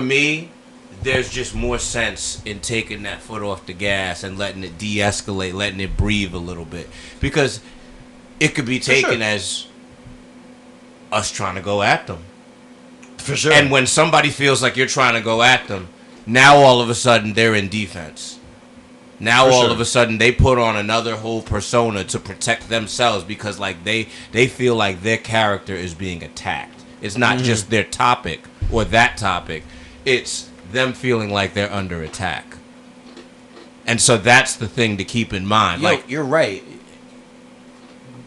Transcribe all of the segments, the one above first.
me, there's just more sense in taking that foot off the gas and letting it de-escalate, letting it breathe a little bit. Because it could be taken as us trying to go at them. For sure. And when somebody feels like you're trying to go at them, now all of a sudden they're in defense. Now all of a sudden they put on another whole persona to protect themselves because like they feel like their character is being attacked. It's not just their topic or that topic. It's them feeling like they're under attack. And so that's the thing to keep in mind. Like, you're right.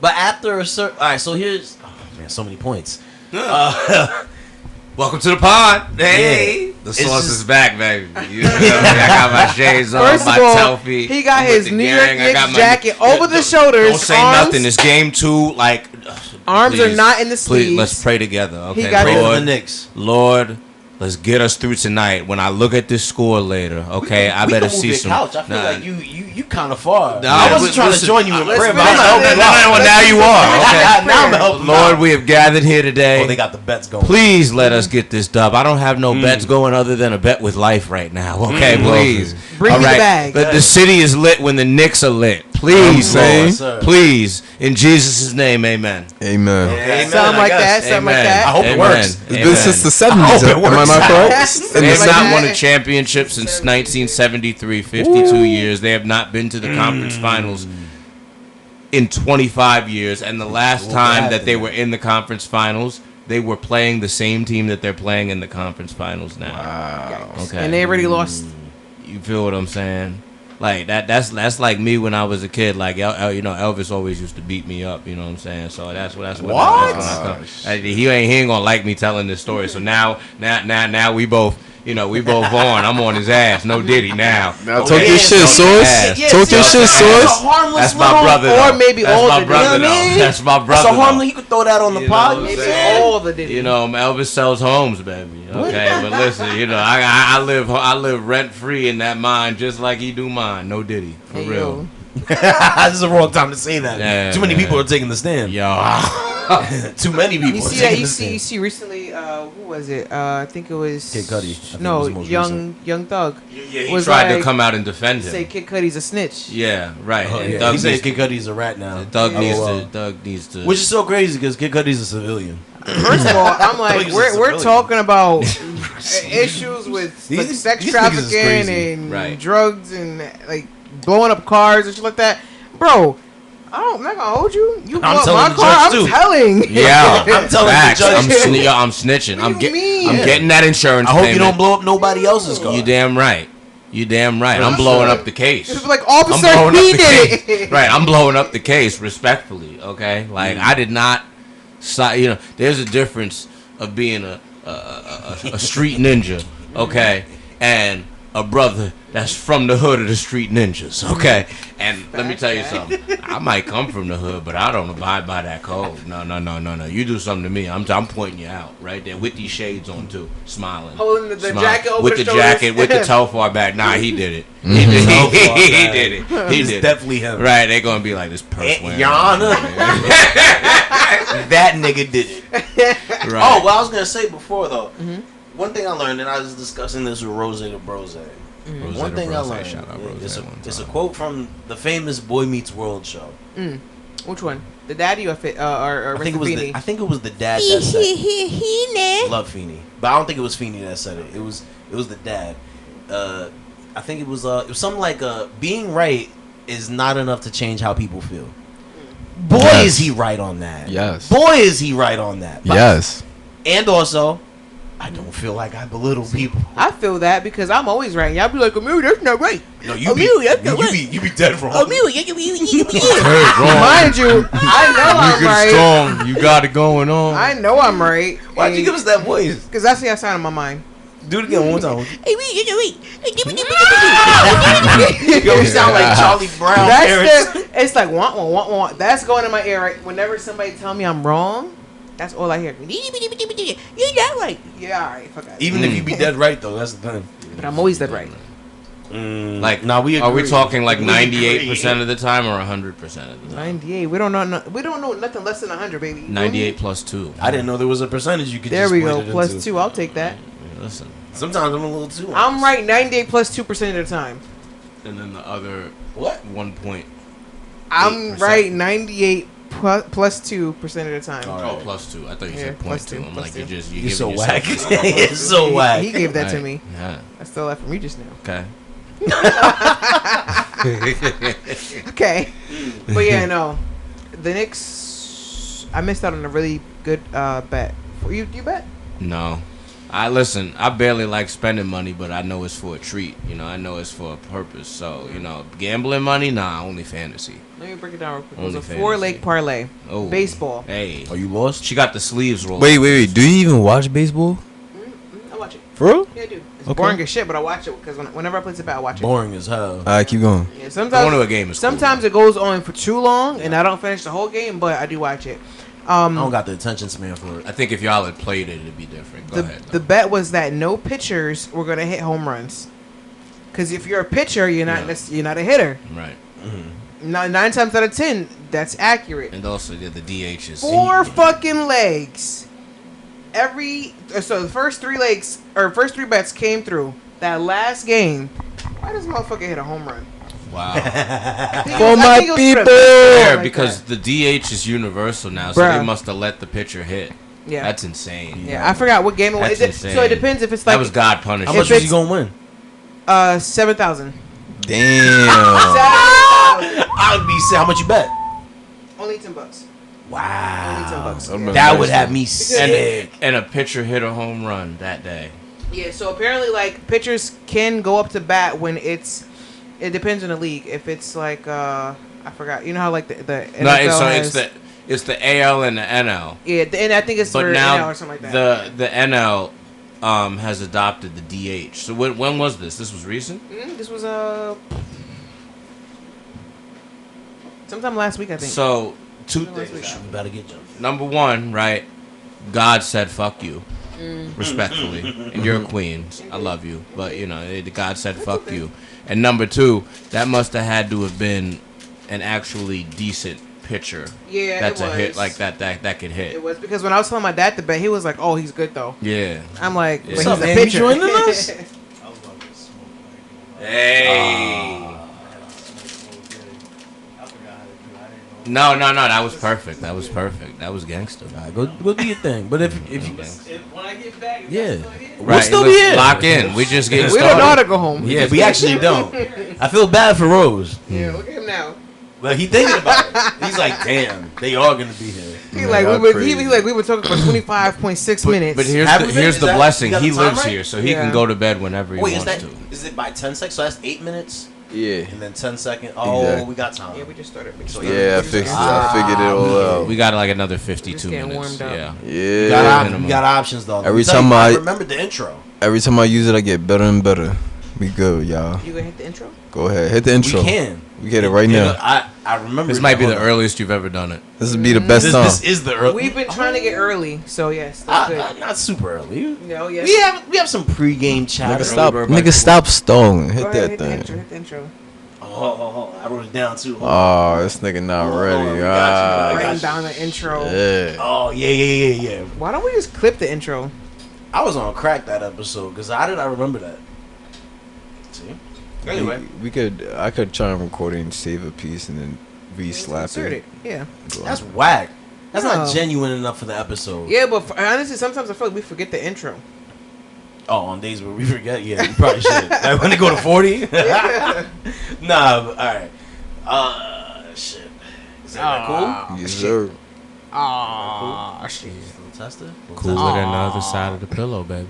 But after a certain... All right, so here's... Oh, man, so many points. Welcome to the pod. Hey. Yeah, the sauce is back, baby. You know, I got my shades on, First my of all, selfie. he got his New York Knicks jacket over the shoulders. Don't say arms, nothing. It's game 2. Like, arms please, are not in the sleeves. Please, let's pray together. Okay, He got Lord, the Knicks. Lord, let's get us through tonight. When I look at this score later, okay, I better see some. Couch. I feel like you kind of far. Nah, I wasn't trying to join you in prayer, but now you are. Okay. Now I'm helping. Lord, we have gathered here today. Oh, they got the bets going. Please let us get this dub. I don't have no bets going other than a bet with life right now. Okay, please. Bring me the bag. The city is lit when the Knicks are lit. Please, please. In Jesus' name, amen. Amen. Okay, Something like that. Something like that. I hope it works. It's been since the 70s. Am I not correct? They have not won a championship since 1973. 52 years. They have not been to the conference finals in 25 years. And the last time that they were in the conference finals, they were playing the same team that they're playing in the conference finals now. Wow. Okay. And they already lost. You feel what I'm saying? Like that's like me when I was a kid. Like Elvis always used to beat me up. You know what I'm saying? So that's what. He ain't gonna like me telling this story. So now we both. We both on. I'm on his ass. No Diddy now. Now talk your shit, Source. Talk your shit, Source. That's my brother. Or maybe that's older. My brother, That's my brother. So harmless, you could throw that on the pod. Maybe all the Diddy. Elvis sells homes, baby. Okay, but listen, I live rent free in that mind, just like he do mine. No Diddy, for real. This is the wrong time to say that. Yeah, Too many people are taking the stand. Too many people. You see that? You see recently. Who was it? I think it was Kid Cudi. No, Young Thug. Yeah, he tried to come out and defend him. Say Kid Cudi's a snitch. Yeah, right. Oh, and yeah. He said Kid Cudi's a rat now. Thug needs to. Which is so crazy because Kid Cudi's a civilian. First of all, I'm like, we're talking about issues with sex trafficking and drugs and like blowing up cars and shit like that, bro. I'm not gonna hold you. You blow up my car. I'm telling. Yeah, I'm telling facts. the judge. I'm snitching. I'm getting that insurance. I hope payment. you don't blow up nobody else's car. You damn right. I'm blowing up the case. It's like officer, he did it. Right, I'm blowing up the case respectfully. Okay, like I did not. There's a difference of being a street ninja. Okay, and a brother that's from the hood of the street ninjas, okay? And let me tell you something. I might come from the hood, but I don't abide by that code. No. You do something to me, I'm pointing you out right there with these shades on too, smiling. Holding the jacket over with the jacket, with the Telfar bag. Nah, he did it. He did it. He did it. Definitely him. Right, they're gonna be like this purse wearing. Your Honor. That nigga did it. Right. Oh, well, I was gonna say before though. One thing I learned, and I was discussing this with Rose the Brose. One thing I learned, it's a quote from the famous Boy Meets World show. Which one? The daddy or I think it was the dad that said it. Love Feeney, but I don't think it was Feeney that said it. It was the dad. I think it was something like being right is not enough to change how people feel. Boy, is he right on that. Yes. Boy, is he right on that. Yes. And also, I don't feel like I belittle people. I feel that because I'm always right. Y'all be like, Emil, that's not right. No, you be dead wrong. Emil, mind you, I know I'm right. Strong. You got it going on. I know I'm right. Why'd you give us that voice? Because that's the sound in my mind. Do it again one more time. Yo, You sound like Charlie Brown. It's like want. That's going in my ear right. Whenever somebody tell me I'm wrong, that's all I hear. You're not right. Yeah, all right. Fuck that. Even if you be dead right though, that's the thing. But I'm always dead right. Like, are we talking like 98% of the time or 100% of the time? 98. We don't know nothing less than 100, baby. 98 plus 2. I didn't know there was a percentage you could. There just we split go. it Plus into. 2. I'll take that. Listen. Sometimes I'm a little too honest. I'm right 98 plus 2% of the time. And then the other what? 1 point. I'm right 98 plus 2% of the time. Oh, plus 2. I thought you said point 2. I'm like, you're so whack. You're so whack. He gave that to me. Yeah. I stole that from you just now. Okay. Okay. But yeah, no. The Knicks, I missed out on a really good bet. You bet? No. I barely like spending money, but I know it's for a treat. You know, I know it's for a purpose. So, you know, gambling money, nah, only fantasy. Let me break it down real quick. It was a 4-leg parlay. Oh. Baseball. Hey. Are you lost? She got the sleeves rolled. Wait. Do you even watch baseball? I watch it. For real? Yeah, dude. It's boring as shit, but I watch it because whenever I play it, I watch it. Boring as hell. All right, keep going. Yeah, sometimes going to a game is sometimes cool, it goes on for too long, and I don't finish the whole game, but I do watch it. I don't got the attention span for it. I think if y'all had played it, it'd be different. Go ahead. The bet was that no pitchers were gonna hit home runs, because if you're a pitcher, you're not a hitter. Right. Mm-hmm. 9 times out of 10, that's accurate. And also, the DHs. 4 fucking legs. So the first 3 legs or first 3 bets came through. That last game, why does motherfucker hit a home run? Wow. For my people. Because the DH is universal now, so they must have let the pitcher hit. Yeah. That's insane. Yeah, I forgot what game it was. So it depends if it's like... That was God punished. How much was he going to win? 7,000. Damn. I would be saying, how much you bet? Only $10. Wow. Only $10. Yeah. That would have me sick. And a pitcher hit a home run that day. Yeah, so apparently, like, pitchers can go up to bat when it depends on the league. If it's like, I forgot. You know how, like, the NFL it's the AL and the NL. Yeah, and I think it's for NL or something like that. The NL has adopted the DH. So when was this? This was recent? This was sometime last week, I think. So, 2 things. We better get jumped. Number 1, right? God said fuck you. Respectfully. And you're a queen. I love you. But, you know, God said fuck you. And number 2, that must have had to have been an actually decent pitcher. Yeah, that's it was. A hit like that could hit. It was because when I was telling my dad to bet, he was like, "Oh, he's good though." Yeah. I'm like, yeah. "But he's a pitcher." Joining us? Hey. No. That was perfect. That was gangster. Right, go do your thing. But if when I get back, yeah, we'll still be in. Lock in. We just getting started. We don't know how to go home. Yeah, we actually don't. I feel bad for Rose. Yeah, look at him now. Well, he thinking about it. He's like, damn, they are gonna be here. He like we were talking for 25.6 minutes. But here's the blessing. He lives here, so he can go to bed whenever he wants to. Is it by 10 seconds? So that's 8 minutes. Yeah. And then 10 seconds. Oh, exactly. We got time. Yeah, we just started. I fixed it. I figured it all out. We got like another 52 minutes. Warmed up. Yeah. We got options though. Every time I remember the intro. Every time I use it, I get better and better. We good, y'all. You gonna hit the intro? Go ahead, hit the intro. We can. We get it right now. I remember. This might be the earliest you've ever done it. This would be the best time. This is the early. We've been trying to get early, so yes, that's good. Not super early. No, yes. We have some pregame chat. Nigga, stop stalling. Hit that thing. Hit the intro. Oh, I wrote it down too. Oh, this nigga not ready. Writing down the intro. Yeah. Oh, yeah. Why don't we just clip the intro? I was on crack that episode because how did I remember that? See. Anyway, I could try and record it and save a piece and then re-slap it. Yeah. That's whack. That's not genuine enough for the episode. Yeah, but honestly, sometimes I feel like we forget the intro. Oh, on days where we forget, yeah, we probably should. Like when they go to 40? Nah, but, all right. Shit. Is that cool? Yes, sir. Shit. Tester? Cooler than the other side of the pillow, baby.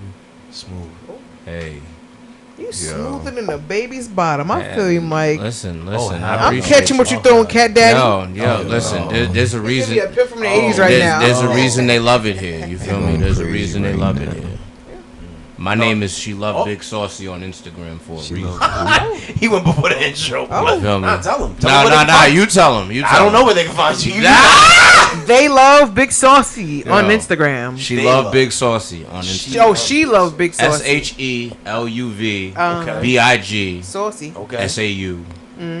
Smooth. Hey. You smoother than the baby's bottom. I feel you, Mike. Listen. I'm catching what you throwing, Cat Daddy. Yo, listen. There's a reason. It's a from the 80s right now. There's a reason they love it here. You feel me? There's a reason they love it here. My name is She Love Big Saucy on Instagram for a reason. He went before the intro. You feel me? Nah, tell him. Nah. You tell him. I don't know where they can find you. They love Big Saucy on Instagram. She love Big Saucy on Instagram. She loves Big Saucy. SHELUV BIG Saucy. SAU.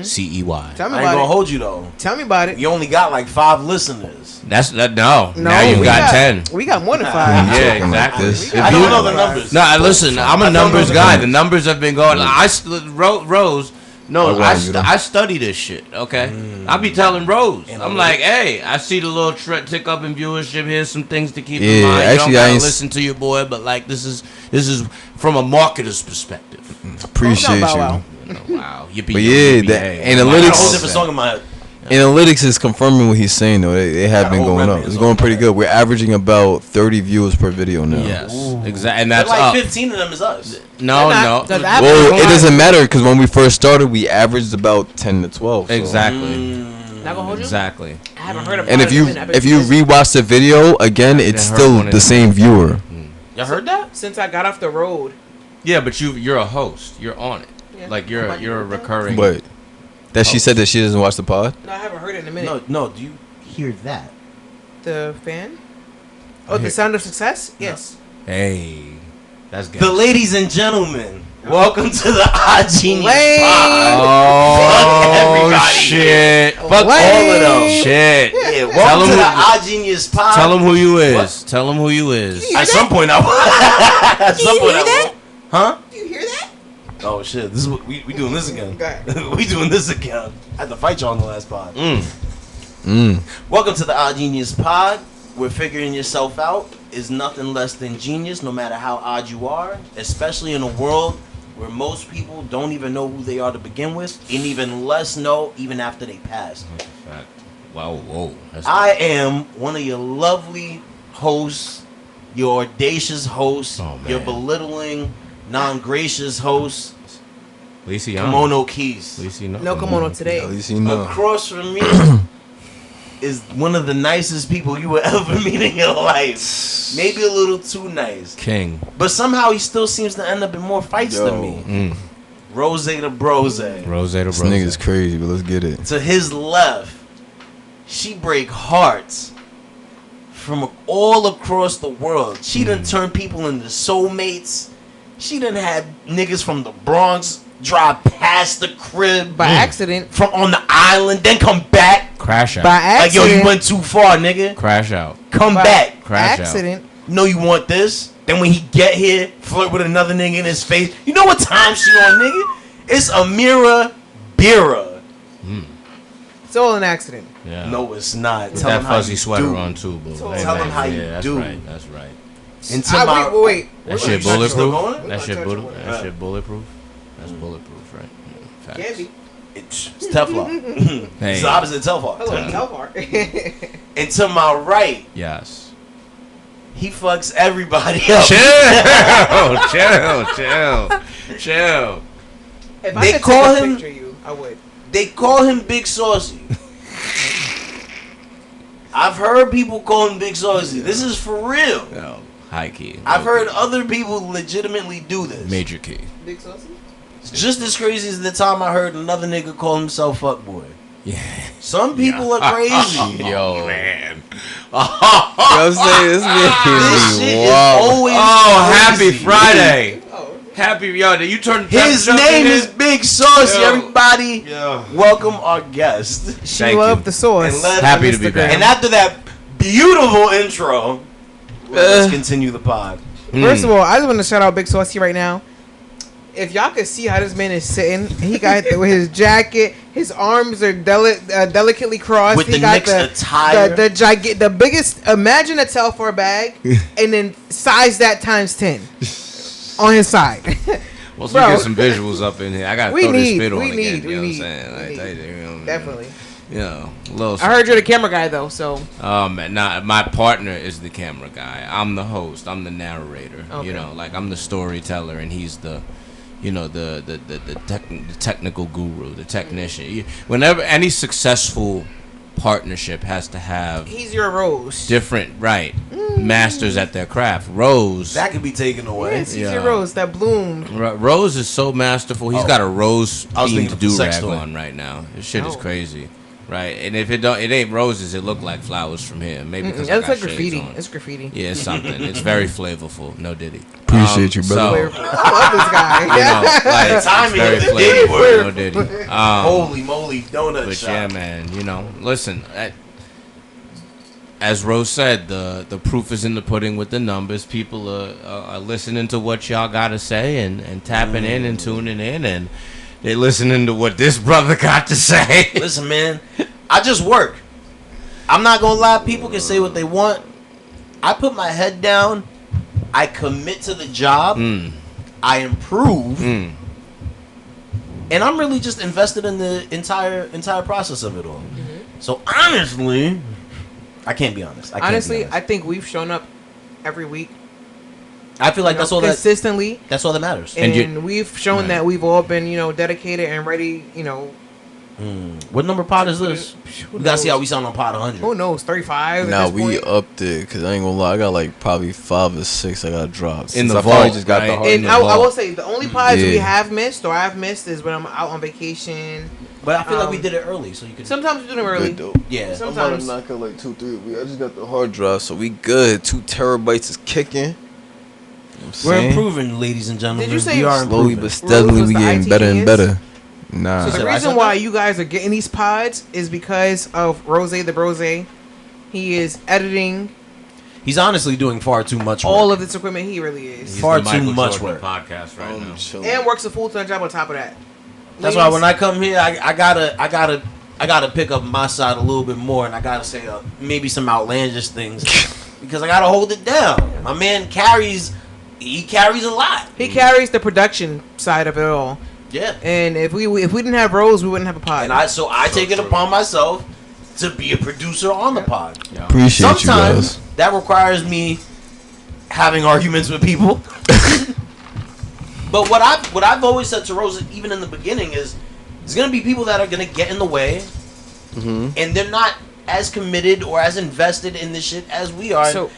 CEY. Tell me I ain't about gonna it. hold you though. Tell me about it. You only got like 5 listeners. That's that. No, No, now you we got 10. We got more than 5. Yeah, Talking like exactly. this. I don't know the numbers. No, listen, I'm a I don't numbers know the guy. numbers. The numbers have been going. Rose. No, Oh, I study this shit. Okay, I be telling Rose. I'm like, hey, I see the little tick up in viewership. Here's some things to keep in mind. Actually, you don't I gotta ain't listen to your boy, but like this is from a marketer's perspective. Appreciate Bow you. Wow. Wow, yippee, But yippee, yeah, hey. I got a whole analytics. different song in my head. Analytics is confirming what he's saying though. They have been going up. It's going pretty good. We're averaging about 30 views per video now. Yes, exactly, and But that's like up. 15 of them is us. No. Well, Well, it doesn't matter because when we first started, we averaged about 10 to 12. So. Exactly. Not gonna hold you. Exactly. I haven't heard about And it if in a you minute. I've been rewatch the video again, it's heard still one in the a same viewer. Y'all heard that? since I got off the road. Yeah, but you're a host. You're on it. Yeah. Like you're a recurring. But that she said that she doesn't watch the pod. No, I haven't heard it in a minute. No. Do you hear that? The fan? Oh, the sound of success? Yes. Hey, that's good. The ladies and gentlemen, welcome to the Odd Genius Lame. Pod. Oh everybody. shit! Fuck all Lame. of them. Shit. Yeah, Tell welcome to them the who- Odd Genius Pod. Tell them who you is. What? Tell them who you is. At some point I will. At some point I will. Huh? Do you hear that? Oh shit! This is what we doing this again. Go ahead. We doing this again. I had to fight y'all on the last pod. Mm. Welcome to the Odd Genius Pod, where figuring yourself out is nothing less than genius, no matter how odd you are, especially in a world where most people don't even know who they are to begin with, and even less know even after they pass. Fact. Wow. Whoa. That's I am one of your lovely hosts, your audacious host, Oh, man. your belittling, non-gracious host, at least he on. Kimono Keys. At least he know. No kimono today. At least you know. Across from me is one of the nicest people you will ever meet in your life. Maybe a little too nice. King. But somehow he still seems to end up in more fights than me. Mm. Rose to Brose. Rose to This Rose. nigga's crazy, but let's get it. To his left, she break hearts from all across the world. She done turned people into soulmates. She done had niggas from the Bronx drive past the crib By accident. from on the island, then come back. Crash out. By Like, yo, accident. you went too far, nigga. Crash out. Come By back. Crash accident. You know you want this. Then when he get here, flirt with another nigga in his face. You know what time she on, nigga? It's Amira Bira. It's all an accident. Yeah. No, it's not. With Tell that him how fuzzy you sweater do. on too, boo. Tell him how you that's do. Right. That's right. And to my, Wait. That We're shit gonna- still bulletproof. going? That shit We're gonna touch bulletproof. it. That shit bulletproof. That's bulletproof, right? Yeah, facts. Candy. it's Teflon. Hey. It's the opposite of Teflon. Hello, Telfar. And to my right, Yes. he fucks everybody else. Chill. If They I could call take a him- picture of you, I would. They call him Big Saucy. I've heard people call him Big Saucy. This is for real. No, high key. I've heard other people legitimately do this. Major key. Big saucy? It's just as crazy as the time I heard another nigga call himself fuckboy. Yeah. Some people are crazy. Yo, man. I'm saying this This nigga shit is is wild. always Oh, crazy. happy Friday. Oh. Happy, yo, you turned His name is Big Saucy. Yo. Everybody, Yo. welcome our guest. She Thank loved you. the sauce. And let- Happy to be Instagram. back. And after that beautiful intro, let's continue the pod. First of all, I just want to shout out Big Saucy right now. If y'all could see how this man is sitting, he got with his jacket, his arms are delicately crossed. With he the got Knicks attire. the biggest. Imagine a Telfar bag, and then size that times 10 on his side. Well, so Bro. we get some visuals up in here. I gotta We throw need- this spit on we again. need- You know we what I'm need- saying? we Like, need. you know, Definitely. You know, a little. I heard you're the camera guy though, so Nah, my partner is the camera guy. I'm the host. I'm the narrator. Okay. You know, like I'm the storyteller, and he's the, you know, the technical guru, the technician. Whenever any successful partnership has to have he's your Rose. different masters at their craft. Rose. That could be taken away. Yes, he's Yeah. your Rose that bloomed. Rose is so masterful. He's got a rose I was themed thinking of the sex do-rag toy. on right now. This shit is Oh. crazy. right? And if it ain't roses, it look like flowers from here. Maybe because it's like graffiti. It's graffiti. Yeah, it's something. It's very flavorful. No Diddy. Appreciate you, brother. So, I love this guy. Like, timing very of the flavorful. Diddy No Diddy. Holy moly, donut But shop. yeah, man. Listen. As Rose said, the proof is in the pudding with the numbers. People are listening to what y'all got to say and tapping in and tuning in, and they listening to what this brother got to say. Listen, man, I just work. I'm not going to lie. People can say what they want. I put my head down. I commit to the job. I improve. And I'm really just invested in the entire process of it all. So, honestly... I can't be honest. I think we've shown up every week. I feel like that's all consistently. That's all that matters. And we've shown that we've all been, dedicated and ready, What number pod is this? We gotta see how we sound on pod 100. Who knows? 35. Nah, we up there because I ain't gonna lie. I got like probably 5 or 6 I got dropped. In the I vault, just got the heart. And I will say the only pods we have missed or I've missed is when I'm out on vacation. But I feel like we did it early, so you could. Sometimes we do them early. Yeah. Sometimes. I'm about to knock out like 2, 3. I just got the hard drive, so we good. 2 terabytes is kicking. We're improving, ladies and gentlemen. Did you say we are slowly improving. but steadily we getting better and better? Nah. So the reason why you guys are getting these pods is because of Rose the Brose. He is editing. He's honestly doing far too much work. All of this equipment, he really is. He's far the too Michael much Jordan work. podcast right now. And works a full-time job on top of that. That's why when I come here, I gotta pick up my side a little bit more, and I gotta say maybe some outlandish things because I gotta hold it down. My man carries a lot. He carries the production side of it all. Yeah. And if we didn't have Rose, we wouldn't have a pod. And I take it upon myself to be a producer on the pod. Yeah. Appreciate you guys. Sometimes that requires me having arguments with people. But what I've always said to Rose, even in the beginning, is there's gonna be people that are gonna get in the way, and they're not as committed or as invested in this shit as we are. So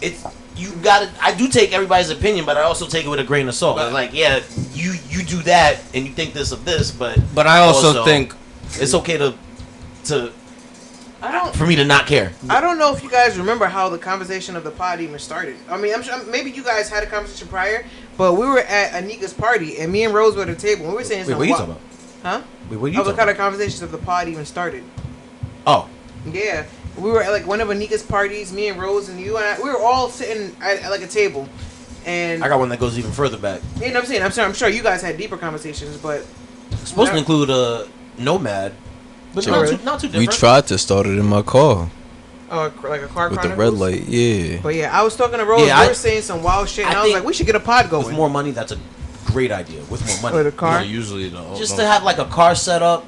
I do take everybody's opinion, but I also take it with a grain of salt. Like, yeah, you do that and you think this of this, but I also think it's okay for me to not care. I don't know if you guys remember how the conversation of the pod even started. I mean, I'm sure maybe you guys had a conversation prior, but we were at Anika's party and me and Rose were at the table and we were saying something. Wait, what are you talking about? Huh? Wait, what are you talking about? Kind of conversations of the pod even started. Oh. Yeah. We were at like one of Anika's parties, me and Rose and you and I, we were all sitting at like a table. And I got one that goes even further back. You know what I'm saying? I'm sure you guys had deeper conversations, but it's supposed to include a Nomad. But not too different. We tried to start it in my car. Oh, like a car with Chronicles? the red light, yeah. But yeah, I was talking to Rose. We were saying some wild shit, and I was like, we should get a pod going. With more money, that's a great idea. With more money, with a car. Usually, just to have like a car set up,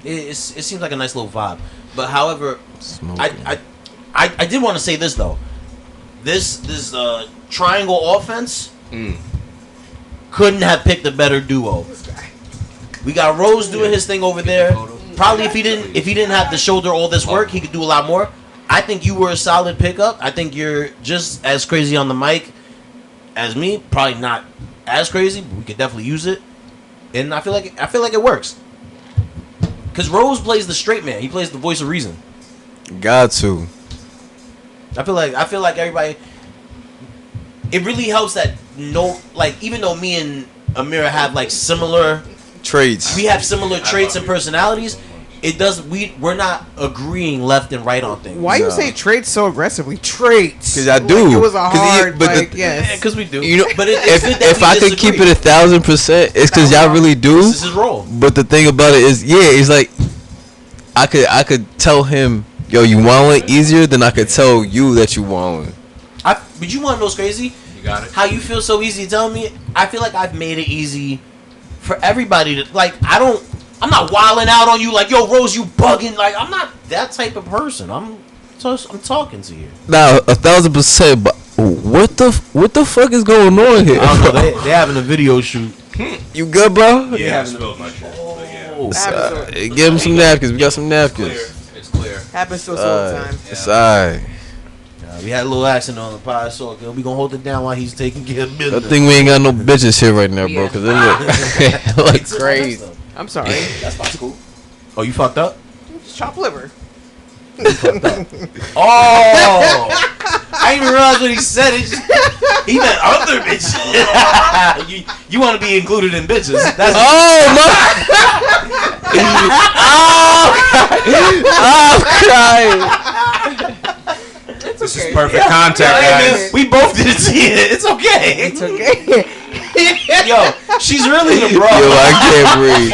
it seems like a nice little vibe. But however, I did want to say this though. This triangle offense couldn't have picked a better duo. We got Rose doing his thing over there. Probably if he didn't have to shoulder all this work, he could do a lot more. I think you were a solid pickup. I think you're just as crazy on the mic as me. Probably not as crazy, but we could definitely use it. And I feel like it works. Cause Rose plays the straight man. He plays the voice of reason. Got to. I feel like everybody. It really helps that even though me and Amira have like similar traits, we have similar traits and personalities. It does. We're not agreeing left and right on things. Why you say traits so aggressively? Traits. Because I do. Like it was a hard. Yes. Because we do. You know, but if I could keep it 1,000%, it's because y'all really do. This is his role. But the thing about it is, it's like I could tell him, yo, you want it easier than I could tell you that you want it. But you want to know what's crazy? You got it. How you feel so easy telling me? I feel like I've made it easy for everybody to like. I'm not wilding out on you like, yo, Rose, you bugging. Like, I'm not that type of person. I'm talking to you. Now, 1,000%. But what the fuck is going on here? I don't know. They having a video shoot. You good, bro? Yeah, I spilled my shit. Give him some napkins. We got some napkins. It's clear. Happens to us all the time. It's alright. We had a little accident on the pod, so we gonna hold it down while he's taking care of business. I think we ain't got no bitches here right now, bro, because it look crazy. I'm sorry. That's not cool. Oh, you fucked up? Chopped liver. Oh, I didn't even realize what he said. He meant other bitches. you want to be included in bitches? That's I'm crying. This is perfect contact, guys. We both didn't see it. It's okay. It's okay. Yo, she's really the bro. Yo, I can't breathe.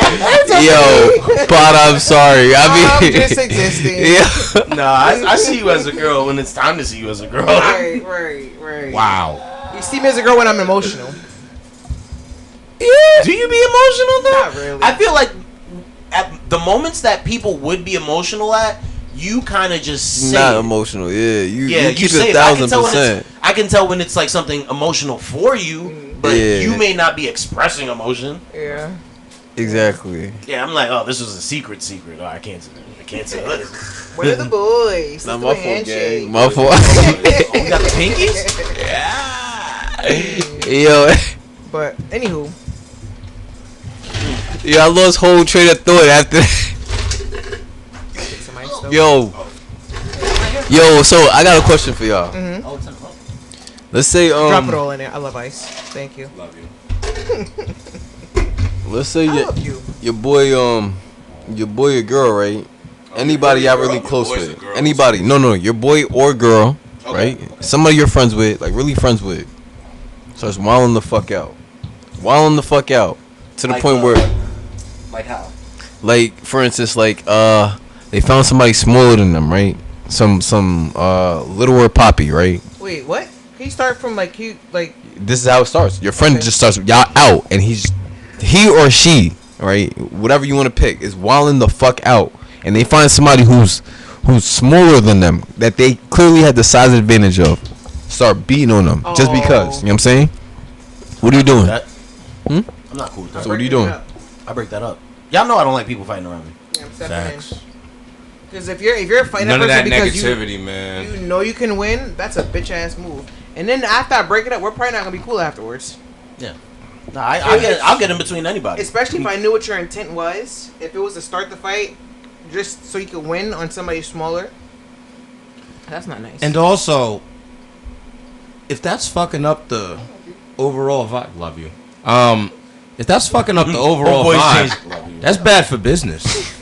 Yo, Pot, I'm sorry. I mean, just existing. Yeah. No, I see you as a girl when it's time to see you as a girl. Right. Wow. You see me as a girl when I'm emotional. Yeah. Do you be emotional though? Not really. I feel like at the moments that people would be emotional at, you kind of just say Not it. emotional. Yeah, you keep say it 1,000%. I can tell when it's like something emotional for you, but you may not be expressing emotion. Yeah. Exactly. Yeah, I'm like, oh, this was a secret. Oh, I can't say this. Where are the boys? Not Let's my do a fault, gang. handshake. My fault. Oh, we got the pinkies? Yo, But anywho, I lost whole train of thought after. Yo, so I got a question for y'all. Mm-hmm. Let's say drop it all in there. I love ice. Thank you. Love you. Let's say I love you. your boy or girl, right? Anybody y'all really close with? Anybody? No, your boy or girl, right? Somebody you're friends with, like really friends with, starts wilding the fuck out to the Like, point where, like how? like for instance, like they found somebody smaller than them, right? Some littler poppy, right? Wait, what? Can you start from like This is how it starts. Your friend just starts y'all out, and he or she, right? Whatever you want to pick, is wilding the fuck out, and they find somebody who's smaller than them that they clearly had the size advantage of. Start beating on them just because. You know what I'm saying? What are you doing? I'm not cool with that. So what are you doing? I break that up. Y'all know I don't like people fighting around me. Yeah, I'm stepping in. Facts. Because if you're fighting None that of person that because negativity, man. you know you can win, that's a bitch ass move. And then after I break it up, we're probably not gonna be cool afterwards. Yeah. No, I'll get in between anybody. Especially if I knew what your intent was. If it was to start the fight, just so you could win on somebody smaller. That's not nice. And also, if that's fucking up the overall vibe, love you. If that's fucking up the overall vibe, that's bad for business.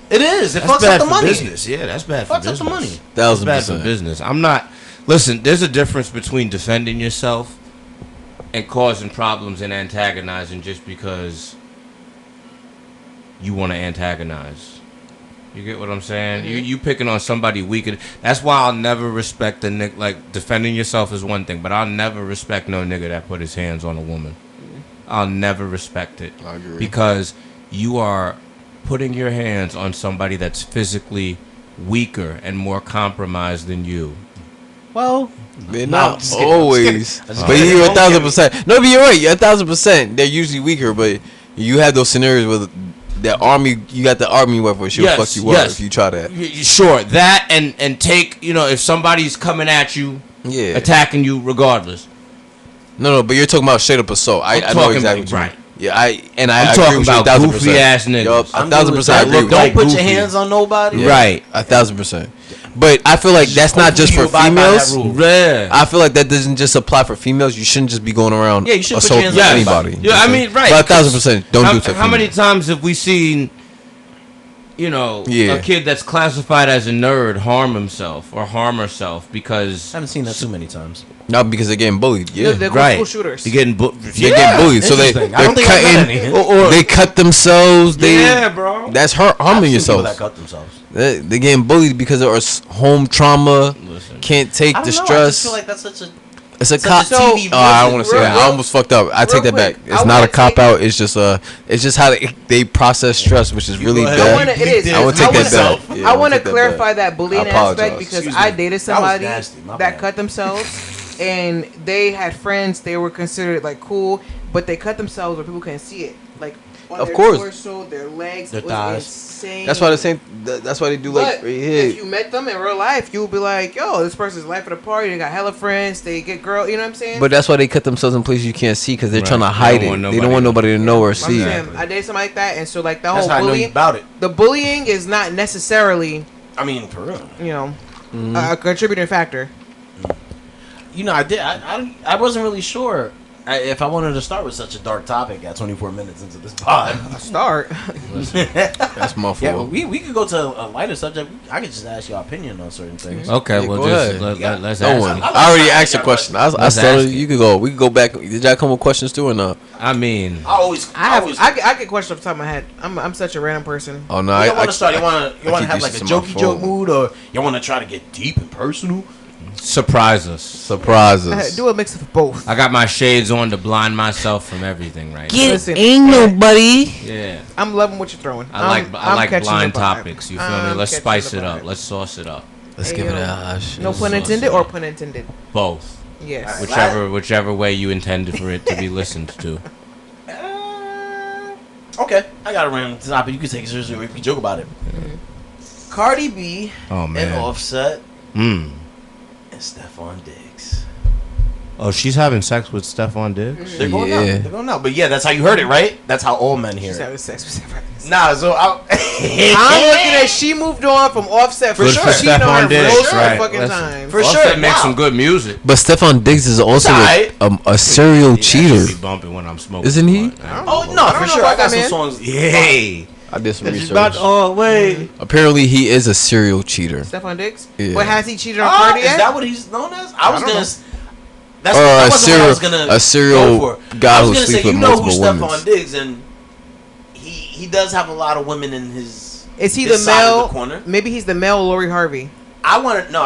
It is. It That's fucks bad up the for money. business. Yeah, that's bad for Fucks up business. the money. That's bad for 1,000%. business. I'm not. Listen, there's a difference between defending yourself and causing problems and antagonizing just because you want to antagonize. You get what I'm saying? Mm-hmm. You picking on somebody weaker. That's why I'll never respect a nigga. Like, defending yourself is one thing, but I'll never respect no nigga that put his hands on a woman. I'll never respect it. I agree. Because you are putting your hands on somebody that's physically weaker and more compromised than you. Well, Man, No, not I'm just kidding. always. I'm just But kidding. you're Don't get me. 1,000%. No, but you're right. You're 1,000%. They're usually weaker, but you have those scenarios where the army, you got the army weapon. She'll fuck you up if you try that. Sure, that and take, if somebody's coming at you, Yeah. attacking you regardless. No, but you're talking about straight up assault. I know talking exactly about- what you mean. right. Yeah, I I'm agree talking with you about 1,000%. goofy ass niggas. Yup, I'm 1,000%. I doing agree. with that. Like Don't put your goofy. hands on nobody. Yeah, Right. 1,000%. But I feel like that's not just for Hopefully you abide by that females. rule. Yeah. I feel like that doesn't just apply for females. You shouldn't just be going around Yeah, you shouldn't put your assaulting hands on anybody. Yeah, I mean, right. But 1,000%. Don't do it to How many females. times have we seen, Yeah. a kid that's classified as a nerd harm himself or harm herself because I haven't seen that too many times. Not because they're getting bullied. Yeah, They're right. school shooters. You're getting they're getting bullied. So Interesting. I they're don't think I've met cutting, any. or they cut themselves. They, bro. that's I've harming seen people yourself. that cut themselves. They're getting bullied because of home trauma. Listen. Can't take I the don't know. I just stress. feel like that's such a. It's a such cop. a TV I don't want to say real that. I quick- almost fucked up. I take real that back. quick, It's I not a wanna cop take- out. It's just how they process stress, which is really go ahead. bad. It is. I want to take that myself. back. Yeah, I want to take that clarify back. that bullying I apologize. aspect because Excuse I me. dated That was somebody nasty. My that bad. cut themselves, and they had friends. They were considered like cool. but they cut themselves where people can't see it. Like on Of their course. torso, their legs, Their it was thighs. insane. That's why that's why they do like But right here. if you met them in real life, you'll be like, yo, this person's life of the party. They got hella friends. They get girl. You know what I'm saying? But that's why they cut themselves in places you can't see because they're Right. trying to They hide don't want it. They don't want nobody to know or see. I did something like that, and so like the That's whole how I know you bullying. about it. The bullying is not necessarily, I mean, for real. you know, a contributing factor. You know, I wasn't really sure if I wanted to start with such a dark topic at 24 minutes into this pod. Start. That's my fault. Yeah, we could go to a lighter subject. I could just ask your opinion on certain things. Okay, Yeah, well, go just ahead. let's Don't ask worry. it. I already asked a question. I Let's started. ask it. You could go. We could go back. Did y'all come with questions too or not? I mean, I get questions off the top of my head. I'm such a random person. Oh no, You I don't want to start. You want to keep have like a these to my jokey phone. joke mood, or you want to try to get deep and personal. surprise us. surprises. Do a mix of both. I got my shades on to blind myself from everything right Listen, ain't nobody. now. Yeah. I'm loving what you're throwing. I like catching blind the vibe. topics. You feel me? I'm Let's catching spice the it up. vibe. Let's sauce it up. Let's Hey, give it yo. a No pun intended or pun intended? Both. Yes. Whichever way you intended for it to be listened to. Okay, I got a random topic. You can take it seriously or you can joke about it. Cardi B Oh and man. Offset Mm. and Stephon Diggs. Oh, she's having sex with Stephon Diggs? They're going out. Yeah. They're going out. But yeah, that's how you heard it, right? That's how all men hear She's it. having sex with everybody. Nah, so I'm looking at she moved on from Offset for Good sure. for She know Stephon her Diggs, most right. fucking Listen, time. For Offset sure, makes wow. some good music. But Stephon Diggs is also alright. a serial I cheater. should be bumping when I'm smoking. Isn't he? blunt. I ain't Oh gonna no, I for don't know sure. I about got that, some man. songs. Yay. I did some It's research. about all way. Apparently, he is a serial cheater. Stephon Diggs? Yeah. But has he cheated on Cardi Is yet? that what he's known as? I was don't gonna. know. That's Or that a wasn't what I was gonna a serial go for. guy I was who gonna sleeps say, with you know who multiple women. Stephon Diggs, and he does have a lot of women in his. Is he his the side of male? the corner. Maybe he's the male Lori Harvey. I wanted to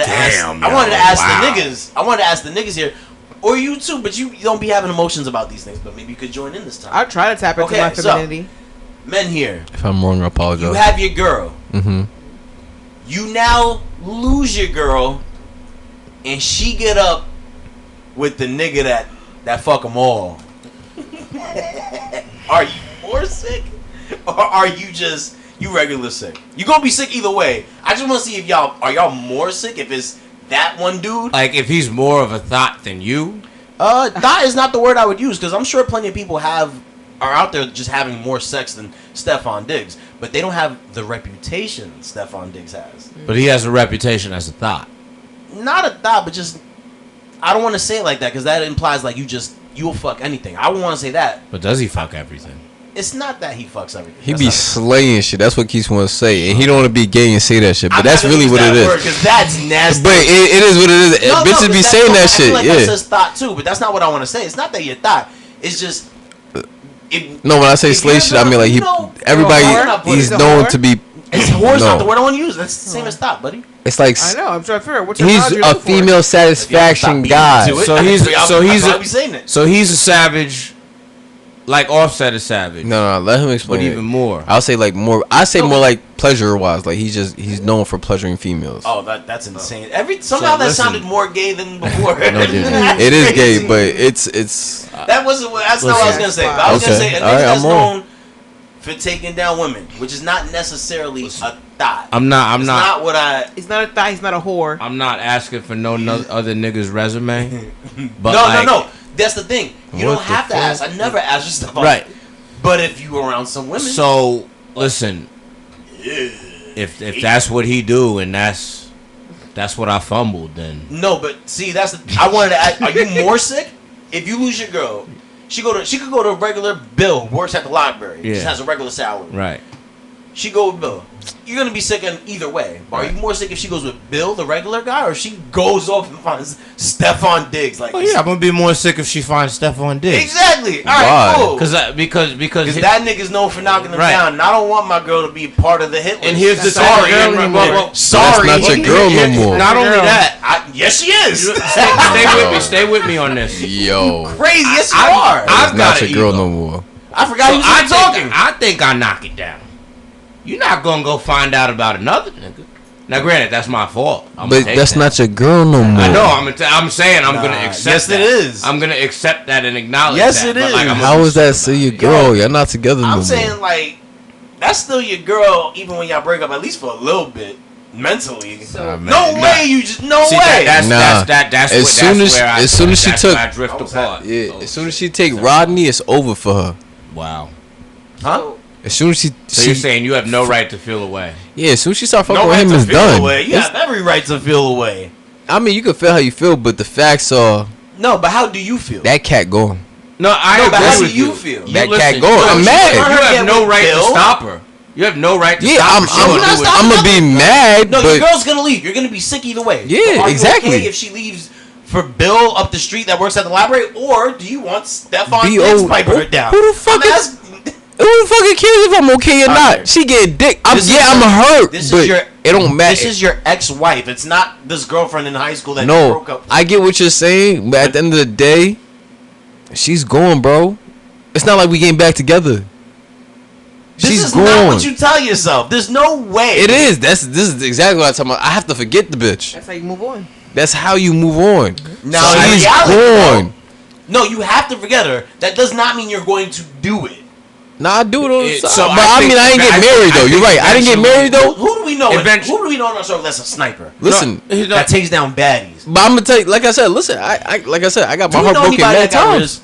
ask. Damn, I wanted to yo, ask wow. the niggas. I wanted to ask the niggas here, or you too. But you don't be having emotions about these things. But maybe you could join in this time. I'll try to tap into Okay, my so- femininity. Men here, If I'm wrong, I apologize. you have your girl. Mm-hmm. You now lose your girl, and she get up with the nigga that fuck them all. Are you more sick, or are you just you regular sick? You gonna be sick either way. I just want to see if y'all more sick if it's that one dude. Like, if he's more of a thought than you, That is not the word I would use because I'm sure plenty of people are out there just having more sex than Stephon Diggs, but they don't have the reputation Stephon Diggs has. but he has a reputation as a thought. Not a thought, but just I don't want to say it like that because that implies like you'll fuck anything. I wouldn't want to say that. But does he fuck everything? It's not that he fucks everything. He That's be not- slaying shit. That's what Keith wants to say, and he don't want to be gay and say that shit. But I'm that's not gonna really use what it that is. word 'cause that's nasty. But it is what it is. No, Bitches but be that's saying what- that I shit. feel like Yeah. that says thought too, but that's not what I want to say. It's not that you thought. It's just. No, when I say if slay you're shit, I mean not- like you know- everybody. You're not putting He's it known whore? to be. It's whore's No. not the word I want to use. That's the same as thought, buddy. It's like I know. I'm trying to figure out what's he's a female satisfaction guy. Do it. So he's That's why I be saying it. So he's a savage, like Offset is savage. No, let him but explain. even more. I'll say like more. I say more like pleasure wise. Like he's known for pleasuring femels. Oh, that's insane. Somehow that listen. sounded more gay than before. No, it didn't. That's It is crazy. gay, but it's. That wasn't. That's not what I was gonna say. But I was Okay. gonna say a nigga All right, that's I'm wrong. known for taking down women, which is not necessarily a thought. I'm It's not what I. He's not a thigh. He's not a whore. I'm not asking for no other nigga's resume. But No. That's the thing. You What don't have the to fuck? ask. I never ask for stuff. Right. But if you were around some women, So listen, if that's what he do and that's what I fumbled, then no. But see, I wanted to ask. Are you more sick if you lose your girl? She could go to a regular Bill, works at the library, Yeah. just has a regular salary. right. She go with Bill. You're gonna be sick in either way. But are you more sick if she goes with Bill, the regular guy, or if she goes off and finds Stephon Diggs? Like, Oh yeah, I'm gonna be more sick if she finds Stephon Diggs. exactly. All Why? right, cool. Because that nigga's known for knocking them Right. down, and I don't want my girl to be part of the hit list. And here's the sorry, thing, and- well, sorry, That's not your girl no more. Not only Girl. that, yes, she is. stay with me on this. Yo, Crazy, yes, you I- are. I've it's not got your an girl ego. no more. I forgot he was talking. I think I knock it down. You're not gonna go find out about another nigga. Now, granted, that's my fault. But that's not your girl no more. I know. I'm saying I'm gonna accept. Yes, that. it is. I'm gonna accept that and acknowledge. Yes, that. it is. Like, How is that still your girl? Y'all not together no more. I'm saying like that's still your girl, even when y'all break up, at least for a little bit. Mentally, no way. You just no way. That's as soon as she took, I drift apart. Yeah, as soon as she take Rodney, it's over for her. Wow. Huh? As soon as she, so you're saying you have no right to feel away? Yeah, as soon as she start fucking with him, it's done. You have every right to feel away. I mean, you can feel how you feel, but the facts are. No, but how do you feel? That cat going. No, but how do you feel? That cat going. I'm mad. You have no right to stop her. You have no right to stop her. I'm gonna be mad. No, your girl's gonna leave. You're gonna be sick either way. Yeah, so exactly. Okay if she leaves for Bill up the street that works at the library, or do you want Stefan to pipe her down? Who the fuck cares if I'm okay or not? She getting dick. I'm hurt. It don't matter. This is your ex-wife. It's not this girlfriend in high school that you broke up with. I get what you're saying, but at the end of the day, she's going, bro. It's not like we getting back together. This is not what you tell yourself. There's no way. It is. This is exactly what I'm talking about. I have to forget the bitch. That's how you move on. That's how you move on. Now she's gone. No, you have to forget her. That does not mean you're going to do it. Nah, I do it all the time. So I didn't get married though. You're right. I didn't get married though. Who do we know? Who do we know in our circle that's a sniper? Listen, that takes down baddies. But I'm gonna tell you, like I said, listen. I got my heart broken mad times.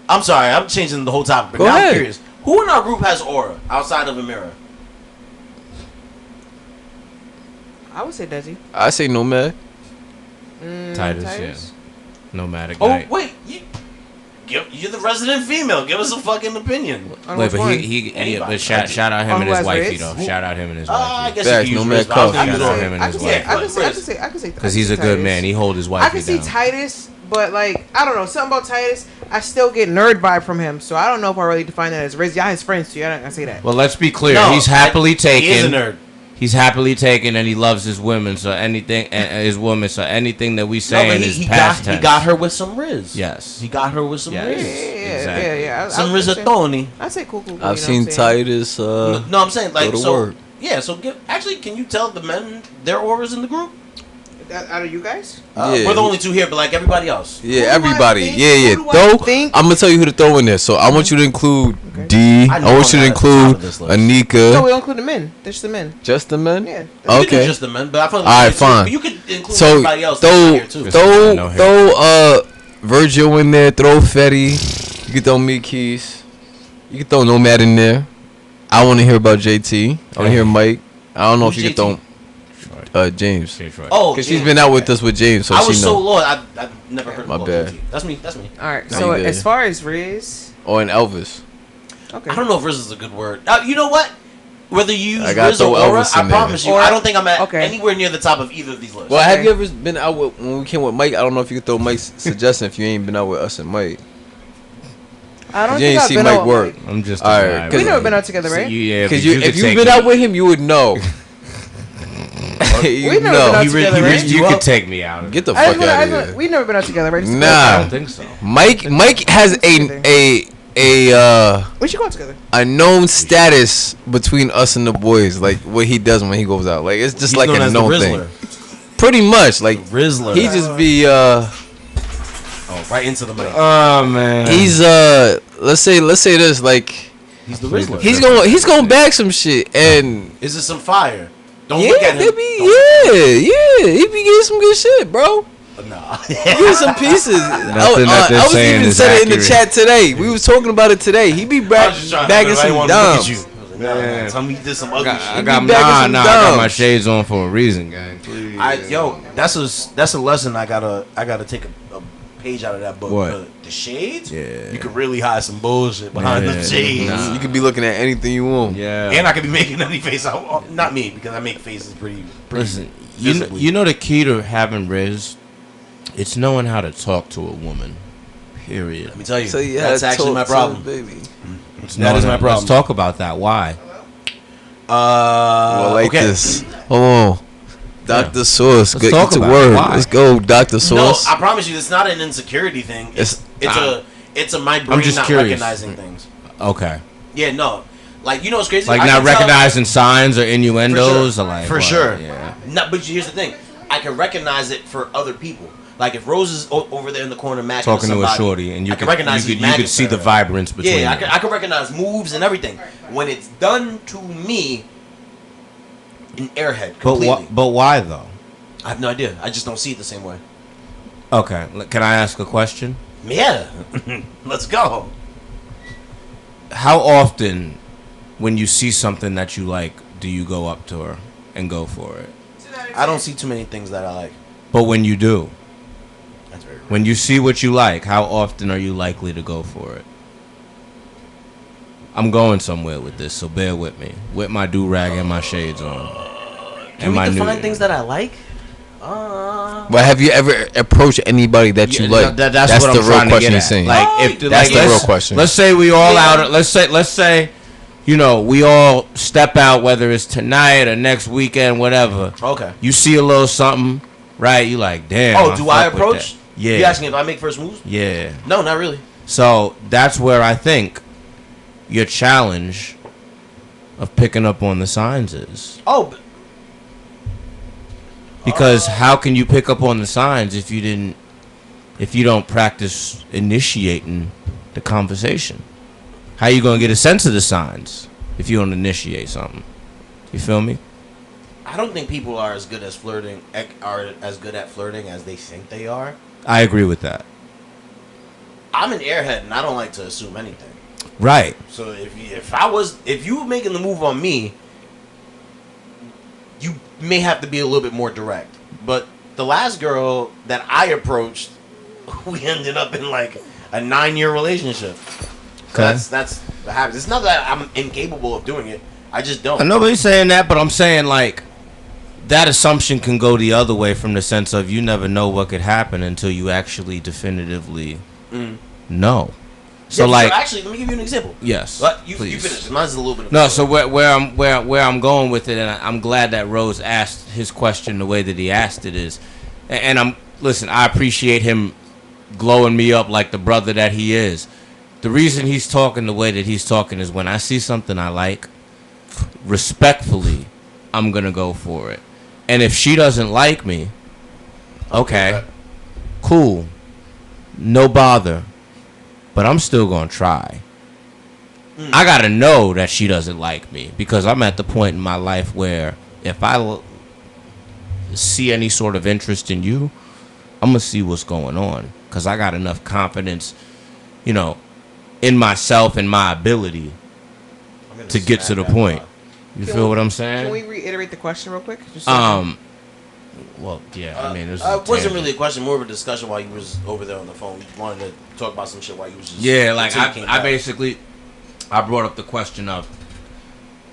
I'm sorry, I'm changing the whole topic. But Go now ahead. I'm curious. Who in our group has aura outside of Amira? I would say Desi. I say Nomad. Titus, yeah. Nomadic. Oh wait, you're the resident female. Give us a fucking opinion. Wait, but shout out him and his wifey though. Shout out him and his wifey. I guess Nomad Shout out him and his wife. I can say because he's a good man. He hold his wifey down. I can see Titus, but like I don't know something about Titus. I still get nerd vibe from him, so I don't know if I really define that as RIZZ. Y'all his friends too. I don't gonna say that. Well, let's be clear. He's happily taken. He is a nerd. He's happily taken, and he loves his women. So anything, So anything that we saying is past tense. He got her with some RIZZ. Yes, he got her with some RIZZ. Exactly. Yeah. Some rizzatoni. I say cool. I've seen Titus. No, I'm saying like go to so. Work. Yeah, so actually, can you tell the men their auras in the group? Out of you guys? We're the only two here, but like everybody else. Yeah, everybody. I'm gonna tell you who to throw in there. So I want you to include D. I want you to include Anika. No, we don't include the men. Just the men. Just the men? Yeah. Okay. Just the men, but I feel like alright, fine. But you could include everybody else. Throw Virgil in there. Throw Fetty. You can throw me Keys. You can throw Nomad in there. I want to hear about JT. I want to hear Mike. I don't know if you can throw James. Oh, because she's been out with us with James, so I was she so know. loyal. I've never heard. My bad. That's me. All right. So as far as RIZZ, and Elvis. Okay. I don't know if RIZZ is a good word. You know what? Whether you use RIZZ or Aura, I promise you, I don't think I'm at anywhere near the top of either of these lists. Well, have you ever been out with when we came with Mike? I don't know if you could throw Mike's suggestion if you ain't been out with us and Mike. I don't you ain't see Mike work. I'm just alright. We never been out together, right? Because if you've been out with him, you would know. We've never been out together, right? You could take me out. Get the fuck out of here. We've never been out together, right? Nah, I don't think so. Mike has we should go out together. A known status between us and the boys, like what he does when he goes out. Like it's just like a known thing. Pretty much, like Rizzler. He just be right into the mic. Oh man. He's let's say this, like he's the Rizzler. He's gonna bag some shit, and is it some fire? Don't look at him. Baby, he be getting some good shit, bro. Nah. Get some pieces. I was even said it in the chat today. We was talking about it today. He be bagging some dimes. Nah, tell me you did some ugly shit. I got my shades on for a reason, gang. Please. That's a lesson I gotta take a page out of that book. What? The shades? Yeah. You could really hide some bullshit behind the shades. Nah. You could be looking at anything you want. Yeah. And I could be making any face out. Not me, because I make faces pretty Listen, you know the key to having RIZZ? It's knowing how to talk to a woman. Period. Let me tell you, that's actually my problem. Baby. That is my problem. Let's talk about that. Why? This. Hold on. Dr. Source, get to work. Let's go, Dr. Source. No, I promise you, it's not an insecurity thing. It's a my brain not curious. recognizing things. Okay. Yeah, no. Like, you know what's crazy? Like not recognizing signs or innuendos? For sure. Yeah. No, but here's the thing. I can recognize it for other people. Like if Rose is over there in the corner macking talking somebody, to a shorty, and you can recognize you could see the vibrance between. Yeah, I can recognize moves and everything. When it's done to me, an airhead completely. But why though? I have no idea. I just don't see it the same way. Okay, can I ask a question? Yeah, let's go. How often, when you see something that you like, do you go up to her and go for it? I don't see too many things that I like. But when you do, that's very rare. When you see what you like, how often are you likely to go for it? I'm going somewhere with this, so bear with me. With my do-rag and my shades on. Can we define things that I like? But have you ever approached anybody that you like? That's what the I'm real trying question to he's get saying. Like, that's the real question. Let's say we all out. Let's say, you know, we all step out, whether it's tonight or next weekend, whatever. Okay. You see a little something, right? You like, damn. Oh, do I approach? Yeah. You asking if I make first moves? Yeah. No, not really. So that's where I think your challenge of picking up on the signs is. Oh. Because how can you pick up on the signs if you don't practice initiating the conversation? How you gonna get a sense of the signs if you don't initiate something? You feel me? I don't think people are as good at flirting as they think they are. I agree with that. I'm an airhead and I don't like to assume anything. Right. So if you were making the move on me, you may have to be a little bit more direct. But the last girl that I approached, we ended up in like a 9-year relationship. So Okay. that's what happens. It's not that I'm incapable of doing it. I just don't. Nobody's saying that, but I'm saying like that assumption can go the other way from the sense of you never know what could happen until you actually definitively know. So yeah, like, so actually, let me give you an example. Yes, you please. finish. Mine's a little bit. No, so where I'm going with it, and I'm glad that Rose asked his question the way that he asked it is, and I appreciate him glowing me up like the brother that he is. The reason he's talking the way that he's talking is when I see something I like, respectfully, I'm gonna go for it. And if she doesn't like me, okay, cool, no bother. But I'm still gonna try. I gotta know that she doesn't like me because I'm at the point in my life where if I see any sort of interest in you, I'm gonna see what's going on because I got enough confidence, you know, in myself and my ability to get to the point. You feel what I'm saying? Can we reiterate the question real quick? Well, yeah. I mean, it wasn't really a question, more of a discussion while you was over there on the phone. We wanted to talk about some shit while you was just I brought up the question of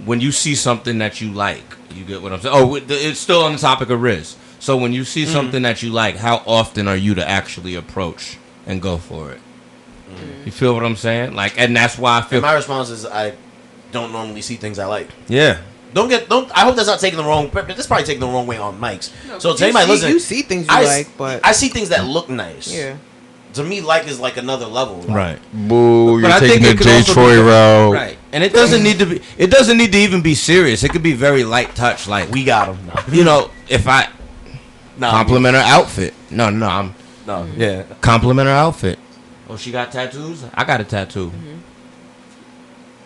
when you see something that you like. You get what I'm saying? Oh, it's still on the topic of RIZZ. So when you see something that you like, how often are you to actually approach and go for it? You feel what I'm saying? Like, and that's why I feel. And my response is I don't normally see things I like. Yeah. Don't. I hope that's not taking the wrong. That's probably taking the wrong way on mics. No, so to anybody listening, you see things you like, but I see things that look nice. Yeah. To me, like is like another level. Right. Boo! You're taking the J. Troy route. Right. And it doesn't need to be. It doesn't need to even be serious. It could be very light touch. Like we got him. You know, if I compliment her outfit. No. Yeah. Compliment her outfit. Oh, she got tattoos? I got a tattoo. Mm-hmm.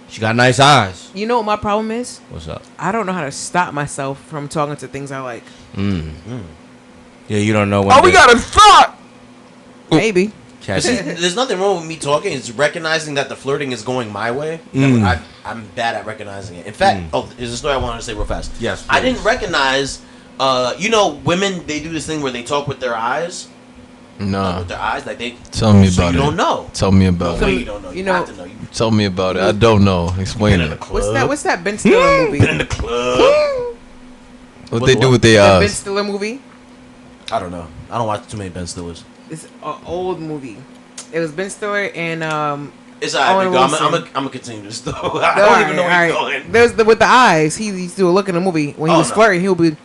She got nice eyes. You know what my problem is? What's up? I don't know how to stop myself from talking to things I like. Yeah, you don't know when. Oh, we got a thought! Maybe. See, there's nothing wrong with me talking. It's recognizing that the flirting is going my way. I'm bad at recognizing it. In fact, there's a story I wanted to say real fast. Yes, please. I didn't recognize, women, they do this thing where they talk with their eyes. No. With their eyes, like they. Tell me so about you it. don't know. Tell me about it. You don't know. You have to know. Tell me about it. I don't know. Explain it. What's that Ben Stiller movie? Been in the club. What they do with their Ben eyes? Stiller movie? I don't know. I don't watch too many Ben Stillers. It's an old movie. It was Ben Stiller and It's alright. I'm gonna continue this though. I don't even know where you're going. There's with the eyes. He used to look in the movie when he was flirting. He'll be.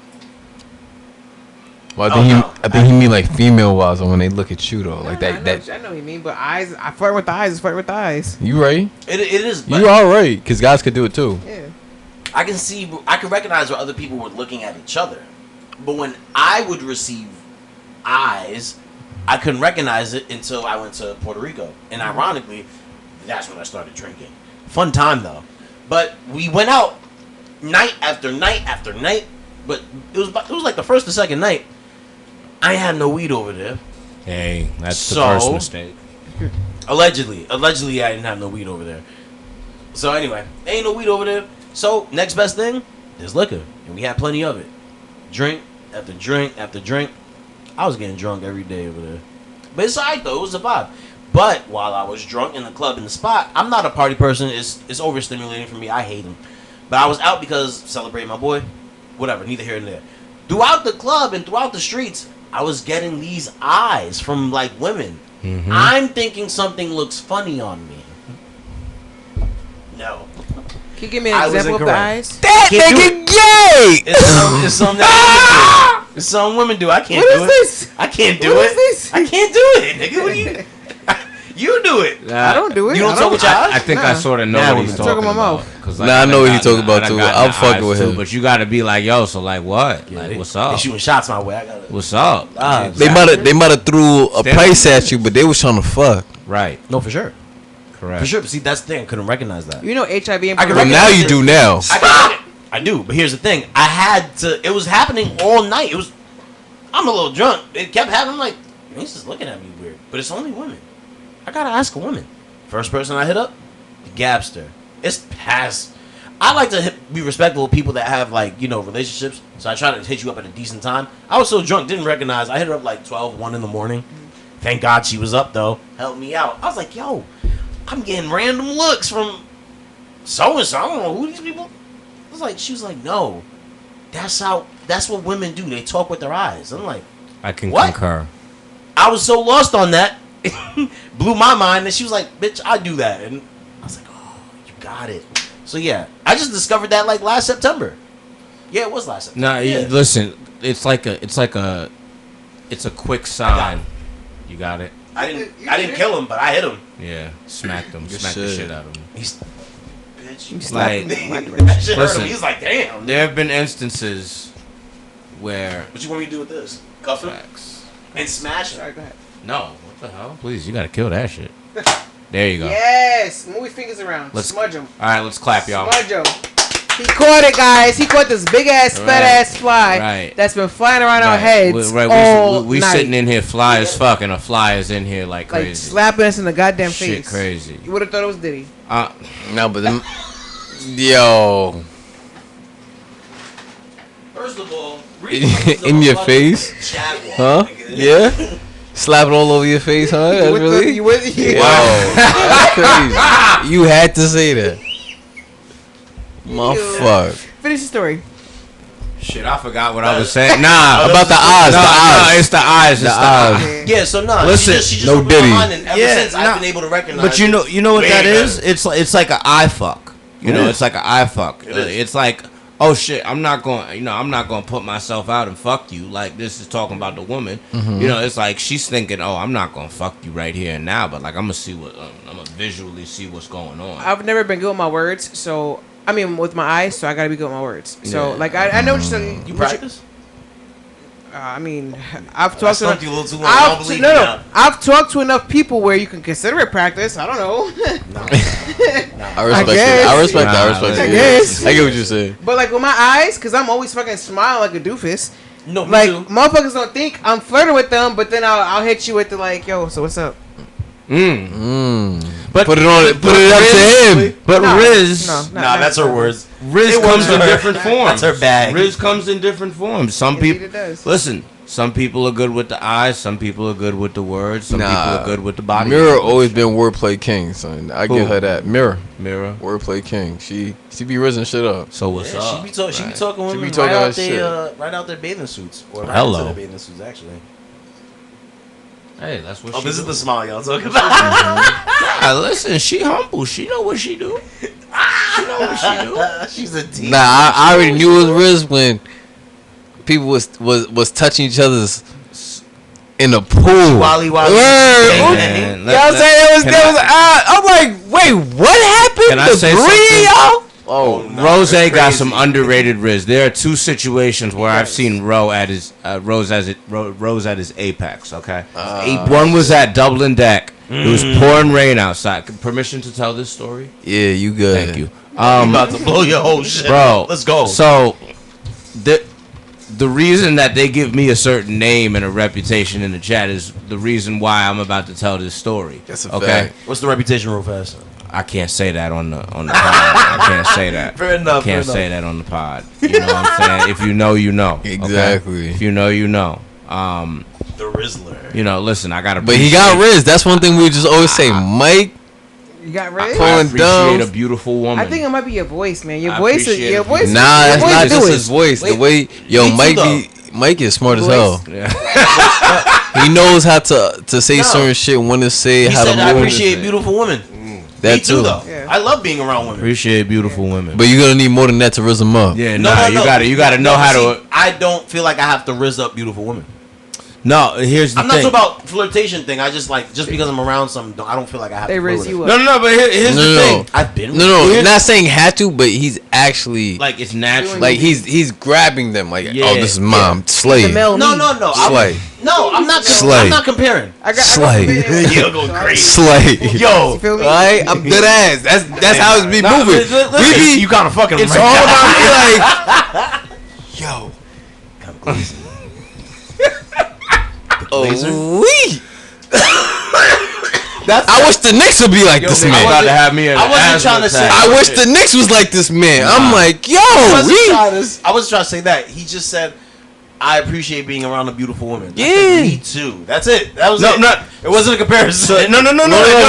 Well, I think he mean like female wise, or when they look at you though, like that. I know what you mean, but eyes. I flirt with the eyes. Flirt with the eyes. You right? It is. You all right? Because guys could do it too. Yeah. I can recognize where other people were looking at each other. But when I would receive eyes, I couldn't recognize it until I went to Puerto Rico. And ironically, that's when I started drinking. Fun time though. But we went out night after night after night. But it was like the first or second night. I had no weed over there. Hey, that's the first mistake. Allegedly, I didn't have no weed over there. So anyway, ain't no weed over there. So next best thing, there's liquor, and we had plenty of it. Drink after drink after drink. I was getting drunk every day over there. But it's alright though, it was a vibe. But while I was drunk in the club in the spot, I'm not a party person. It's overstimulating for me. I hate him. But I was out because celebrating my boy. Whatever, neither here nor there. Throughout the club and throughout the streets, I was getting these eyes from like women. Mm-hmm. I'm thinking something looks funny on me. No. Can you give me an example of the eyes? That nigga gay! It's something that women do. It's something women do. I can't do it. What is this? I can't do it. I can't do it, nigga. What are you... You do it. I don't do it. You don't talk with your eyes? I think I sort of know what he's talking about. Like, I know what he's talking about too. I'm fucking with him. But you got to be like, yo, so like what? Yeah, like, what's up? They shooting shots my way. What's up? They might have threw a price at you, but they was trying to fuck. Right. No, for sure. Correct. For sure. But see, that's the thing. I couldn't recognize that. You know HIV and well, now you do now. I do. But here's the thing. I had to. It was happening all night. I'm a little drunk. It kept happening. I'm like, he's just looking at me weird. But it's only women. I gotta ask a woman. First person I hit up, the Gabster. It's past. I like to be respectful of people that have like, relationships. So I try to hit you up at a decent time. I was so drunk, didn't recognize. I hit her up like 12, 1 in the morning. Thank God she was up though. Helped me out. I was like, yo, I'm getting random looks from so-and-so. I don't know who these people. She was like, no. That's what women do. They talk with their eyes. I'm like, I can what? concur. I was so lost on that. Blew my mind, and she was like, bitch, I do that. And I was like, oh, you got it. So yeah, I just discovered that like last September. Yeah, it was last September. No, listen, it's a quick sign. You got it. I didn't kill him, but I hit him. Yeah, smacked him, smacked the shit out of him. Bitch, like, listen, he's like, damn. There have been instances where. What you want me to do with this? Cuff him and smash him. Sorry, go ahead. No, what the hell? Please, you gotta kill that shit. There you go. Yes, move your fingers around. Smudge him. All right, let's clap, y'all. Smudge him. He caught it, guys. He caught this big ass, fat ass fly that's been flying around our heads all we night. Sitting in here fly as fuck, and a fly is in here like crazy, slapping us in the goddamn face. Shit, crazy. You would have thought it was Diddy. No, but then, yo. First of all, in your face, huh? Yeah. Slap it all over your face, huh? That's really? Wow. That's crazy. You had to say that. My fuck. Finish the story. Shit, I forgot what I was saying. Nah, about the eyes. No, it's the eyes. It's the eyes. Yeah, so no. Listen, she just no Diddy. And ever since I've been able to recognize. But you know what that is? It's like an eye fuck. It's like an eye fuck. It's like, oh shit, I'm not going to put myself out and fuck you. Like, this is talking about the woman. Mm-hmm. It's like she's thinking, oh, I'm not going to fuck you right here and now, but like I'm going to visually see what's going on. I've never been good with my words, so with my eyes, so I got to be good with my words. So like I know what you're saying. You practice? I've talked to you a little too long. I've talked to enough people where you can consider it practice. I don't know. I respect that. I guess. I get what you're saying. But like with my eyes, because I'm always fucking smiling like a doofus. No, like motherfuckers don't think I'm flirting with them, but then I'll hit you with the like, yo, so what's up? But put it up to him. But RIZZ, that's her words. RIZZ comes in different forms. That's her bag. RIZZ comes in different forms. Some people listen. Some people are good with the eyes. Some people are good with the words. Some people are good with the body. Mirror always been wordplay king, son. I give her that. Mirror, wordplay king. She be rizzing shit up. So what's up? She be talking women right out their bathing suits or right into their bathing suits actually. Hey, that's what. This is the smile y'all talking about. Listen, she humble. She know what she do. She know what she do. She's a team. I already knew it was RIZZ when people was touching each other's in the pool. Wally. Y'all say that was. I'm like, wait, what happened? Can I say something? Y'all? Rose got some underrated RIZZ. There are two situations where I've seen Rose at his apex. Okay, one was at Dublin Deck. It was pouring rain outside. Permission to tell this story? Yeah, you good. Thank you. I'm about to blow your whole shit, bro. Let's go. So, the reason that they give me a certain name and a reputation in the chat is the reason why I'm about to tell this story. That's a fact. What's the reputation, real fast? I can't say that on the pod. I can't say that. Fair enough. Can't say that on the pod. You know what I'm saying? If you know, you know. Exactly. Okay? If you know, you know. The Rizzler. You know, listen, I gotta. But he got RIZZ. That's one thing we just always say. Mike. You got RIZZ? I appreciate a beautiful woman. I think it might be your voice, man. Your I voice appreciate is it. Nah, it's not just his voice. Wait, the way Mike is smart as hell. Yeah. He knows how to say certain shit, when to say, how to move. I appreciate beautiful women. That Me too, though. Yeah. I love being around women. Appreciate beautiful women. But you're gonna need more than that to RIZZ them up. Yeah, No, you gotta know how to. I don't feel like I have to RIZZ up beautiful women. No, here's the I'm thing. not talking about flirtation thing. I just because I'm around some, I don't feel like I have They to. RIZZ you up. No, but here's the thing. I've been. Not saying had to, but he's actually Like it's natural. like he's grabbing them like, Yeah, oh, this is mom slave. No. Slay. I'm not. Slay. I'm not comparing. Slay. You're going crazy. Slay. Yo, You feel me? Right? I'm dead ass. That's how it's be moving. listen, you kind of fucking. It's right all now. about Yo. Kinda crazy. Oh, That's. I wish the Knicks would be like this I'm man. about to have me an I wasn't asthma trying to say- attack. I wish the Knicks was like this man. I'm like, yo, I wasn't trying to say that. He just said, I appreciate being around a beautiful woman. I Yeah. said, me too. That's it. That was No, it. no. It wasn't a comparison. No. we're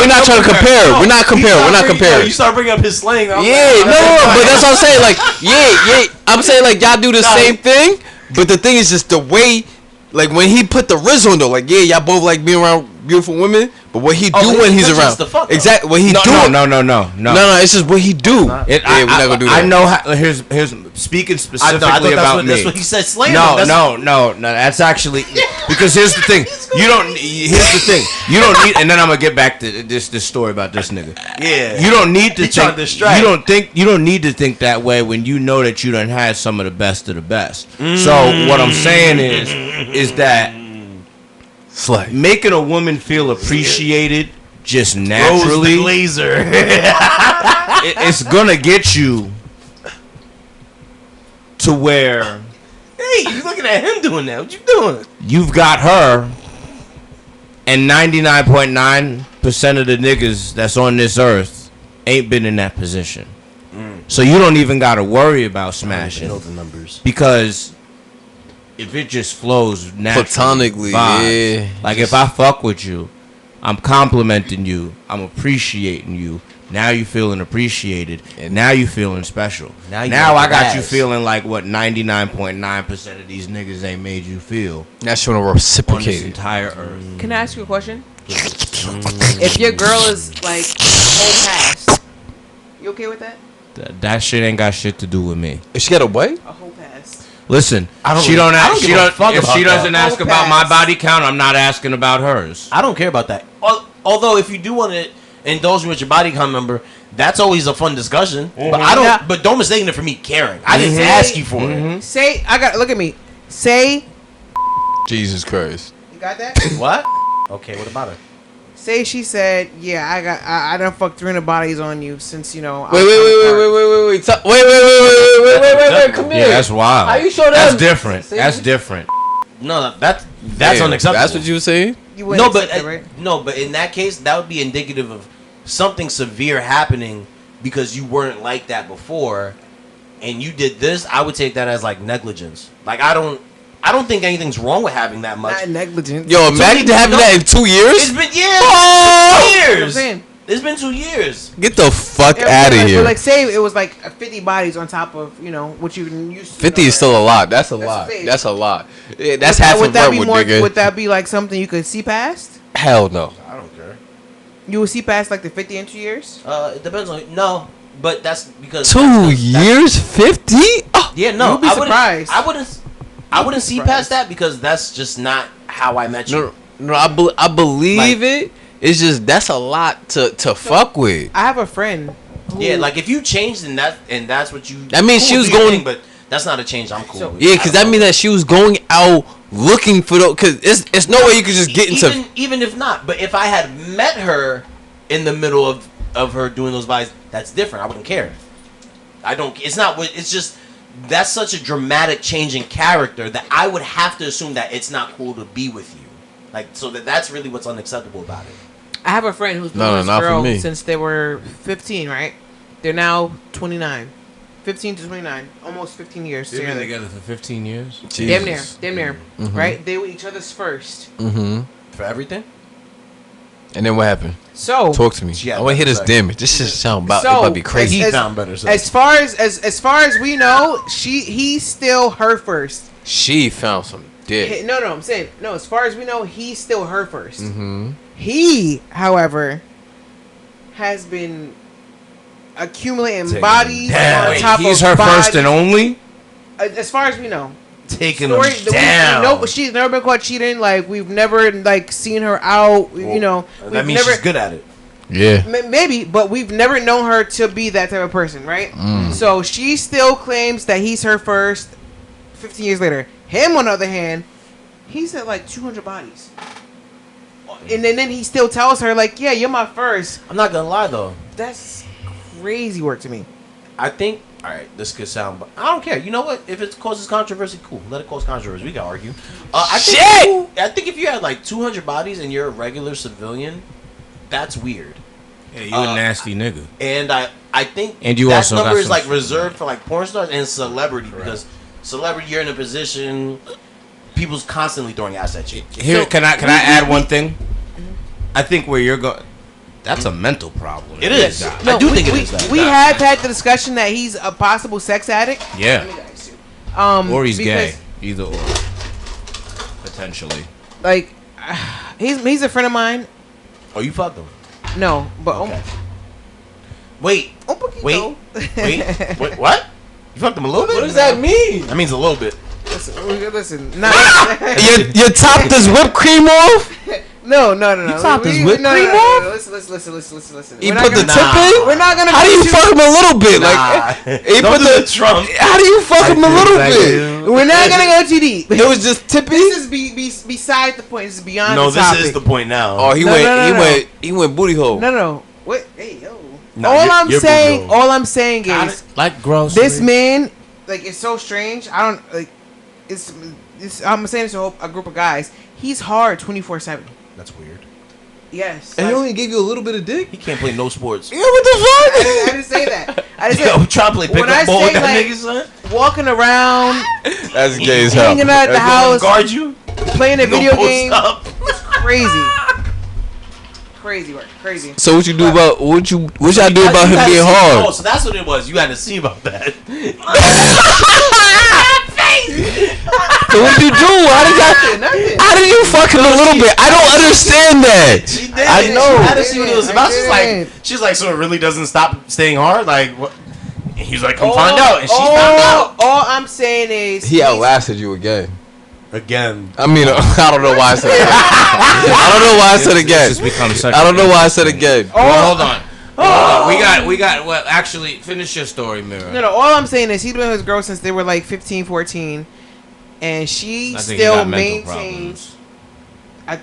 not trying to compare. We're not comparing. We're not comparing. You start bringing up his slang. I'm Yeah, like, but that's what I'm saying. Like, yeah. I'm saying like y'all do the same thing, but the thing is just the way, like when he put the RIZZ on though, like y'all both like being around beautiful women, but what he do when he's around, exactly what he do. No. It's just what he do. We're not gonna do that. I know how. Here's speaking specifically I thought about me. that's what he said. Slang. No. That's actually because here's the thing. Here's the thing. You don't need. And then I'm gonna get back to this story about this nigga. Yeah. You don't need to trying to think. distract. You don't need to think that way when you know that you done had some of the best of the best. So what I'm saying is that Slay. making a woman feel appreciated just naturally, Rose the Glazer. it's gonna get you to where Hey, you looking at him doing that? What you doing? you've got her, and 99.9% of the niggas that's on this earth ain't been in that position. So you don't even gotta worry about smashing, know the numbers. because if it just flows naturally, Platonically, vibes. yeah. Like if I fuck with you, I'm complimenting you, I'm appreciating you. Now you feeling appreciated, and now you feeling special. Now I got you feeling like what 99.9% of these niggas ain't made you feel That's showing on this reciprocated. entire earth. Can I ask you a question? If your girl is like whole pass, you okay with that? That shit ain't got shit to do with me. If she got a what? A whole pass. Listen, I don't she really- don't I ask. don't She give a don't. fuck If about she that. doesn't ask Whole about my pass. body count, I'm not asking about hers. I don't care about that. Although if you do want to indulge me with your body count number, that's always a fun discussion. But I don't. Yeah. But don't mistake it for me caring. I didn't ask you for it. Say, look at me. Say, Jesus Christ. you got that? What? Okay. What about her? Say she said, yeah, I done fucked 300 bodies on you since, you know. Wait. Come here. Yeah, that's wild. How you show that? That's different. That's different. No, that's Damn, unacceptable. That's what you were saying? You wouldn't No, but accept it, right? no, but in that case, that would be indicative of something severe happening because you weren't like that before, and you did this. I would take that as like negligence. Like I don't think anything's wrong with having that much. Not negligent. Yo, imagine having that in 2 years. It's been I'm years. saying. It's been 2 years. Get the fuck Yeah, out of but here. like, say it was like 50 bodies on top of, you know, what you used to. 50 is still a lot. That's a lot. big. That's a lot. Yeah, that's half would of that be Brentwood, nigga. Would that be like something you could see past? Hell no. I don't care. You would see past like the 50 in 2 years? It depends on but that's because 2 years? 50? Oh. Yeah, no, You'd be surprised. I wouldn't see past that because that's just not how I met you. No, I believe it. It's just that's a lot to fuck with. I have a friend Yeah, like if you changed and that's what you. I mean, she was going, but that's not a change I'm cool with. Yeah, because that means that she was going out looking for those. Because it's no way you could just get into. Even if not, but if I had met her in the middle of her doing those buys, that's different. I wouldn't care. I don't. It's not. It's just that's such a dramatic change in character that I would have to assume that it's not cool to be with you. Like, so that's really what's unacceptable about it. I have a friend who's been with this girl since they were 15, right? They're now 29. 15 to 29. Almost 15 years They've been together for 15 years? Jesus. Damn near. Mm-hmm. Right? They were each other's first. Mm-hmm. For everything? And then what happened? So talk to me. I want to hear this damage. This shit sound about to be crazy. He found better. As far as we know, he's still her first. She found some dick. No, I'm saying no. As far as we know, he's still her first. Mm-hmm. He, however, has been accumulating bodies on top of he's her bodies. First and only. As far as we know. Taking them down. She's never been caught cheating. Like, we've never seen her out. Well, that means she's good at it. Yeah, maybe, but we've never known her to be that type of person, right? So she still claims that he's her first. 15 years later, him on the other hand, he's at like 200 bodies, and then he still tells her like, "Yeah, you're my first." I'm not gonna lie though, that's crazy work to me. I think. All right, this could sound, but I don't care. You know what? If it causes controversy, cool. Let it cause controversy. We can argue. I think if you had like 200 bodies and you're a regular civilian, that's weird. Yeah, you a nasty nigga. And I think and you that also number got is like reserved for like porn stars and celebrity because celebrity, you're in a position, people's constantly throwing ass at you. Here, so, can I add one thing? I think where you're going. That's a mental problem. It is. No, I do think it is. We have had the discussion that he's a possible sex addict. Yeah. Or he's gay. Either or. Potentially. Like, he's a friend of mine. Oh, you fucked him? No, but okay. Wait, what? You fucked him a little bit? What does that mean? That means a little bit. Listen. You topped this whipped cream off? No. You topped his whipped cream off? Listen. You put the tip in? We're not gonna. How do you fuck him a little bit? He put the Trump. How do you fuck him a little bit? We're not gonna go too deep. It was just tippy. This is beside the point. This is beyond. No, the topic. this is the point now. Oh, he went booty hole. No. What? Hey yo. All I'm saying is like gross. This man, like, it's so strange. I don't like. I'm saying this to a group of guys. He's hard 24/7. That's weird. Yes. And he only gave you a little bit of dick? He can't play no sports. Yeah, what the fuck? I didn't say that. I'm trying to play pickup ball with that nigga, son. Walking around. That's gay as hell. Hanging out at the house. Guard you. Playing a video game. It's crazy. Crazy work. Crazy. So what you do about what y'all do about him being hard? Oh, so that's what it was. You had to see about that. So what you do? How did you fuck him a little bit? I don't understand that. She did. I know. She had to see what it was about. She's like, so it really doesn't stop staying hard? Like, what? He's like, come find out. And she found out. All I'm saying is he outlasted you again. I mean, I don't know why I said again. I don't know why I said again. I don't know why I said again. Well, hold on. We got. Well, actually, finish your story, Mira. No. All I'm saying is he's been with his girl since they were like 15, 14, and she still maintains.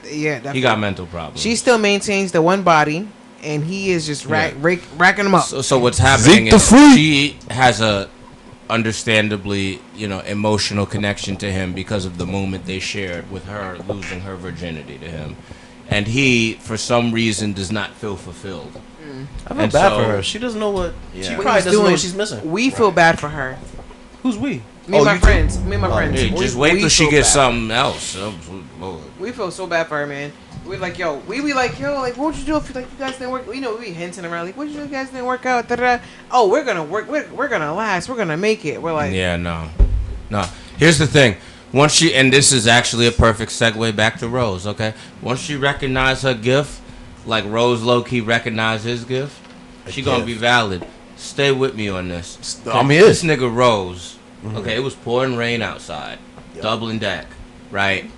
He got mental problems. She still maintains the one body, and he is just racking them up. So what's happening is she has a understandably, emotional connection to him because of the moment they shared with her losing her virginity to him, and he, for some reason, does not feel fulfilled. I feel bad for her. She doesn't know what. Yeah. She probably doesn't know what she's missing. We feel bad for her. Who's we? Me and my friends. Yeah, just wait till she gets something else. We feel so bad for her, man. We're like, we be like, like, what would you do if you guys didn't work? We be hinting around, like, what would you do if you guys didn't work out? Da-da-da. Oh, we're gonna work. We're gonna last. We're gonna make it. We're like, yeah, no. Here's the thing. Once she, and this is actually a perfect segue back to Rose. Okay, once she recognized her gift, like Rose low key recognized his gift, she gonna be valid. Stay with me on this. This nigga Rose. Okay, it was pouring rain outside, doubling deck, right?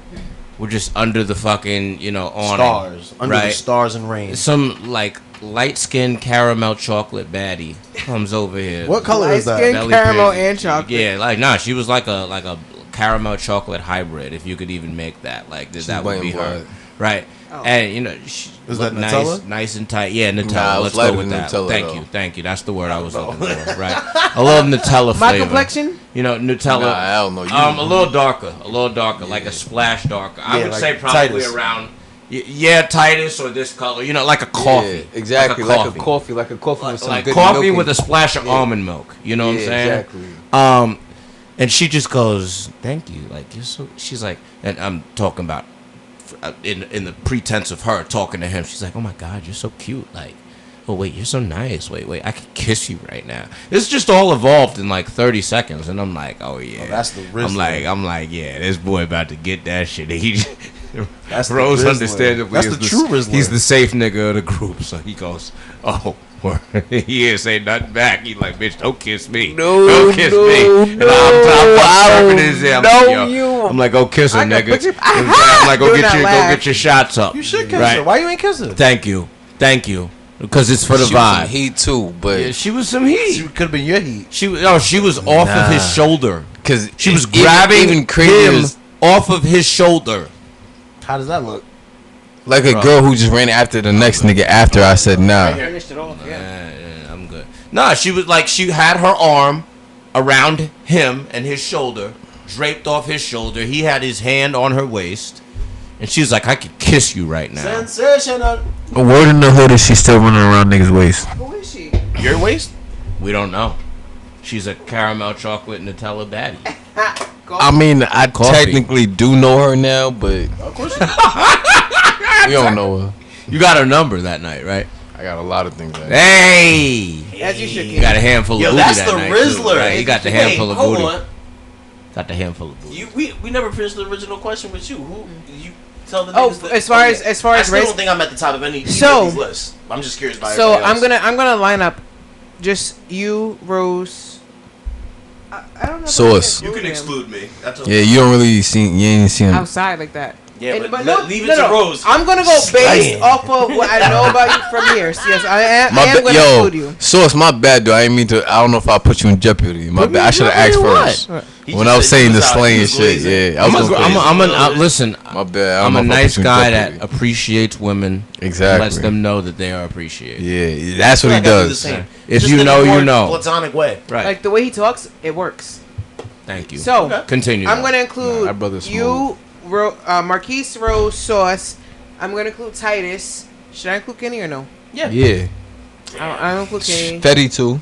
We're just under the fucking, awning. Stars. Under the stars and rain. Some, like, light-skinned caramel chocolate baddie comes over here. What color is that? Light-skinned caramel and chocolate. Yeah, she was like a caramel chocolate hybrid, if you could even make that. Like, that would be her. Right. Oh. And, she is that Nutella? Nice and tight. Yeah, Nutella. Nah, let's go with that. Nutella, Thank you. That's the word I was looking for. Right. I love Nutella flavor. My complexion? Nutella. Nah, I don't know. A little darker, like a splash darker. I would say probably Titus. Around. Yeah, Titus or this color. Like a coffee. Yeah, exactly. Like a coffee with some like good coffee milk with a splash of almond milk. You know what I'm saying? Exactly. And she just goes, "Thank you." Like you're so. She's like, and I'm talking about. In the pretense of her talking to him, she's like, "Oh my God, you're so cute!" Like, "Oh wait, you're so nice. Wait, I could kiss you right now." It's just all evolved in like 30 seconds, and I'm like, "Oh yeah." Oh, that's the RIZZ. I'm like, yeah, this boy about to get that shit. That's Rose understandably. That's the true RIZZ. He's the safe nigga of the group, so he goes, "Oh." He ain't say nothing back. He like, "Bitch, don't kiss me. Don't kiss me." And I'm like, "Go kiss her, nigga." I'm like, "Go get your shots up." You should kiss her. Why you ain't kiss her? Thank you. Because it's for the she vibe. Was some heat too, but yeah, she was some heat. She could have been your heat. She was off of his shoulder because she was grabbing him off of his shoulder. How does that look? Like a girl who just ran after the next nigga after I said nah. Finished it off, yeah, I'm good. Nah, she was like, she had her arm around him and his shoulder, draped off his shoulder. He had his hand on her waist, and she was like, "I could kiss you right now." Sensational. A word in the hood is she still running around niggas' waist. Who is she? Your waist? We don't know. She's a caramel chocolate Nutella baddie. I mean, I technically do know her now, but of course you do. We don't know her. You got her number that night, right? I got a lot of things. Hey, as you should. You got a handful of booty that's that the night. Rizzler. Right? You got the handful of hold booty. On. Got the handful of booty. We never finished the original question with you. Who you tell the niggas as far as I still don't think I'm at the top of any of these lists. I'm just curious about. So I'm gonna line up, just you, Rose. I don't know. Sauce. You can exclude me. That's okay. Yeah, you don't really see. You ain't seen him outside like that. Yeah, but leave it to Rose. I'm gonna go based off of what I know about you from here. So yes, I am gonna include you. Sauce, my bad though. I didn't mean to. I don't know if I put you in jeopardy. My bad. I should have asked first. When I was saying the slang and shit, yeah. Listen. My bad. I'm a nice guy that appreciates women. Exactly. Lets them know that they are appreciated. Yeah, that's what he does. If you know, you know. Platonic way. Right. Like the way he talks, it works. Thank you. So continue. I'm gonna include you. Marquise, Rose, Sauce. I'm gonna include Titus. Should I include Kenny or no? Yeah. I don't include Kenny. Fetty too.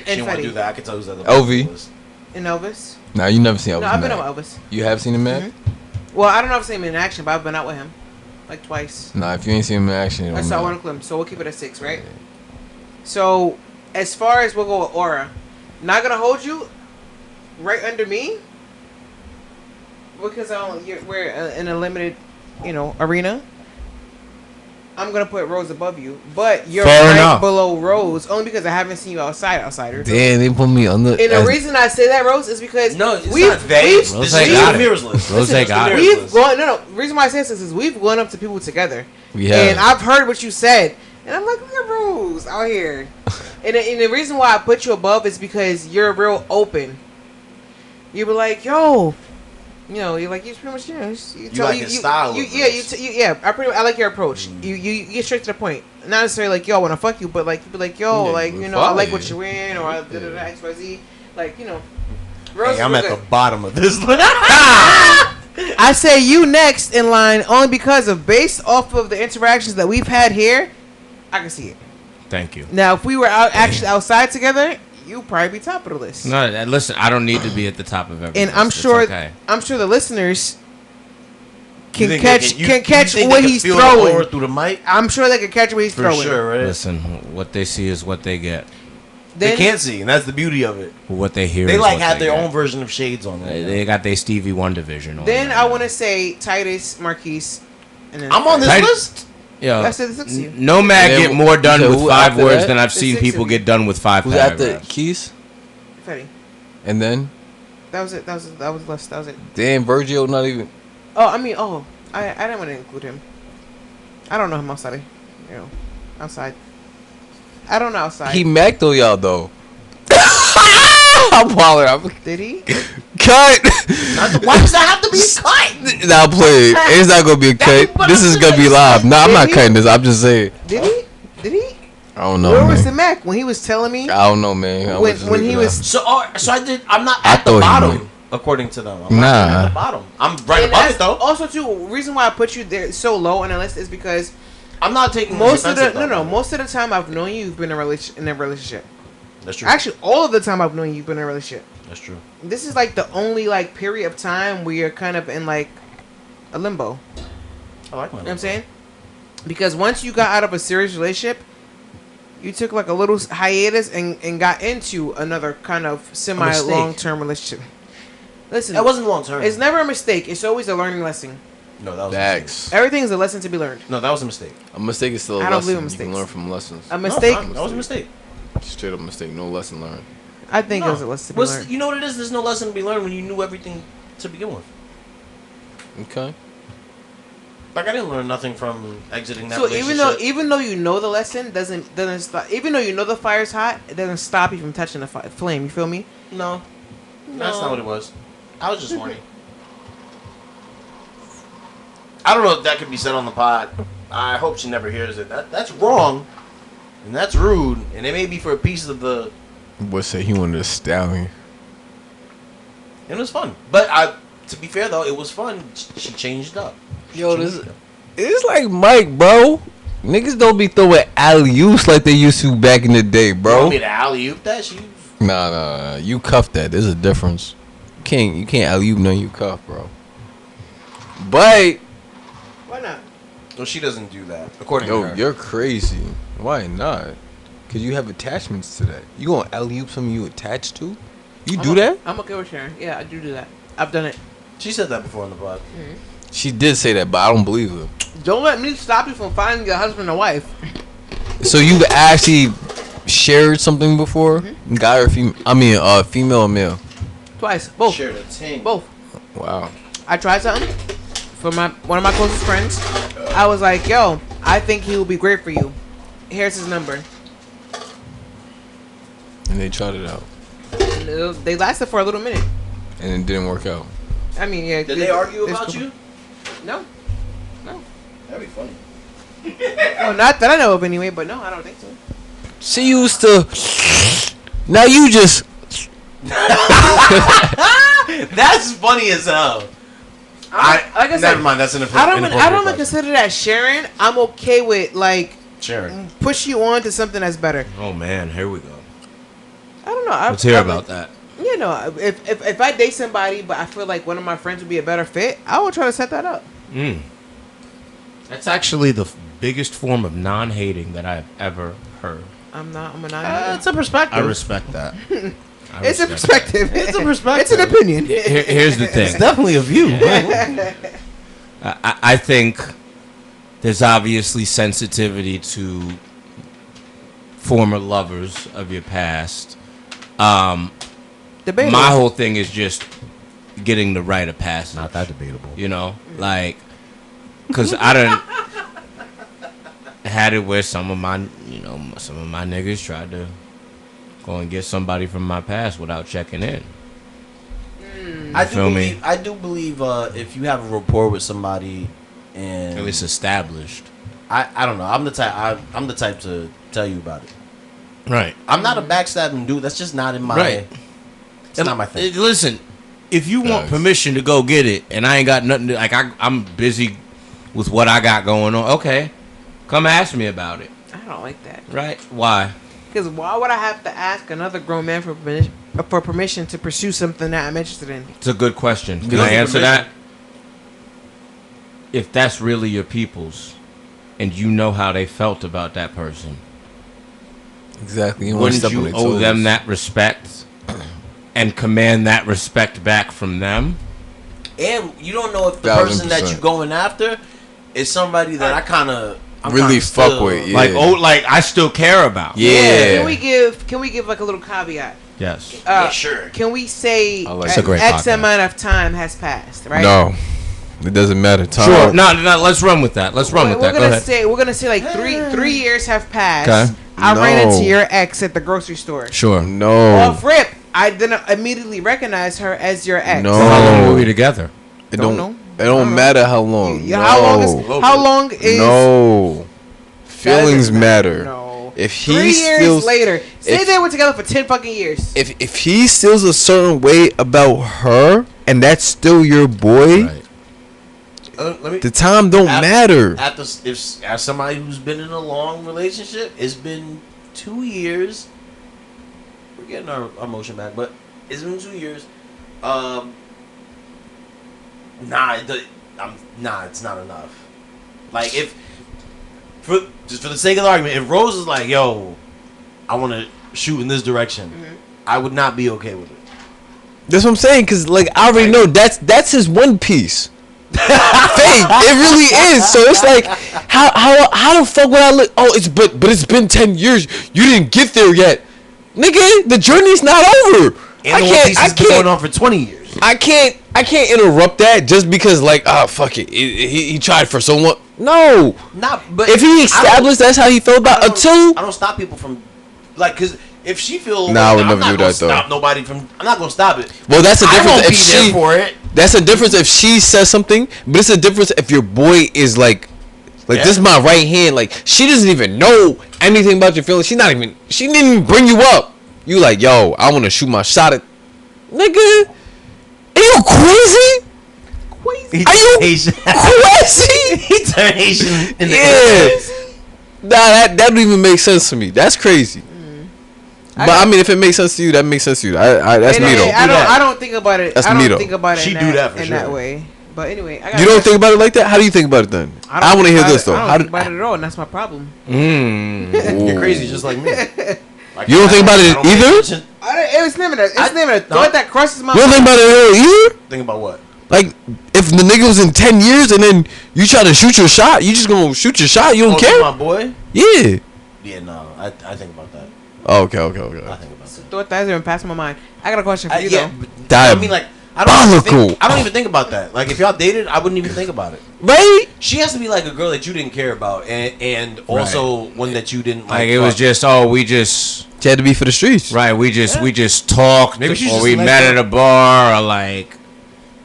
And she want to do that. I can tell who's the LV. And Elvis. Nah, you never seen Elvis. No, I've been out with Elvis. You have seen him, man? Mm-hmm. Well, I don't know if I've seen him in action, but I've been out with him like twice. Nah, if you ain't seen him in action, I saw one of them, so we'll keep it at 6, right? Yeah. So, as far as we'll go with Aura, not gonna hold you right under me. Because we're in a limited, arena. I'm gonna put Rose above you, but you're below Rose only because I haven't seen you outsider. Damn, they put me on the. And the reason I say that, Rose, is because Rose got it. We've gone. No. The reason why I say this is we've gone up to people together. Yeah. And I've heard what you said, and I'm like, look at Rose out here. and the reason why I put you above is because you're real open. You be like, yo. You're like, you pretty much, you like his style. I like your approach. You get straight to the point. Not necessarily like, yo, I want to fuck you, but like, you be like, yo, I like what you're wearing, or XYZ. Like, Rose, I'm at the bottom of this. I say you next in line only because based off of the interactions that we've had here, I can see it. Thank you. Now, if we were actually outside together, you'll probably be top of the list. No, listen, I don't need to be at the top of every and list. I'm sure the listeners can catch what he's throwing through the mic. I'm sure they can catch what he's throwing. For sure, right? Listen, what they see is what they get. They can't see, and that's the beauty of it. What they hear, they is like what have they their get. own version of shades on. They got their Stevie Wonder vision on. Then I want to say Titus, Marquise, and then I'm on this list. Yo, that's the 6 of you. Nomad get more done with 5 words than I've seen people get done with 5 Who's paragraphs. at the Keys? Fetty. And then? That was it. That was it. That was it. Damn, Virgil not even. Oh, I mean, I didn't want to include him. I don't know him outside. Outside. I don't know outside. He macked on y'all though. I'm wilding. Did he? Cut. Why does that have to be cut? Now play. It's not gonna be a cut. This is gonna be live. No, I'm not cutting this. I'm just saying. Did he? Did he? I don't know. Where man. was the Mac when he was telling me? I don't know, man. When he was so I did. I'm not at the bottom according to them. I'm not at the bottom. I'm right above it though. Also, too, reason why I put you there so low on the list is because I'm not taking most of the time I've known you, you've been in a relationship. That's true. Actually, all of the time I've known you, you've been in a relationship. That's true. This is like the only like period of time where you're kind of in like a limbo. I like my. You know what I'm saying? Because once you got out of a serious relationship, you took like a little hiatus and got into another kind of semi long term relationship. Listen, that wasn't long term. It's never a mistake. It's always a learning lesson. No, that was Facts. Everything is a lesson to be learned. No, that was a mistake. A mistake is still a lesson. I don't believe in mistakes. You can learn from lessons. A mistake. No, that was a mistake. Straight up mistake. No lesson learned. I think it was a lesson to be learned. You know what it is? There's no lesson to be learned when you knew everything to begin with. Okay. Like I didn't learn nothing from exiting that relationship. So even though you know the lesson, doesn't stop. Even though you know the fire's hot, it doesn't stop you from touching the flame. You feel me? No, that's not what it was. I was just horny. I don't know if that could be said on the pod. I hope she never hears it. That's wrong, and that's rude, and it may be for a piece of the. What say he wanted a stallion? It was fun, but to be fair though, it was fun. She changed up. It's like Mike, bro. Niggas don't be throwing alley-oops like they used to back in the day, bro. You want me to alley-oop that? Nah. You cuff that. There's a difference. You can't alley-oop nothing you cuff, bro. But why not? Well, she doesn't do that. According to her. You're crazy. Why not? Because you have attachments to that. You gonna alley-oop something you attached to? You do that? I'm okay with sharing. Yeah, I do that. I've done it. She said that before in the pod. Mm-hmm. She did say that, but I don't believe her. Don't let me stop you from finding your husband or wife. So you've actually shared something before? Mm-hmm. Guy or female? I mean, female or male? Twice. Both. Shared a team. Both. Wow. I tried something for one of my closest friends. I was like, yo, I think he will be great for you. Here's his number. And they tried it out. And they lasted for a little minute. And it didn't work out. I mean, yeah. Did they argue about you? No. That'd be funny. Well, not that I know of anyway, but no, I don't think so. She used to. Now you just. That's funny as hell. Like I said, never mind. That's an I don't consider that sharing. I'm okay with like sharing. Push you on to something that's better. Oh man, here we go. I don't know. Let's hear about that. You know, if I date somebody, but I feel like one of my friends would be a better fit, I will try to set that up. That's actually the biggest form of non-hating that I've ever heard. I'm a non-hater. It's a perspective. I respect that. It's a perspective. It's a perspective. It's an opinion. Here's the thing. It's definitely a view. I think there's obviously sensitivity to former lovers of your past. Debatable. My whole thing is just getting the rite of passage. Not that debatable. You know, like, because I done had it where some of my niggas tried to go and get somebody from my past without checking in. I do believe if you have a rapport with somebody and it's established. I don't know. I'm the type to tell you about it. Right. I'm not a backstabbing dude. That's just not in my. Right. It's not my thing. Listen, if you want permission to go get it, and I ain't got nothing to, like, I'm busy with what I got going on. Okay, come ask me about it. I don't like that. Right? Why? Because why would I have to ask another grown man for permission to pursue something that I'm interested in? It's a good question. Can I answer that? If that's really your people's, and you know how they felt about that person, exactly. Wouldn't you owe them that respect and command that respect back from them? And you don't know if the person that you're going after is somebody that I kind of really fuck with. Yeah. Like I still care about. Yeah. Can we give like a little caveat? Yes. Sure. Can we say X amount of time has passed? Right. No. It doesn't matter. Time. Sure. No. Let's run with that. Let's run with that. Go ahead. We're gonna say like 3 years have passed. Okay. I ran into your ex at the grocery store. Sure. No. Off rip, I didn't immediately recognize her as your ex. No. So how long were we together? It don't matter how long. Yeah, no. How long is? No. Feelings matter. No. If he 3 years steals, later, say they were together for 10 fucking years. If he feels a certain way about her, and that's still your boy, Right. the time don't matter. As somebody who's been in a long relationship, it's been 2 years. We're getting our emotion back, but it's been 2 years. It's not enough. Like just for the sake of the argument, if Rose is like, "Yo, I want to shoot in this direction," I would not be okay with it. That's what I'm saying, cause like I already know that's his one piece. Fake, it really is. So it's like, how the fuck would I look? Oh, but it's been 10 years. You didn't get there yet, nigga. The journey's not over. And I can't. Been going on for 20 years. I can't interrupt that just because like fuck it. He tried for so long. No, but if he established that's how he felt about I don't stop people from like because if she feels I would never do that though. Stop nobody from. I'm not gonna stop it. Well, that's a difference. I won't if be she there for it. That's a difference if she says something, but it's a difference if your boy is like this is my right hand. Like she doesn't even know anything about your feelings. She didn't even bring you up. You like, yo, I want to shoot my shot at, nigga. Are you crazy? Are you Asian. crazy? He turned Asian in the Nah, that don't even make sense to me. That's crazy. But I mean, if it makes sense to you, that makes sense to you. That's me though. I don't think about it. That's I me don't though. think about it She in do that, that for in sure. that way. But anyway, You don't think about it like that? How do you think about it then? I want to hear this though. I don't think about it at all, and that's my problem. You're crazy, just like me. Like, You don't think about it either? It's never a thought that crosses my You don't think about it either? Think about what? Like, if the nigga was in 10 years and then you try to shoot your shot, you just gonna shoot your shot? You don't care? My boy? Yeah. Yeah, no, I think about that. Oh, okay. I think about that. Thought that hasn't even passed my mind. I got a question for you though. I mean, like, I don't even think about that. Like, if y'all dated, I wouldn't even think about it. Right? She has to be like a girl that you didn't care about, and also one that you didn't like. Like it was just we just. She had to be for the streets. Right, we just talked, Maybe she or just we like met that. at a bar, or like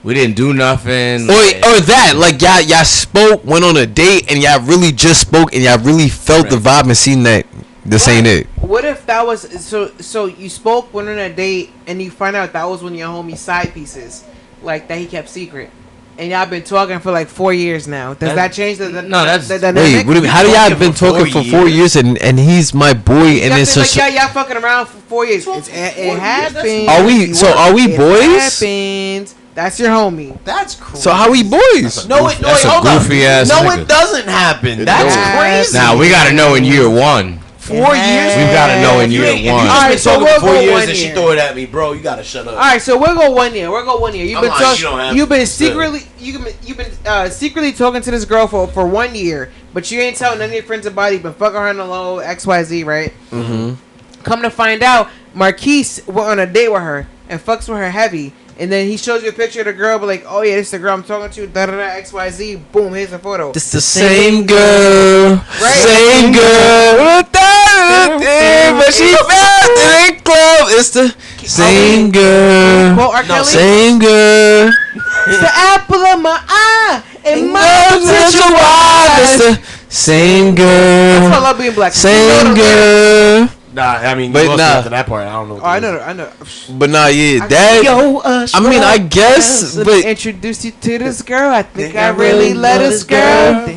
we didn't do nothing. Or that, like y'all spoke, went on a date, and y'all really just spoke, and y'all really felt the vibe and seen that this ain't it. What if that was so you spoke, went on a date, and you find out that was one of your homie's side pieces, like that he kept secret, and y'all been talking for like 4 years now. Does that change the that's the Wait, dynamic? what do you mean? How do y'all been talking for 4 years and he's my boy and it's like y'all fucking around for 4 years? It happens. Are we boys? Happens. That's your homie. That's crazy. So how we boys? No, That's a hold on. goofy ass No, nigga. it doesn't happen. It That's don't. crazy. Now we gotta know in year 1. 4 years. We've gotta know in If you year ain't- if you 1. just Alright, been so talking we'll for 4 go years 1 and she year. throw it at me, bro. You gotta shut up. All right, so we'll go 1 year. You've been I'm lying, you don't have You've been to. secretly secretly talking to this girl for 1 year, but you ain't telling none of your friends about it. You've been fucking her on the low, XYZ, right? Mm-hmm. Come to find out, Marquise went on a date with her and fucks with her heavy. And then he shows you a picture of the girl, but like, oh yeah, this is the girl I'm talking to, XYZ, boom, here's a photo. It's the same girl, same girl, but she found in a club. It's the same girl, Quote R. Kelly. same girl. It's the apple of my eye and my It's the same That's why I girl, love being black. same girl. Nah, I mean, But you lost nah. after that part. I don't know. Oh, I know. But nah, yeah, that. I mean, I guess, Let me but introduce you to this girl. I think I really love this girl.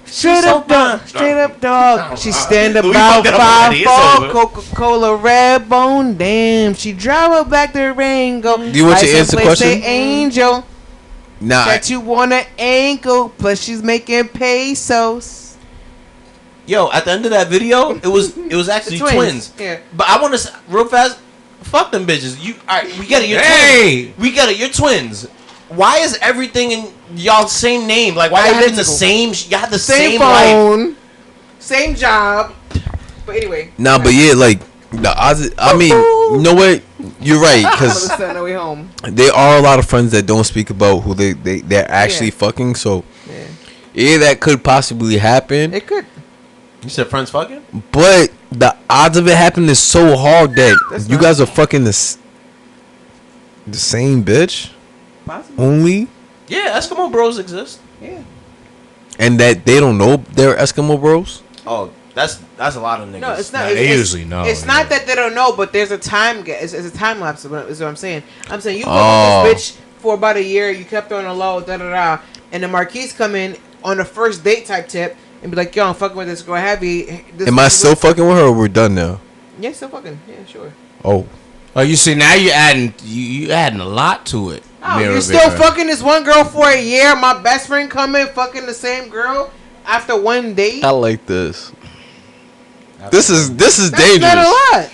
Straight up dog. She stand We about fucked it up already. It's 5'4", over. Coca-Cola red bone. Damn, she drive her back to Rango. Do you want to answer the question? Say Angel. Nah, That you want an ankle. Plus she's making pesos. Yo, at the end of that video, it was actually twins. Yeah. But I want to real fast. Fuck them bitches. You, all right? We get it. You're Hey! twins. We get it. You're twins. Why is everything in y'all same name? Like why y'all having the Identical. same? You have the same life. phone. Same job. But anyway. nah, but yeah, like the odds. I mean, you know what? You're right, because on the way home. There are a lot of friends that don't speak about who they're actually fucking. So yeah, that could possibly happen. It could. You said friends fucking, but the odds of it happening is so hard that you guys are fucking the same bitch. Possibly. Only. Yeah, Eskimo bros exist. Yeah. And that they don't know they're Eskimo bros. Oh, that's a lot of niggas. No, it's not. They usually know. It's not that they don't know, but there's a time. It's a time lapse. Is what I'm saying. I'm saying you fucked with this bitch for about a year. You kept her on the low, and the Marquise come in on the first date type tip and be like, "Yo, I'm fucking with this girl heavy." Am I still fucking with her, or we're done now? Yeah, still fucking. Yeah, sure. Oh, you see now you're adding a lot to it. Oh, you're still fucking this one girl for a year. My best friend come in fucking the same girl after one date. I like this. This is dangerous. That's not a lot.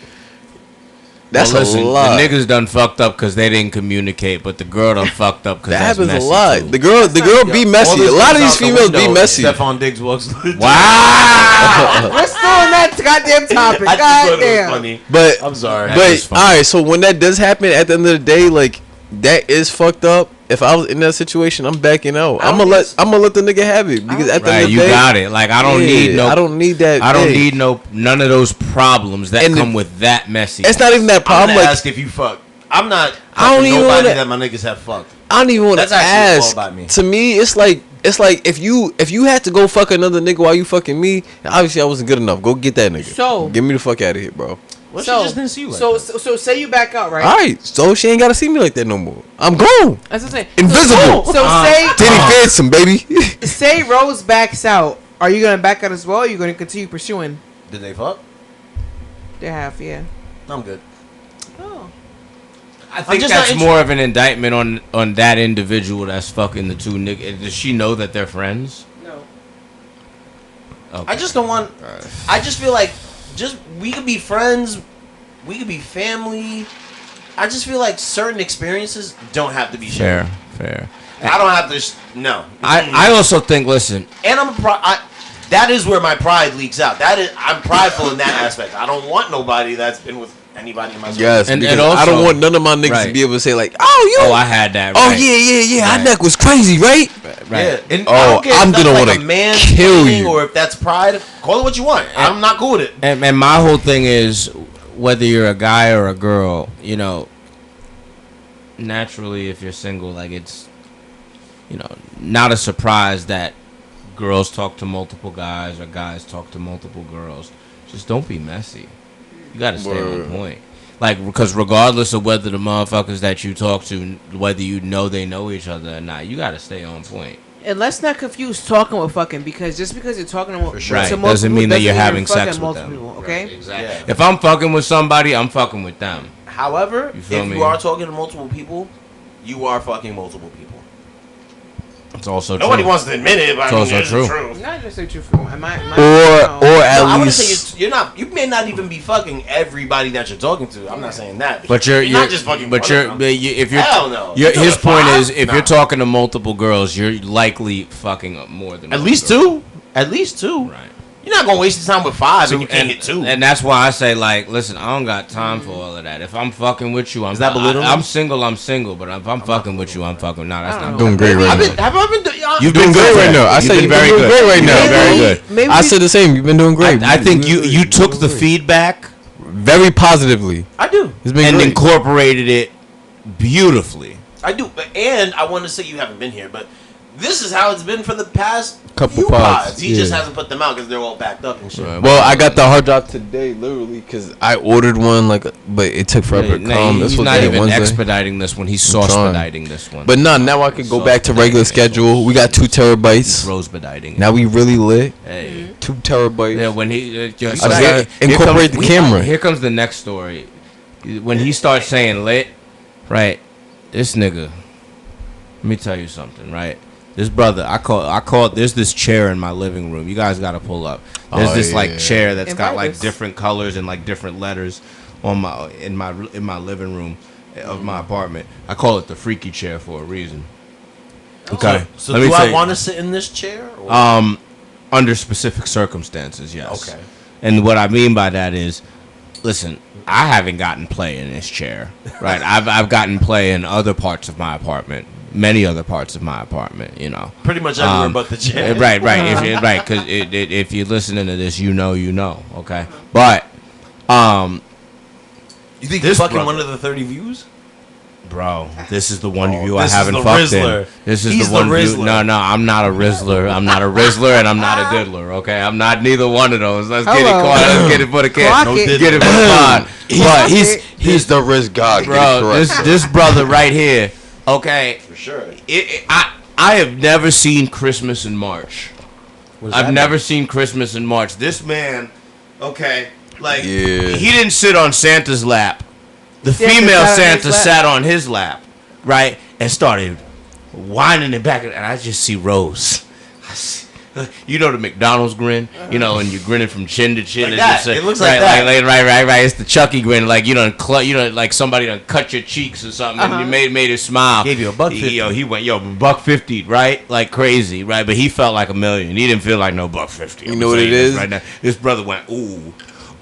That's a lot. The niggas done fucked up because they didn't communicate, but the girl done fucked up because that that's happens messy a lot. too. The girl be messy. A lot of these females be messy. Stephon Diggs walks. Wow. We're still on that goddamn topic. Goddamn. Funny. But I'm sorry. But all right, so when that does happen, at the end of the day, like that is fucked up. If I was in that situation, I'm backing out. I'm gonna let the nigga have it because at the end of the day, you got it. Like I don't need that. I don't need none of those problems that come with that messy. It's not even that problem. I'm gonna ask if you fuck. I'm not. I don't even nobody that my niggas have fucked. I don't even want to ask. All about me. To me, it's like if you had to go fuck another nigga while you fucking me, obviously I wasn't good enough. Go get that nigga. So get me the fuck out of here, bro. Well, she just didn't see you like so say you back out, right? All right, so she ain't gotta see me like that no more. I'm gone. That's what I'm saying. Invisible. So say Titty Phantom, baby. Say Rose backs out. Are you gonna back out as well? Or are you gonna continue pursuing? Did they fuck? They have, yeah. I'm good. Oh. I think that's more of an indictment on that individual that's fucking the two niggas. Does she know that they're friends? No. Okay. I just don't want. I just feel like we could be friends, we could be family. I just feel like certain experiences don't have to be shared. Fair. I don't have to. No. I also think. Listen. And that is where my pride leaks out. I'm prideful in that aspect. I don't want nobody that's been with anybody in my life. Yes, and also, I don't want none of my niggas to be able to say like, oh, I had that. Right. Oh yeah. Right. Our neck was crazy, right? Yeah. And I don't care I'm gonna want to kill you. Or if that's pride, call it what you want. I'm not cool with it. And my whole thing is, whether you're a guy or a girl, naturally, if you're single, like it's, not a surprise that girls talk to multiple guys or guys talk to multiple girls. Just don't be messy. You gotta stay on point. Like, because regardless of whether the motherfuckers that you talk to, whether they know each other or not, you gotta stay on point. And let's not confuse talking with fucking, because just because you're talking to multiple doesn't mean that you're having sex with them. People, okay? Right, exactly. Yeah. If I'm fucking with somebody, I'm fucking with them. However, if you are talking to multiple people, you are fucking multiple people. It's also nobody true. wants to admit it, but it's also true. Not just true for me. Or at least you're not. You may not even be fucking everybody that you're talking to. I'm not saying that. But you're not just fucking. But if you're hell no. His point is, if you're talking to multiple girls, you're likely fucking more than at least two. At least two. Right. You're not gonna waste your time with five and you can't get two. And that's why I say, like, listen, I don't got time for all of that. If I'm fucking with you, I'm single. I'm single. But if I'm fucking with you, I'm fucking. Nah, that's not doing great right now. Have I been? You've been doing great right now. I said you've been doing great right now. Very good. I said the same. You've been doing great. I think you took the feedback very positively. I do. And incorporated it beautifully. I do. And I want to say you haven't been here, but this is how it's been for the past couple few pods. He just hasn't put them out because they're all backed up and shit. Right. Well, I got the hard drive today, literally, because I ordered one, but it took forever to come. He's not even expediting this one. He's sauce-pediting this one. But now I can go back to regular schedule. We got 2 terabytes. Rose-pediting. Now we really lit. Hey. 2 terabytes. Yeah, when he incorporate the camera. Here comes the next story. When he starts saying lit, right? This nigga. Let me tell you something, right? This brother, I call. There's this chair in my living room. You guys got to pull up. There's this chair that's got like different colors and like different letters on in my living room of my apartment. I call it the freaky chair for a reason. Okay. So do I want to sit in this chair? Or? Under specific circumstances, yes. Okay. And what I mean by that is, listen, I haven't gotten play in this chair, right? I've gotten play in other parts of my apartment, many other parts of my apartment, you know. Pretty much everywhere but the chair. Right. Because if you're listening to this, you know, okay. But you think you're fucking one of the 30 views? Bro, this is the one view I haven't fucked in. This is the one view. No, I'm not a Rizzler. I'm not a Rizzler, and I'm not a diddler. Okay, I'm not neither one of those. Let's get it caught. Let's get it for the cat. No get it for the pod. But he's the Rizz God, bro. This brother right here. Okay, for sure. I have never seen Christmas in March. I've never seen Christmas in March. This man, okay, like he didn't sit on Santa's lap. The female Santa sat on his lap, right, and started whining it back, and I just see Rose. You know the McDonald's grin, you know, and you're grinning from chin to chin. Like that. It looks like that. Right. It's the Chucky grin, like like somebody done cut your cheeks or something, and you made it smile. Gave you $1.50. He went $1.50, right, like crazy, right, but he felt like $1 million. He didn't feel like no $1.50. You know what it is? Right now, this brother went ooh.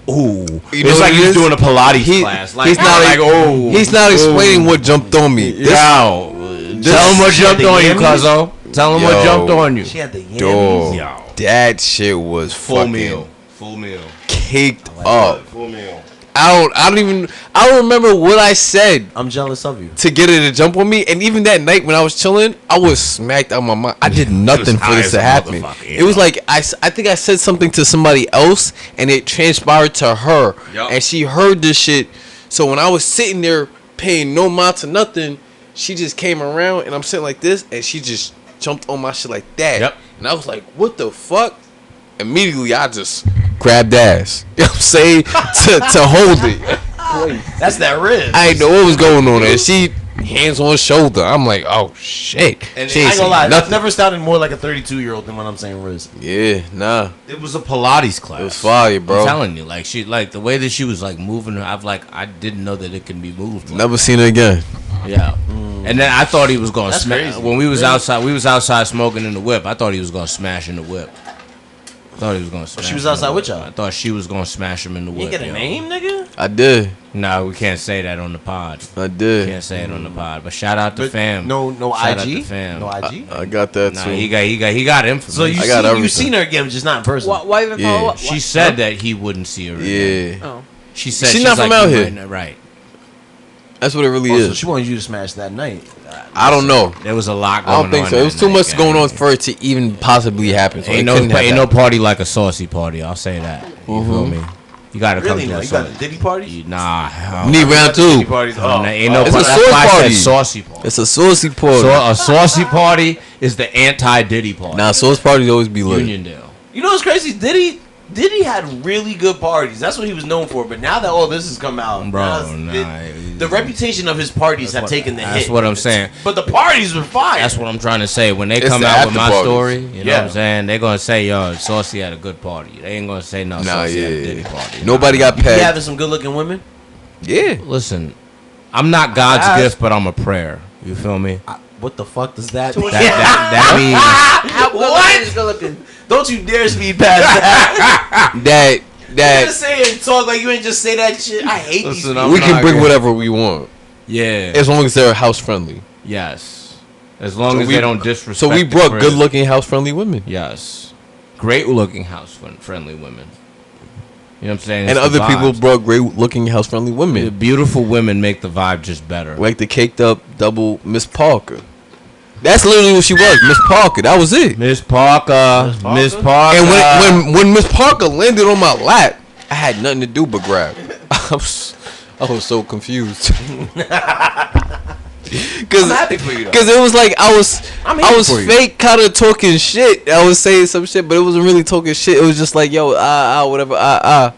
It's like he's doing a Pilates class. Like, he's not explaining what jumped on me. Tell him what jumped on you, cuzzo. Tell him what jumped on you. She had the yams. That shit was full meal. Caked up. Full meal. I don't remember what I said. I'm jealous of you. To get it to jump on me, and even that night when I was chilling, I was smacked out of my mind. I did nothing for this to happen. It was like I think I said something to somebody else, and it transpired to her, and she heard this shit. So when I was sitting there paying no mind to nothing, she just came around, and I'm sitting like this, and she just jumped on my shit like that. And I was like, "What the fuck?" Immediately, I just grabbed ass. You know what I'm saying? to hold it. That's that Rizz. I didn't know what was going on there. She hands on shoulder. I'm like, oh shit. And I ain't gonna lie, that's never sounded more like a 32-year-old than when I'm saying Rizz. Yeah, nah. It was a Pilates class. It was fire, bro. I'm telling you, like the way that she was like moving her, I didn't know that it can be moved. Never seen her again. Yeah. And then I thought he was gonna smash when we was outside smoking in the whip. I thought he was gonna smash in the whip. I thought he was gonna smash. She was outside with y'all. I thought she was gonna smash him in the whip. You get a name, nigga? I did. No, we can't say that on the pod. I did. Can't say it on the pod. But shout out to fam. No shout IG. Out to fam. No IG. I got that too. He got info. So you seen her again, just not in person. Why even call it? She said that he wouldn't see her again. Yeah. Oh. She said she's not from out here. Right. That's what it really is. So she wanted you to smash that night. I don't know. There was a lot going on. I don't think so. It was too much going on for it to even possibly happen. So ain't no party like a saucy party. I'll say that. You feel me? You gotta come to a saucy. You got the Diddy party? Nah. We need round two. Ain't no it's a sauce party. Saucy party. It's a saucy party. A saucy party is the anti-Diddy party. Nah, sauce parties always be lit. Uniondale. You know what's crazy? Diddy had really good parties. That's what he was known for. But now that all this has come out, the reputation of his parties have taken the hit. That's what I'm saying. But the parties were fire. That's what I'm trying to say. When they come out with my story, you know what I'm saying? They're going to say, yo, Saucy had a good party. They ain't going to say, no, Saucy had a Diddy party. Nobody got pegged. You having some good looking women? Yeah. Listen, I'm not God's gift, but I'm a prayer. You feel me? What the fuck does that mean? That means... How good looking? Don't you dare speed past that. You just say and talk like you ain't just say that shit. I hate these people. We can bring whatever we want. Yeah. As long as they're house friendly. Yes. As long as they don't disrespect. So we brought good looking house friendly women. Yes. Great looking house friendly women. You know what I'm saying? And other people brought great looking house friendly women. The beautiful women make the vibe just better. Like the caked up double Miss Parker. That's literally what she was, Miss Parker. That was it. Miss Parker. And when Miss Parker landed on my lap, I had nothing to do but grab. I was so confused. I'm happy for you. Because it was like I was fake kind of talking shit. I was saying some shit, but it wasn't really talking shit. It was just like, yo, whatever, Yeah.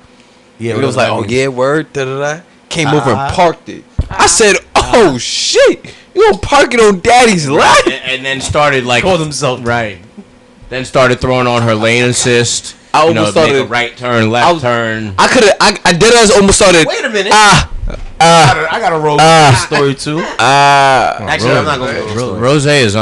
And it was like, oh yeah, word, da. Came over and parked it. I said, oh shit. You gonna park it on daddy's lap? And then started like called himself right. Then started throwing on her lane assist. I almost started make a right turn, left turn. I dead ass almost started. Wait a minute. I gotta roll with this story too. Actually, I'm not gonna go. Rose is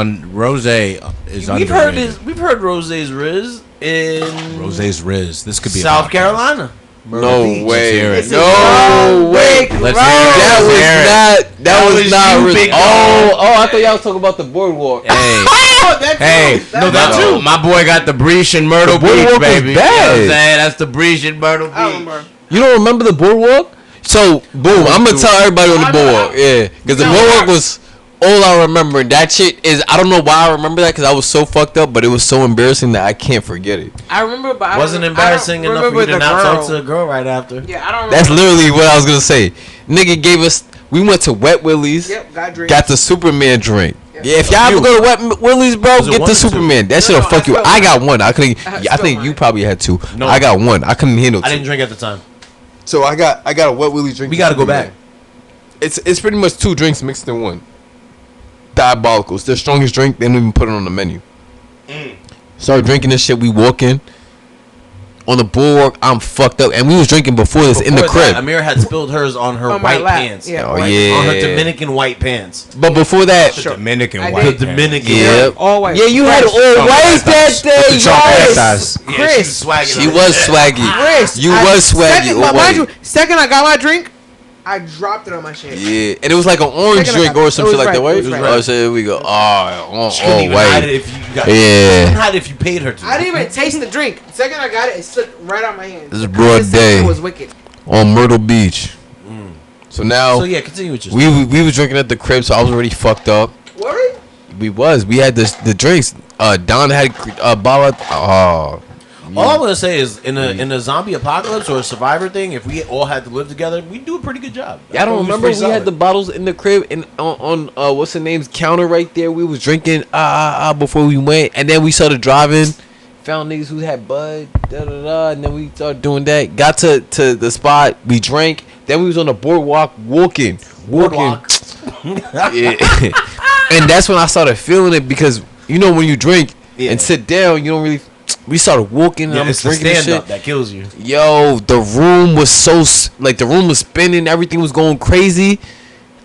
We've heard Rose's RIZZ in Rose's RIZZ. This could be South Carolina. No way. Let's No way. Let's hear it. That was not. big I thought y'all was talking about the boardwalk. Hey, that too. My boy got the breach in Myrtle Beach, boardwalk was baby. You know bad. what I'm saying? That's the breach in Myrtle I Beach. remember. You don't remember the boardwalk? So boom, I'm gonna tell everybody on the boardwalk. Yeah, because the boardwalk was all I remember. That shit is. I don't know why I remember that because I was so fucked up, but it was so embarrassing that I can't forget it. I remember, but Wasn't embarrassing enough for you to not talk to a girl right after. Yeah, I don't remember. That's literally what I was gonna say. Nigga gave us. We went to Wet Willie's. Yep, got the Superman drink. Yeah, if y'all ever go to Wet Willie's, bro, get the Superman. That shit'll fuck you. I got one. I couldn't. I think you probably had two. No, I got one. I couldn't handle two. I didn't drink at the time. So I got a Wet Willie's drink. We gotta go back. It's pretty much two drinks mixed in one. Diabolical. It's their strongest drink. They don't even put it on the menu. Start drinking this shit. We walk in. On the boardwalk, I'm fucked up, and we was drinking before this in the crib. Amira had spilled hers on her white pants. Yeah, on her Dominican white pants. But before that, Dominican I white. did. The Dominican yeah, all white. Yeah, you had all white that day. Yes. Chris, She was swaggy. Chris, You was swaggy. Second, all mind you, white. second I got my drink, I dropped it on my shit. Yeah, and it was like an orange Second I drink got- or some it shit was like that, right, right? it was right. Oh, so here we go. All She couldn't even hide it white. if you got. Yeah. She couldn't hide it if you paid her to. I didn't even taste the drink. Second I got it, it slipped right out my hand. This is broad It day was wicked. on Myrtle Beach. So now So yeah, continue with your. we was drinking at the crib, so I was already fucked up. What? We had the drinks. Don had a bottle. All I'm gonna say is, in a zombie apocalypse or a survivor thing, if we all had to live together, we do a pretty good job. I don't remember. We had the bottles in the crib and on what's the name's counter right there. We was drinking before we went, and then we started driving. Found niggas who had bud, and then we started doing that. Got to the spot, we drank. Then we was on the boardwalk walking. Yeah. And that's when I started feeling it because you know when you drink and sit down, you don't really. We started walking and I'm it's drinking the this stand shit. up that kills you. Yo, the room was the room was spinning, everything was going crazy.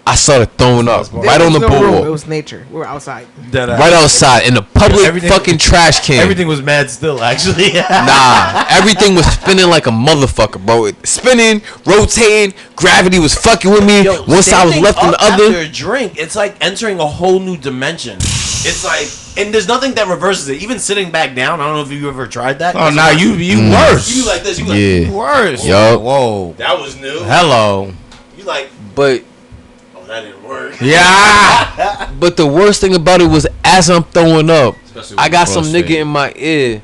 I started throwing up right on the boardwalk. It was nature. We were outside. Right outside in the public fucking trash can. Everything was mad still, actually. Nah, everything was spinning like a motherfucker, bro. Spinning, rotating, gravity was fucking with me. Once I was left in the other. After a drink, it's like entering a whole new dimension. It's like, and there's nothing that reverses it. Even sitting back down, I don't know if you ever tried that. Oh, now you worse. You like this. You Yeah. like Worse. Yo. Whoa. that was new. Hello. You like, But oh, that didn't work. Yeah. but the worst thing about it was as I'm throwing up, Especially I with got some CrossFit. nigga in my ear.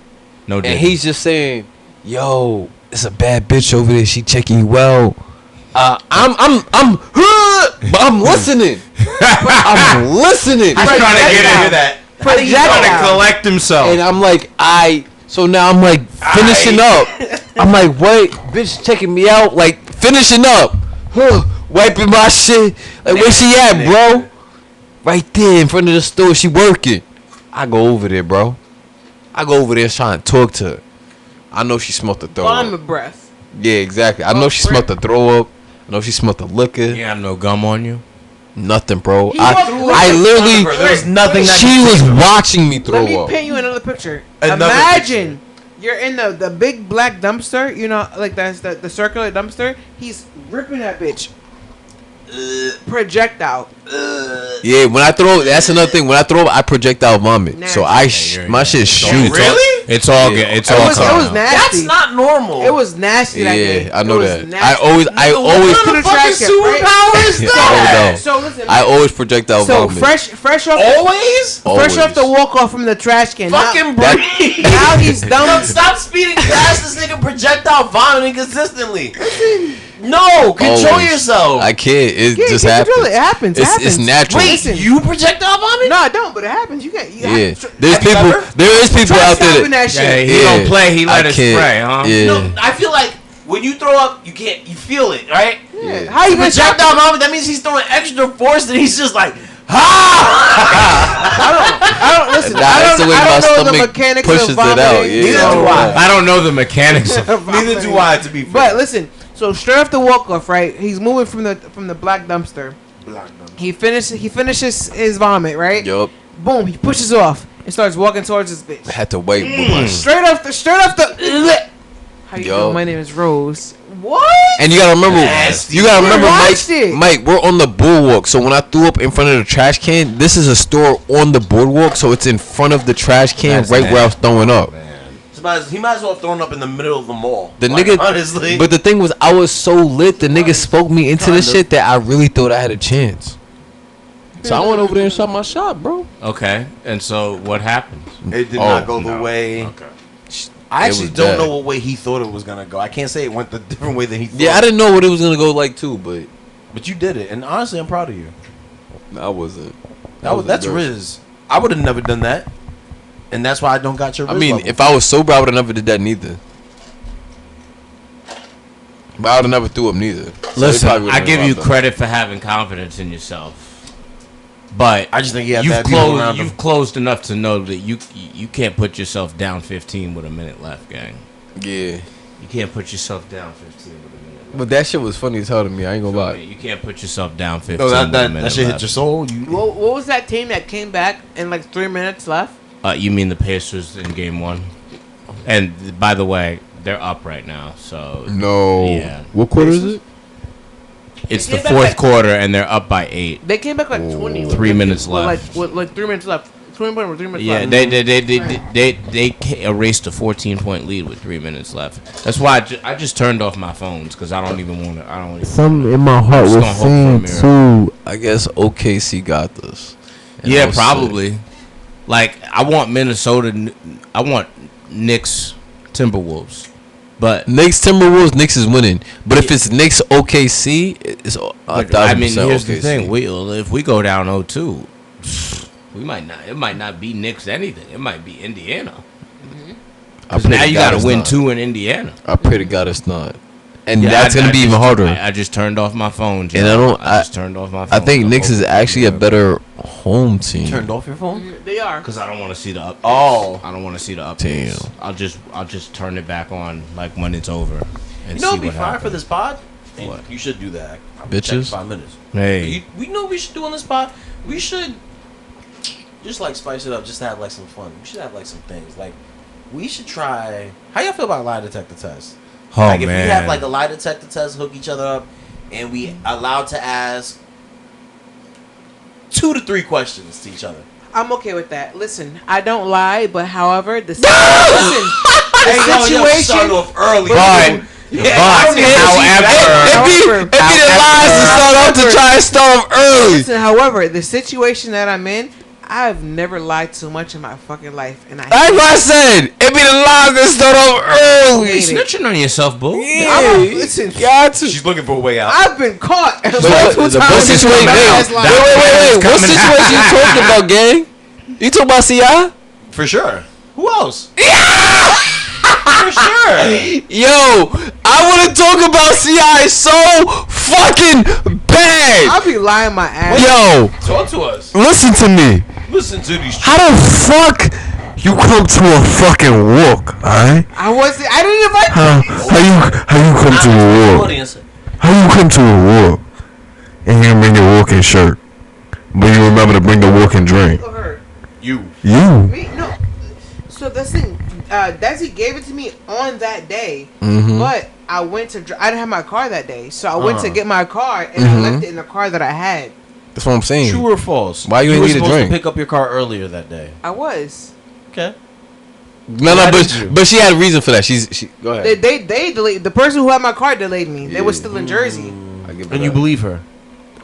No. And he's just saying, "Yo, it's a bad bitch over there. She checking you out." But I'm listening. I'm listening. He's trying to get into that. Projectile. He's trying to collect himself. And I'm like, so now I'm like finishing up. I'm like, wait, bitch checking me out, like finishing up, wiping my shit. Like, where she at, bro? Right there in front of the store. She working. I go over there, bro. I go over there trying to talk to her. I know she smelled the throw Bomb up. of breath. Yeah, exactly. I know she smelled the throw up. I know she smelled the liquor. You got no gum on you? Nothing, bro. He I literally. There was nothing that She was watching me Let throw me up. paint you another picture. Another Imagine you're in the big black dumpster. You know, like that's the circular dumpster. He's ripping that bitch. Projectile. Yeah, when I throw, that's another thing. When I throw, I projectile vomit. Nasty. So my shit shoots. Really? It's all good. It's all It was calm. nasty. That's not normal. It was nasty. That day. Yeah, I know It was that. nasty. I always, Put a trash can, right? superpowers, I know. So listen. I always projectile so vomit. fresh off. Always? Fresh off the walk off from the trash can. Fucking now, breathe. now he's done. Don't stop speeding past this nigga projectile vomiting consistently. No, control Always. yourself. I can't. It Yeah, just you can happens. control it. It happens. It It's happens. natural. Wait, Listen. you projectile vomit? No, I don't, but it happens. You can't. Yeah, Try there's people. ever? There is people out there. stopping That, that Yeah, shit. he don't play. He let I it can't. spray, huh? Yeah. No, I feel like when you throw up, you can't. You feel it, right? Yeah. How you gonna stop Projectile vomit. That means he's throwing extra force, and he's just like, ha! I don't listen. Nah, that's the way my I don't know the stomach mechanics pushes of it vomiting. out, yeah. Neither do I. I don't know the mechanics of Neither do I, to be fair. But listen, so straight off the walk off, right? He's moving from the black dumpster. He finishes his vomit, right? Yup. Boom, he pushes off and starts walking towards this bitch. Had to wait with my shit. Straight off the. How you Yo. doing? My name is Rose. What? And you gotta remember, Mike, we're on the boardwalk. So when I threw up in front of the trash can, this is a store on the boardwalk, so it's in front of the trash can, where I was throwing up. He might as well have thrown up in the middle of the mall. The nigga, honestly. But the thing was, I was so lit. The nigga spoke me into this shit that I really thought I had a chance. So I went over there and shot my shot, bro. Okay, and so what happened? It did not go the way. Okay. I actually don't know what way he thought it was gonna go. I can't say it went the different way that he thought. Yeah, I didn't know what it was gonna go like too, but you did it, and honestly, I'm proud of you. I wasn't. That's RIZZ. I would have never done that, and that's why I don't got your RIZZ level. If I was sober, I would have never did that neither. But I would have never threw up neither. Listen, I give you credit for having confidence in yourself. But I just think you've closed enough to know that you can't put yourself down 15 with a minute left, gang. Yeah. You can't put yourself down 15 with a minute left. But that shit was funny as hell to me. I ain't gonna lie. You can't put yourself down 15 with a minute that shit left. hit your soul. What was that team that came back in like 3 minutes left? You mean the Pacers in game 1? And by the way, they're up right now. So no. Yeah. What quarter is it? It's the fourth quarter, and they're up by 8. They came back like 20. 3 minutes left. Like 3 minutes left. 20 points with 3 minutes left. Yeah, they erased a 14-point lead with 3 minutes left. That's why I just turned off my phones because I don't even want to. Something in my heart was saying too. I guess OKC got this. Yeah, probably. Like I want Minnesota. I want Knicks, Timberwolves. But Knicks Timberwolves, Knicks is winning. But if it's Knicks OKC, it's 1,000% I mean, here's OKC. the thing: if we go down 0-2, we might not. It might not be Knicks anything. It might be Indiana. Because now you got to win 2 in Indiana. I pray to God it's not. And that's gonna be even harder. I just turned off my phone, Joe. And I just turned off my phone. I think Knicks is actually a better home team. You turned off your phone? They are. Because I don't want to see the updates. Oh, I don't want to see the updates. Damn. I'll just turn it back on like when it's over. And you know, see it'd be what fire happens. for this pod. What? You should do that. Bitches. 5 minutes. Hey, We know what we should do on this pod. We should just like spice it up, just to have like some fun. We should have like some things. Like we should try. How y'all feel about lie detector tests? Oh, like if man. we have like a lie detector test, hook each other up, and we allowed to ask 2 to 3 questions to each other. I'm okay with that. Listen, I don't lie, but however, the situation. Started off early. However, It'd be the lies to start off to try and start off early. Listen, however, the situation that I'm in, I've never lied so much in my fucking life, and That's what I said. It'd be the lies that start off early. you snitching on yourself, boo. Yeah, listen, got to. She's looking for a way out. I've been caught. What situation? Wait. What situation you talking about, gang? You talking about CI? For sure. Who else? For sure. Yo, I want to talk about CI so fucking bad. I'll be lying my ass. Yo, Talk to us. listen to me. Listen to these. How the fuck you come to a fucking walk, alright? I didn't invite How you come to a walk? How you come to a walk and you bring your walking shirt, but you remember to bring the walking drink? You. Me? No. So this thing, Desi gave it to me on that day, but I went to. I didn't have my car that day, so I went to get my car and I left it in the car that I had. That's what I'm saying. True or false? Why you ain't need a supposed drink? to pick up your car earlier that day. I was. Okay. No, but she had a reason for that. She go ahead. They delayed. The person who had my car delayed me. They were still in Jersey. And you believe her?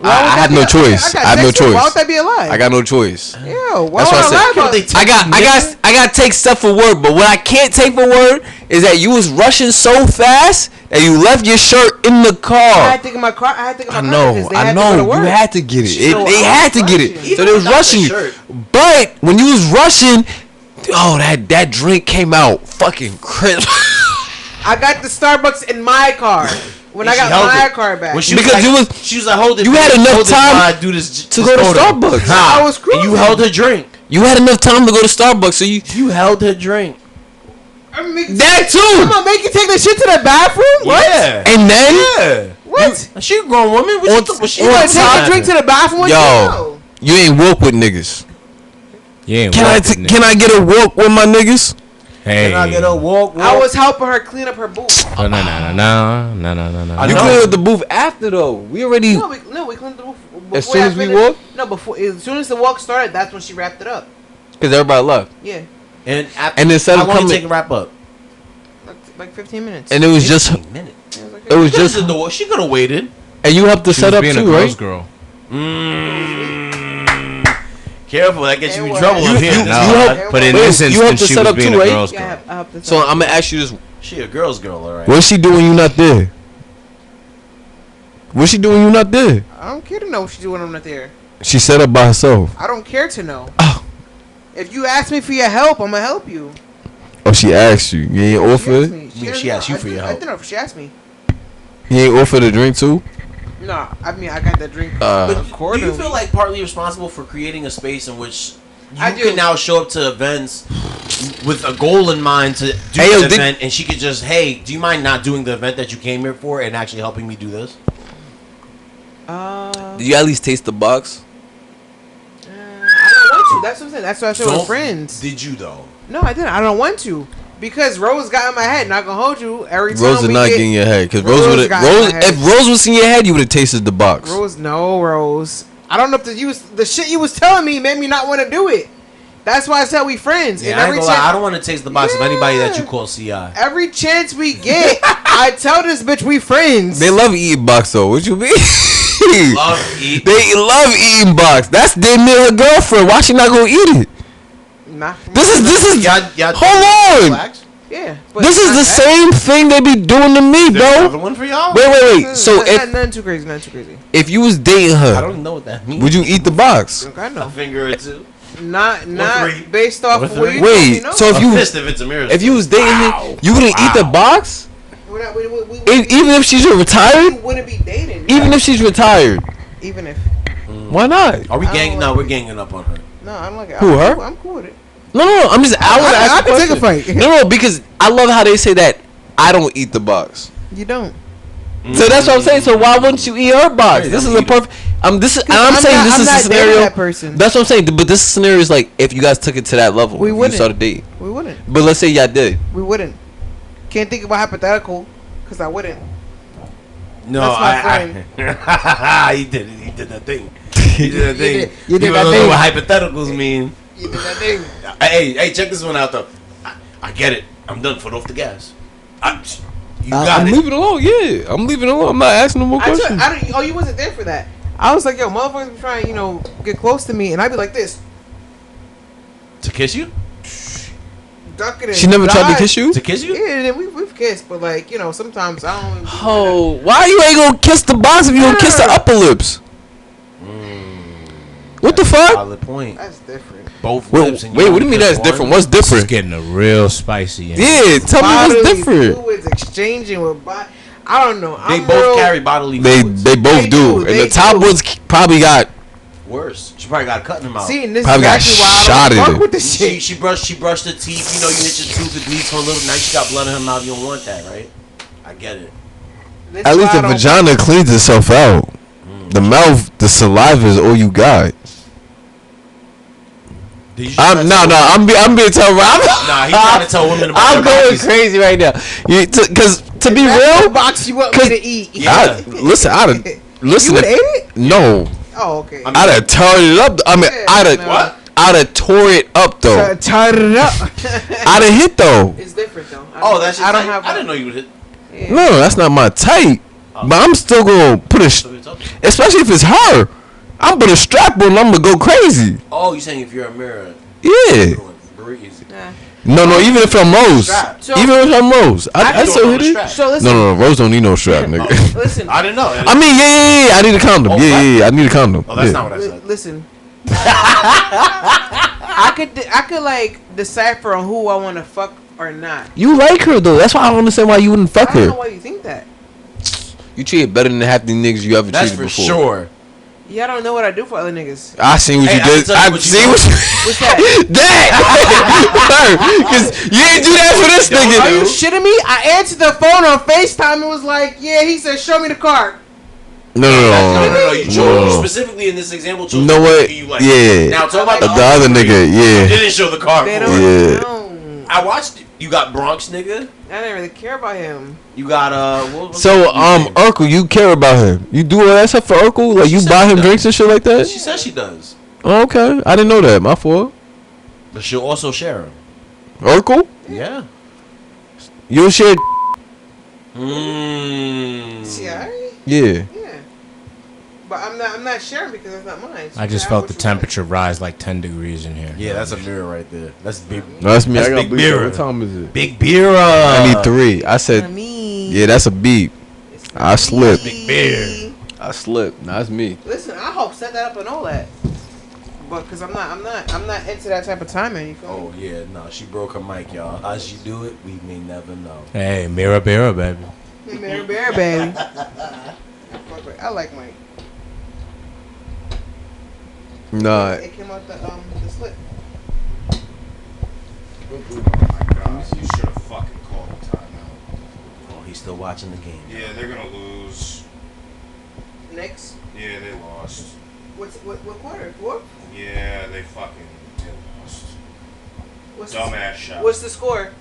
I had no choice. I had no choice. Why would that be a lie? I got no choice. Yeah, why That's would what I I lie said. about I got to take stuff for word, but what I can't take for word is that you was rushing so fast that you left your shirt in the car. I had to get my car. I know. You had to get it. So they had to get it. rushing. So they was rushing you. But when you was rushing, that drink came out fucking crisp. I got the Starbucks in my car when I got my car back. She was like, hold it. You had enough time do this to go to Starbucks. I was cruising. And you held her drink. You had enough time to go to Starbucks, so you held her drink. That too. I'm gonna make you take the shit to the bathroom. What? Yeah. And then What? She a grown woman. You want to take a drink to the bathroom? Yo, you ain't walk with niggas. Yeah. Can I get a walk with my niggas? Hey. Can I get a walk? I was helping her clean up her booth. Oh, no. You cleaned up the booth after though. We already. No, we cleaned the booth before. As soon as we walked. No, as soon as the walk started, that's when she wrapped it up. Because everybody left. Yeah. And instead of how long coming, you take a wrap up? Like 15 minutes. And it was just. Minutes. It was just. She could have waited. And you helped to set up too, right? Girl. Careful, that gets you in trouble up here. But in this instance, she was being a girl's girl. Yeah, so I'm gonna ask you this: she a girl's girl, all right? what's she doing? You not there? What's she doing? You not there? I don't care to know what she's doing when I'm not there. She set up by herself. I don't care to know. Oh. If you ask me for your help, I'm gonna help you. Oh, she asked you. You ain't offered. She asked you for your help. I didn't know if she asked me. You ain't offered a drink too. No, I mean I got that drink. But do you feel like partly responsible for creating a space in which you can now show up to events with a goal in mind to do an event, and she could just, hey, do you mind not doing the event that you came here for and actually helping me do this? Did you at least taste the box? I don't want to. That's what I'm saying. That's why I said we're friends. Did you though? No, I didn't. I don't want to. Because Rose got in my head, not gonna hold you. Every time Rose did not get in your head. Because if Rose was in your head, you would have tasted the box. Rose. I don't know if the shit you was telling me made me not want to do it. That's why I said we friends. Yeah, and I don't want to taste the box of anybody that you call CI. Every chance we get, I tell this bitch we friends. They love eating box though. What you mean? They love eating box. That's damn near her girlfriend. Why she not gonna eat it? This is. Hold on. Yeah. This is the same thing they be doing to me, bro. Another one for y'all? Wait. So nothing too crazy. If you was dating her, I don't know what that means. would you eat the box? I know. A finger or two. Not based off of what you wait. know. So if you was dating her, you wouldn't eat the box? Even if she's retired? We wouldn't be dating. Even if she's retired. Even if. Why not? Are we ganging? No, we're ganging up on her. No, I don't like it. Who, her? I'm cool with it. No. I want to ask. I can take a fight. No, because I love how they say that I don't eat the box. You don't. So that's what I'm saying. So why wouldn't you eat her box? This is a perfect. I'm saying this is a scenario. That person. That's what I'm saying. But this scenario is like if you guys took it to that level. We wouldn't. You started dating. We wouldn't. But let's say y'all did. We wouldn't. Can't think about hypothetical because I wouldn't. No, he did it. He did that thing. He did that thing. You did that thing. Know what hypotheticals mean. You did that thing. Hey, check this one out though. I get it. I'm done. Foot off the gas. I'm leaving it alone. Yeah, I'm leaving it alone. I'm not asking no more questions. You wasn't there for that. I was like, yo, motherfuckers be trying, get close to me, and I'd be like this. To kiss you? Ducking and she never tried to kiss you? To kiss you? Yeah, we've kissed, but like, sometimes I don't. Oh, why you ain't gonna kiss the box if you gonna kiss the upper lips? What the fuck? Valid point. That's different. Both lips. Wait, what do you mean that's different? What's different? It's getting a real spicy. Yeah, tell me what's different. Fluids exchanging with I don't know. They both carry bodily fluids. They both do. And the top ones probably got worse. She probably got a cut in her mouth. See, and this probably is actually why I don't fuck with this shit. She brushed her teeth. You hit your tooth, it bleeds for a little. Now she got blood in her mouth. You don't want that, right? I get it. At least the vagina cleans itself out. The mouth, the saliva is all you got. I'm being told. Nah, he's trying to tell women about I'm going crazy right now. Because to be real, box you want me to eat. Yeah. Listen. You would ate it? No. Oh, okay. I'd have torn it up. I mean, I'd have tore it up though. Tied it up. I'd have hit though. It's different though. That's I don't have. I didn't know you would hit. Yeah. No, that's not my type. But I'm still gonna put especially if it's her. I'm put a strap on. I'm gonna go crazy. Oh, you saying if you're a mirror? Yeah. No, even if I'm Rose. Even if I'm Rose. I still hit it. So listen. No, Rose don't need no strap, nigga. Listen. I didn't know. I mean, yeah, I need a condom. Yeah, I need a condom. Oh, that's not what I said. Listen. I could like decipher on who I want to fuck or not. You like her though. That's why I don't understand why you wouldn't fuck her. I don't know why you think that. You treat it better than half the niggas you ever treated before. That's for sure. Yeah, I don't know what I do for other niggas. I seen what you did. I seen what you. What's that? Because you ain't do that for this nigga. Are you shitting me? I answered the phone on FaceTime and was like, yeah, he said, show me the card. No. You chose specifically in this example. You know what? Yeah. Now talk about the other nigga. Yeah. Didn't show the card. They don't know. I watched it. You got Bronx nigga. I didn't really care about him. You got Urkel, you care about him. You do all that stuff for Urkel? Like, you buy him drinks and shit like that? She says she does. Oh, okay. I didn't know that. My fault. But she'll also share him. Urkel? Yeah. You'll share. Yeah. But I'm not sharing because that's not mine. So I just felt the temperature rise like 10 degrees in here. Yeah, that's a mirror right there. That's big. No, that's me. That's I got Big Beer. What time is it? Big Beer. I need 3. I said, yeah, that's a beep. I slipped. Big Beer. I slipped. Nah, that's me. Listen, I hope set that up and all that. But because I'm not into that type of timing. You feel me? Yeah, no, she broke her mic, y'all. How she do it, we may never know. Hey, mirror, mirror, baby. Mirror, mirror, baby. I like Mike. Nah. It came out the slip. Oh my God! You should have fucking called a timeout. Oh, he's still watching the game. Yeah, they're gonna lose. Knicks? Yeah, they lost. What quarter? 4? Yeah, they lost. Dumbass shot. What's the score?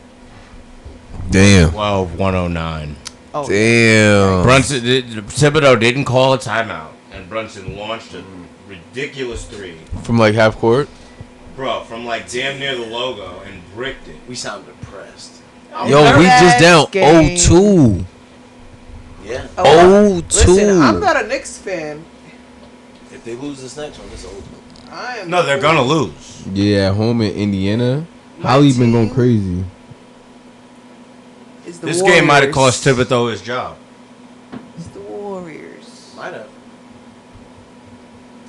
Damn. 12-109. Oh. Damn. Brunson, Thibodeau didn't call a timeout, and Brunson launched a ridiculous 3 from like half court. Bro, from like damn near the logo and bricked it. We sound depressed. Yo, we just down 0-2. Yeah. 0-2. Listen, I'm not a Knicks fan. If they lose this next one, it's over. No, they're gonna lose. Yeah, at home in Indiana. Holly's been going crazy. This game might have cost Thibodeau his job. It's the Warriors. Might have.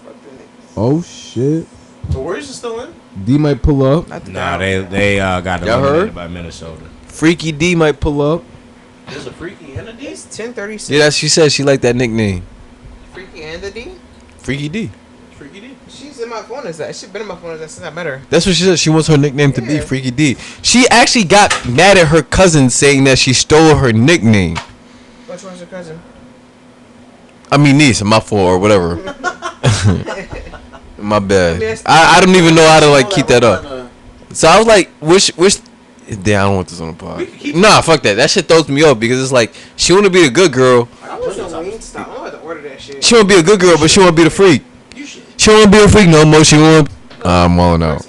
Fuck the Knicks. Oh shit. The Warriors are still in? D might pull up. Nah, they got eliminated by Minnesota. Freaky D might pull up. There's a Freaky and a D? It's 10:36. Yeah, she said she liked that nickname. Freaky and the D? Freaky D. Freaky D. She's in my phone as that. She's been in my phone as that since I met her. That's what she said. She wants her nickname to be Freaky D. She actually got mad at her cousin saying that she stole her nickname. Which one's your cousin? I mean niece, my fault or whatever. My bad. I don't even know how to like keep that up. So I was like, which damn, I don't want this on the pod. Nah, fuck that. That shit throws me off because it's like she wanna be a good girl. I was on Wingstop. I'm about to order that shit. She wanna be a good girl, but she wanna be the freak. She wanna be a freak no more. She wanna. I'm all out.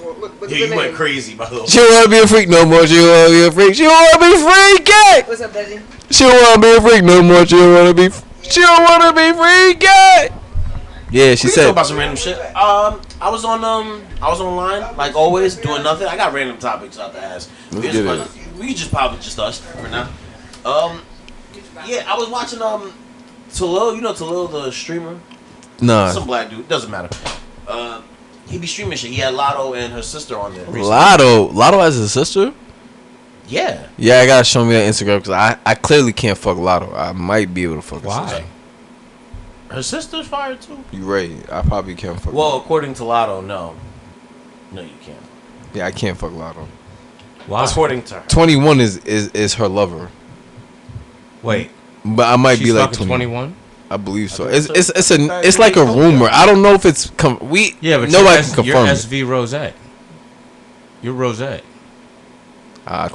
Yeah, you went crazy, by the way. She don't wanna be a freak no more. She don't wanna be a freak. She don't wanna be freaky. What's up, Desi? She don't wanna be a freak no more. She don't wanna be. She don't wanna be freaky. Yeah, she we said. Talk about some random shit. I was online like always doing nothing. I got random topics out to ask. We can just probably just us for now. Yeah, I was watching Talil. You know Talil, the streamer. Nah. Some black dude. Doesn't matter. He be streaming shit. He had Lotto and her sister on there. Recently. Lotto has a sister. Yeah. Yeah, I gotta show me that Instagram because I clearly can't fuck Lotto. I might be able to fuck her Why? sister. Her sister's fired too. You right. I probably can't fuck. Well, Lotto. according to Lotto, no. No, you can't. Yeah, I can't fuck Lotto. Why? According to her. 21 is her lover. Wait. But I might She's be like 21. I believe so. It's like a rumor. I don't know if it's but nobody can confirm you're it. SV Rose. You're Rose. I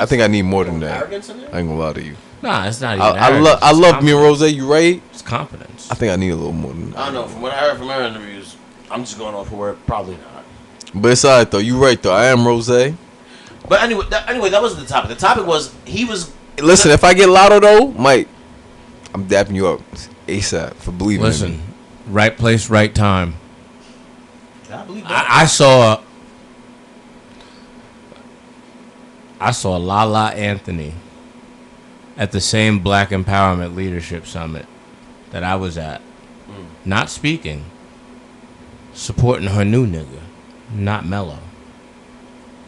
think I need more than that. I ain't gonna lie to you. Nah, it's not even. I love me and Rose. You right? It's confidence. I think I need a little more than that. I don't know. From what I heard from her interviews, I'm just going off of where probably not. But it's alright though. You right though. I am Rose. But anyway, that wasn't the topic. The topic was he was. Listen, if I get Lotto though, Mike, I'm dapping you up ASAP for believing. Listen, in me. right place, right time. I believe that. I saw Lala Anthony at the same Black Empowerment Leadership Summit that I was at. Not speaking, supporting her new nigga, not Mello.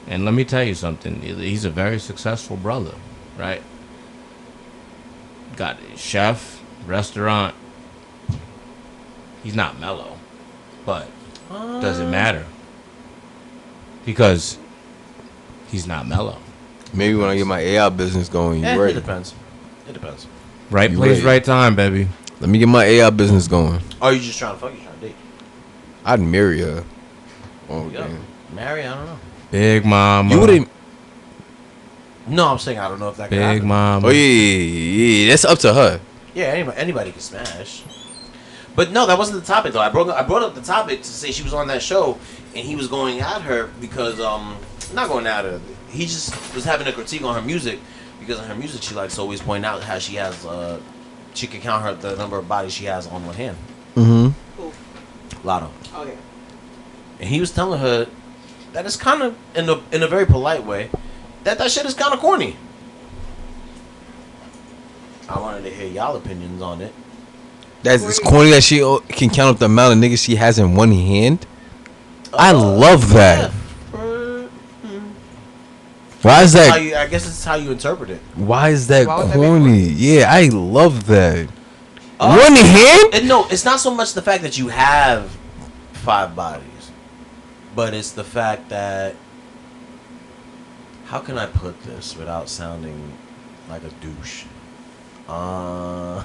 And let me tell you something. He's a very successful brother, right? Got a chef, restaurant. He's not Mello, but doesn't matter because he's not Mello. Maybe when I get my AI business going, you right. It depends. Right You place, right. right time, baby. Let me get my AI business going. Or you just trying to fuck? You trying to date? I'd marry her. Oh Yeah. damn. Marry? I don't know. Big mama. You wouldn't. No, I'm saying I don't know if that can Big happen. Mama. Oh yeah, that's up to her. Yeah, anybody can smash. But no, that wasn't the topic though. I brought up the topic to say she was on that show, and he was going at her because not going at her. He just was having a critique on her music because in her music she likes to always point out how she has she can count the number of bodies she has on one hand. Mm-hmm. Lotto. Oh yeah. And he was telling her that it's kind of in a very polite way that shit is kind of corny. I wanted to hear y'all opinions on it. It's corny that she can count up the amount of niggas she has in one hand. I love that. Why is that? I guess it's how you interpret it. Why is that corny? Yeah, I love that. One hand? And no, it's not so much the fact that you have 5 bodies, but it's the fact that, how can I put this without sounding like a douche? Okay.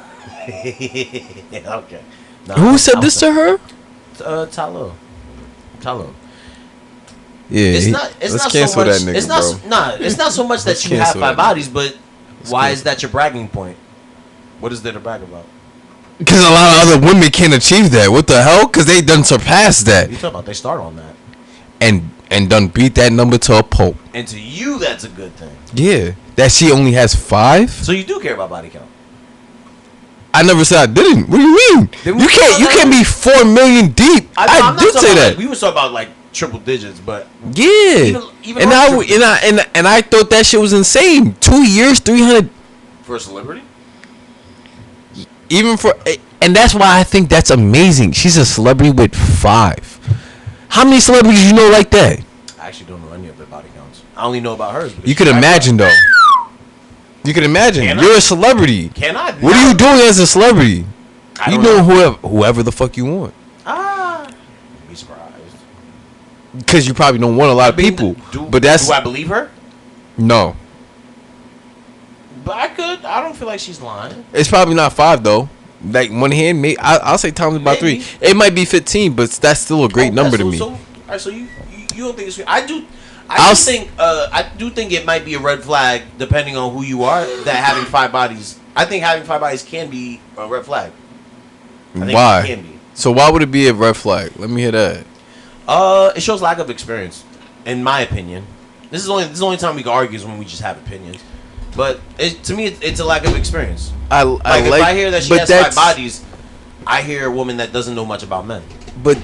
Nah, who said this to her? Talo. Yeah, it's not cancel so much. that nigga, it's not. It's not so much that you have 5 bodies, but why is that your bragging point? What is there to brag about? Because a lot of other women can't achieve that. What the hell? Because they done surpassed that. You talking about they start on that, and done beat that number to a pulp. and to you that's a good thing. Yeah, that she only has 5. So you do care about body count. I never said I didn't. What do you mean? You can't be 4 million deep. I did say that. We were talking about like triple digits, but yeah. even and I thought that shit was insane. 2 years, 300 for a celebrity. Even for, and that's why I think that's amazing. She's a celebrity with 5. How many celebrities you know like that? I actually don't know any of their body counts. I only know about hers. You could imagine though. You can imagine. You're a celebrity. Can I? What are you doing as a celebrity? You know whoever the fuck you want. Be surprised. Because you probably don't want a lot of people. But that's. Do I believe her? No. But I don't feel like she's lying. It's probably not 5 though. Like one hand, I'll say times about 3. It might be 15, but that's still a great number to me. All right, so you don't think it's? I do think it might be a red flag depending on who you are. That having 5 bodies, I think having 5 bodies can be a red flag. Why? It can be. So why would it be a red flag? Let me hear that. It shows lack of experience, in my opinion. This is the only time we can argue is when we just have opinions. But to me, it's a lack of experience. If I hear that she has 5 bodies, I hear a woman that doesn't know much about men. But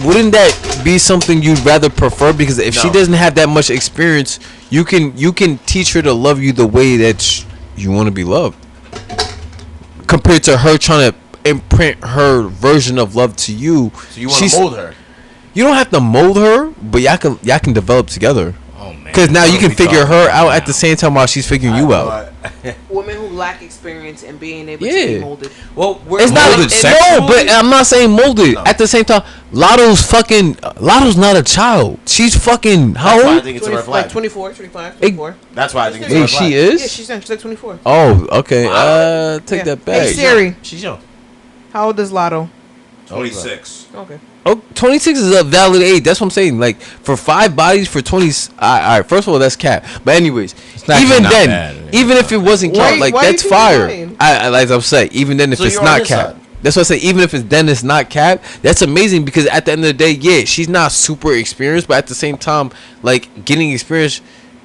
wouldn't that be something you'd rather prefer? Because if she doesn't have that much experience, you can teach her to love you the way that you want to be loved. Compared to her trying to imprint her version of love to you. So you want to mold her? You don't have to mold her, but y'all can develop together. Oh man! Because now you can figure her out at the same time while she's figuring you out. Women who lack experience and being able to be molded. Well, it's not but I'm not saying molded. No. At the same time, Lotto's not a child. She's fucking how old? I think it's 20, like 24, 25, 24. That's why I think it's a red flag. She is? Yeah, she's like 24. Oh, okay. Take that back. Hey Siri, she's young. How old is Lotto? 26. Okay. Oh, 26 is a valid age. That's what I'm saying. Like for 5 bodies for 20. All right. First of all, that's cap. But anyways, even then, bad. Even if it wasn't cap, like that's fire. I like I'm saying. Even then, if it's not cap, that's what I say. Even if it's not cap, that's amazing because at the end of the day, yeah, she's not super experienced, but at the same time, like getting experience,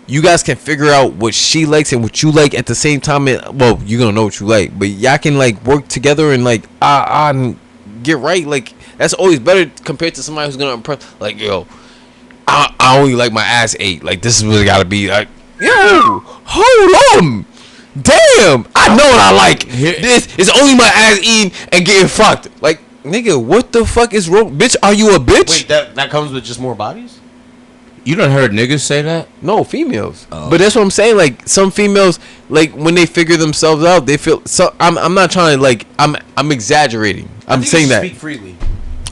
you guys can figure out what she likes and what you like at the same time. Well, you're gonna know what you like, but y'all can like work together and like get right. Like that's always better compared to somebody who's gonna impress. Like yo, I only like my ass 8. Like this is what it gotta be. Like yo, hold on. Damn, I know what I like. This is only my ass eating and getting fucked. Like nigga, what the fuck is wrong? Bitch, are you a bitch? Wait, that comes with just more bodies? You done heard niggas say that? No, females. Oh. But that's what I'm saying. Like some females, like when they figure themselves out, they feel. So I'm not trying to like. I'm exaggerating. I'm saying that. Speak freely.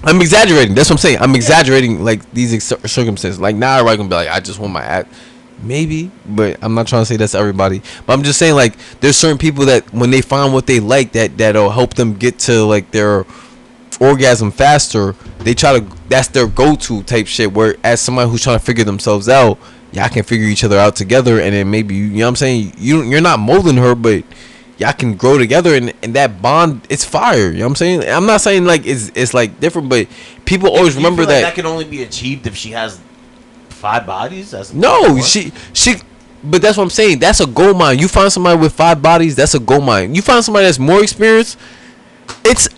I'm exaggerating. That's what I'm saying. I'm exaggerating like these circumstances. Like now, everybody gonna be like, I just want my ass. Maybe, but I'm not trying to say that's everybody. But I'm just saying like there's certain people that when they find what they like, that'll help them get to like their orgasm faster. They try to, that's their go-to type shit, where as somebody who's trying to figure themselves out, y'all can figure each other out together, and then maybe you know what I'm saying, you're not molding her, but y'all can grow together, and that bond, it's fire. You know what I'm saying? I'm not saying like it's like different, but people always remember that that can only be achieved if she has 5 bodies. But that's what I'm saying. That's a gold mine. You find somebody with 5 bodies, that's a gold mine. You find somebody that's more experienced.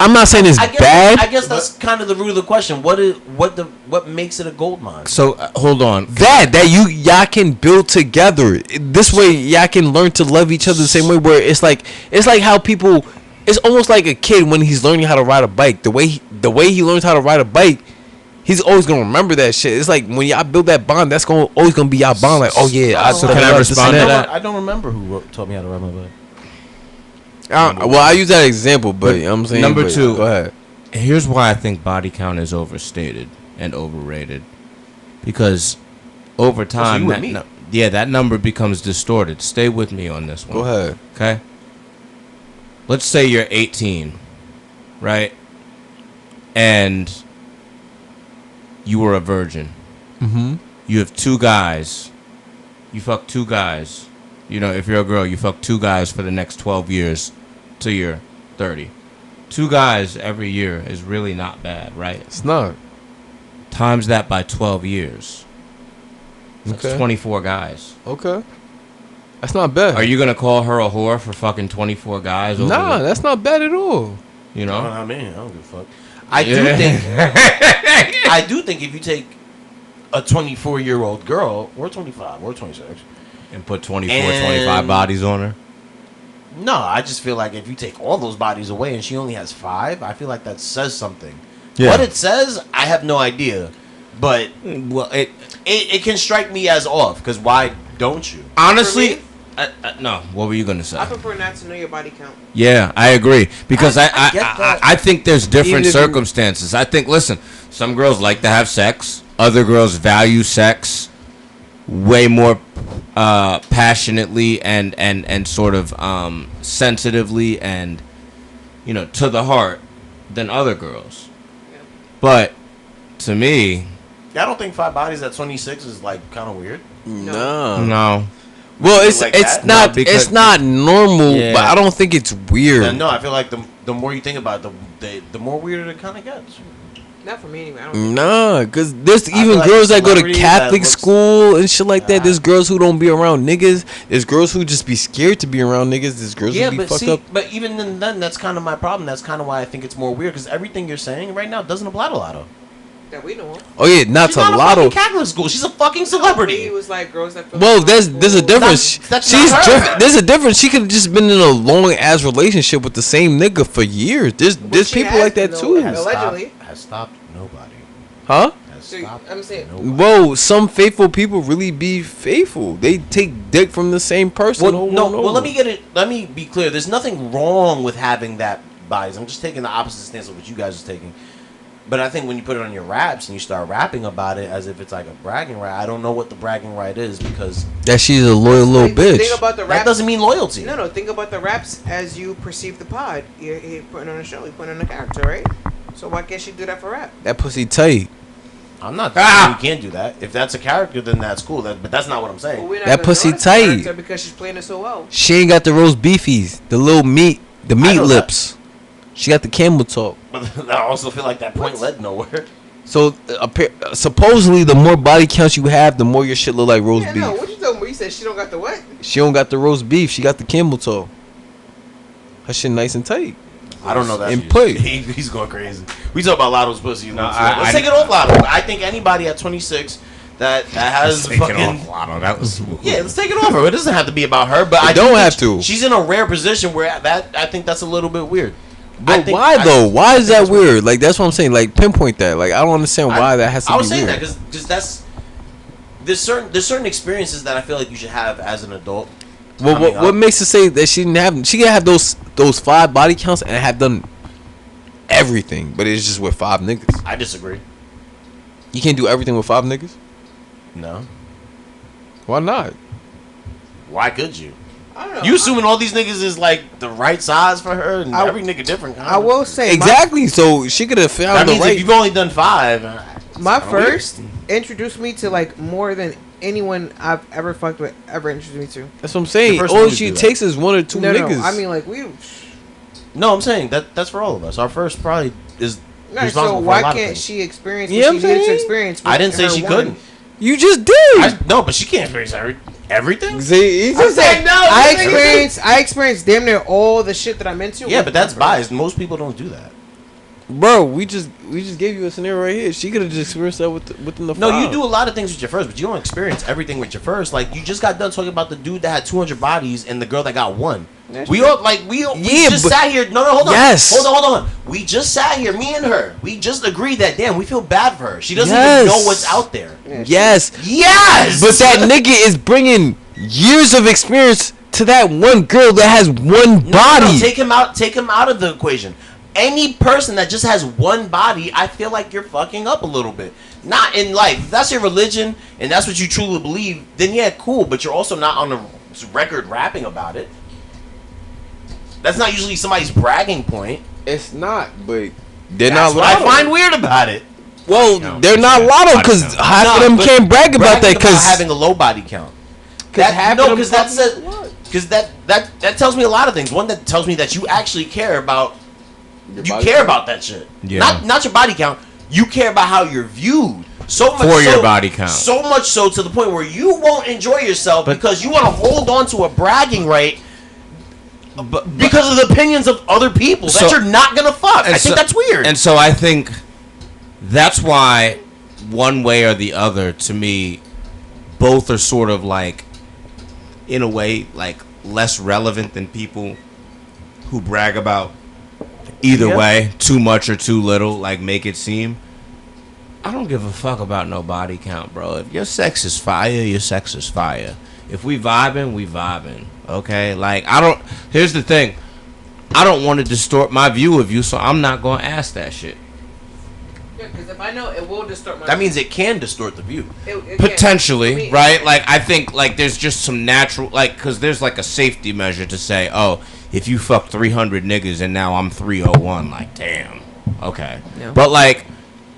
I'm not saying it's bad. I guess that's kind of the root of the question. What makes it a gold mine? So hold on. Y'all can build together. This way, y'all can learn to love each other the same way. Where it's like how people. It's almost like a kid when he's learning how to ride a bike. The way he learns how to ride a bike, he's always gonna remember that shit. It's like when y'all build that bond, that's always gonna be y'all bond. Like, oh yeah. So can I respond to that? I don't remember who taught me how to ride my bike. Well, I use that example, but you know what I'm saying. Number 2. Go ahead. Here's why I think body count is overstated and overrated. Because over time, that number becomes distorted. Stay with me on this one. Go ahead. Okay? Let's say you're 18, right? And you were a virgin. Mm-hmm. You have 2 guys. You fuck 2 guys. You know, if you're a girl, you fuck 2 guys for the next 12 years till you're 30. 2 guys every year is really not bad, right? It's not. Times that by 12 years. That's Okay. 24 guys. Okay. That's not bad. Are you going to call her a whore for fucking 24 guys? Nah, that's not bad at all. You know? I mean, I don't give a fuck. I do think if you take a 24-year-old girl, or 25, or 26, and put 25 bodies on her? No, I just feel like if you take all those bodies away and she only has 5, I feel like that says something. Yeah. What it says, I have no idea. But well, it can strike me as off, because why don't you? Honestly, no. What were you going to say? I prefer not to know your body count. Yeah, I agree. Because I think there's different circumstances. I think, listen, some girls like to have sex. Other girls value sex way more passionately and sort of sensitively and, you know, to the heart than other girls. Yeah. But to me, I don't think 5 bodies at 26 is like kind of weird. No. Well, it's not normal, yeah. But I don't think it's weird. Yeah, no, I feel like the more you think about it, the more weird it kind of gets. Not for me anyway. Nah, because there's even girls that go to Catholic school and shit like that. There's girls who don't be around niggas. There's girls who just be scared to be around niggas. There's girls who be fucked up. But even then, that's kind of my problem. That's kind of why I think it's more weird, because everything you're saying right now doesn't apply to Lotto. That we know. Oh yeah, not She's to not Lotto. A Catholic school. She's a fucking celebrity. He was like girls that. Well, there's a difference. There's a difference. She could have just been in a long ass relationship with the same nigga for years. There's people like that too. Allegedly, has stopped nobody. Huh? I'm saying. Whoa, some faithful people really be faithful. They take dick from the same person. Well, let me be clear. There's nothing wrong with having that bias. I'm just taking the opposite stance of what you guys are taking. But I think when you put it on your raps and you start rapping about it as if it's like a bragging right, I don't know what the bragging right is, because that she's a loyal little bitch. Think about the raps. That doesn't mean loyalty. No, think about the raps as you perceive the pod. You're putting on a show, you're putting on a character, right? So why can't she do that for rap? That pussy tight. I'm not saying you can't do that. If that's a character, then that's cool. But that's not what I'm saying. Well, that pussy tight because she's playing it so well. She ain't got the roast beefies, the little meat, the meat lips. She got the camel talk. But I also feel like that point led nowhere. So supposedly, the more body counts you have, the more your shit look like roast beef. No, what you talking about? You said she don't got the what? She don't got the roast beef. She got the camel toe. Her shit nice and tight. I don't know that. And play. He's going crazy. We talk about Lotto's pussy. Let's take it off Lotto. I think anybody at 26 that has fucking Lotto. That was smooth. Yeah, let's take it off her. It doesn't have to be about her, but I don't have to. She's in a rare position where I think that's a little bit weird. But why though? Why is that weird? Like, that's what I'm saying. Like, pinpoint that. Like, I don't understand why that has to be weird. I was saying that because there's certain experiences that I feel like you should have as an adult. Well, what makes her say that she didn't have? She can have those 5 body counts and have done everything, but it's just with 5 niggas. I disagree. You can't do everything with 5 niggas? No. Why not? Why could you? I don't know. You assuming all these niggas is like the right size for her, and every nigga different. I will say exactly. So she could have found that means if you've only done 5. My first introduced me to like more than anyone I've ever fucked with ever introduced me to. That's what I'm saying. All she takes is one or two niggas. No, I mean, like, we... No, I'm saying that's for all of us. Our first probably is responsible so why for a lot can't of she experience what she needs to experience? I didn't say she couldn't. You just did. No, but she can't experience everything. See, he just said no. I experienced damn near all the shit that I'm into. Yeah, but that's biased. Most people don't do that. Bro, we just gave you a scenario right here. She could have just experienced that within the. No, you do a lot of things with your first, but you don't experience everything with your first. Like you just got done talking about the dude that had 200 bodies and the girl that got one. We just sat here. No, hold on. Yes. Hold on. We just sat here, me and her. We just agreed that damn, we feel bad for her. She doesn't even know what's out there. Yes. But that nigga is bringing years of experience to that one girl that has one body. No, take him out of the equation. Any person that just has one body, I feel like you're fucking up a little bit. Not in life. If that's your religion and that's what you truly believe, then yeah, cool. But you're also not on the record rapping about it. That's not usually somebody's bragging point. It's not, but they're not. That's what I find weird about it. Well, they're not lotto because half of them can't brag about that because having a low body count. Because that tells me a lot of things. One, that tells me that you actually care about. About that shit. Yeah. Not your body count. You care about how you're viewed. So much for your body count. So much so to the point where you won't enjoy yourself because you want to hold on to a bragging right because of the opinions of other people that you're not gonna fuck. I think that's weird. And so I think that's why one way or the other, to me, both are sort of like, in a way, like less relevant than people who brag about either way, too much or too little, like make it seem. I don't give a fuck about no body count, bro. If your sex is fire, your sex is fire. If we vibing, we vibing. Okay? Like, here's the thing. I don't want to distort my view of you, so I'm not going to ask that shit. Yeah, because if I know it will distort my view. That means it can distort the view. It potentially, right? Like, I think, like, there's just some natural, like, because there's, like, a safety measure to say, oh, if you fuck 300 niggas and now I'm 301, like, damn. Okay. Yeah. But, like...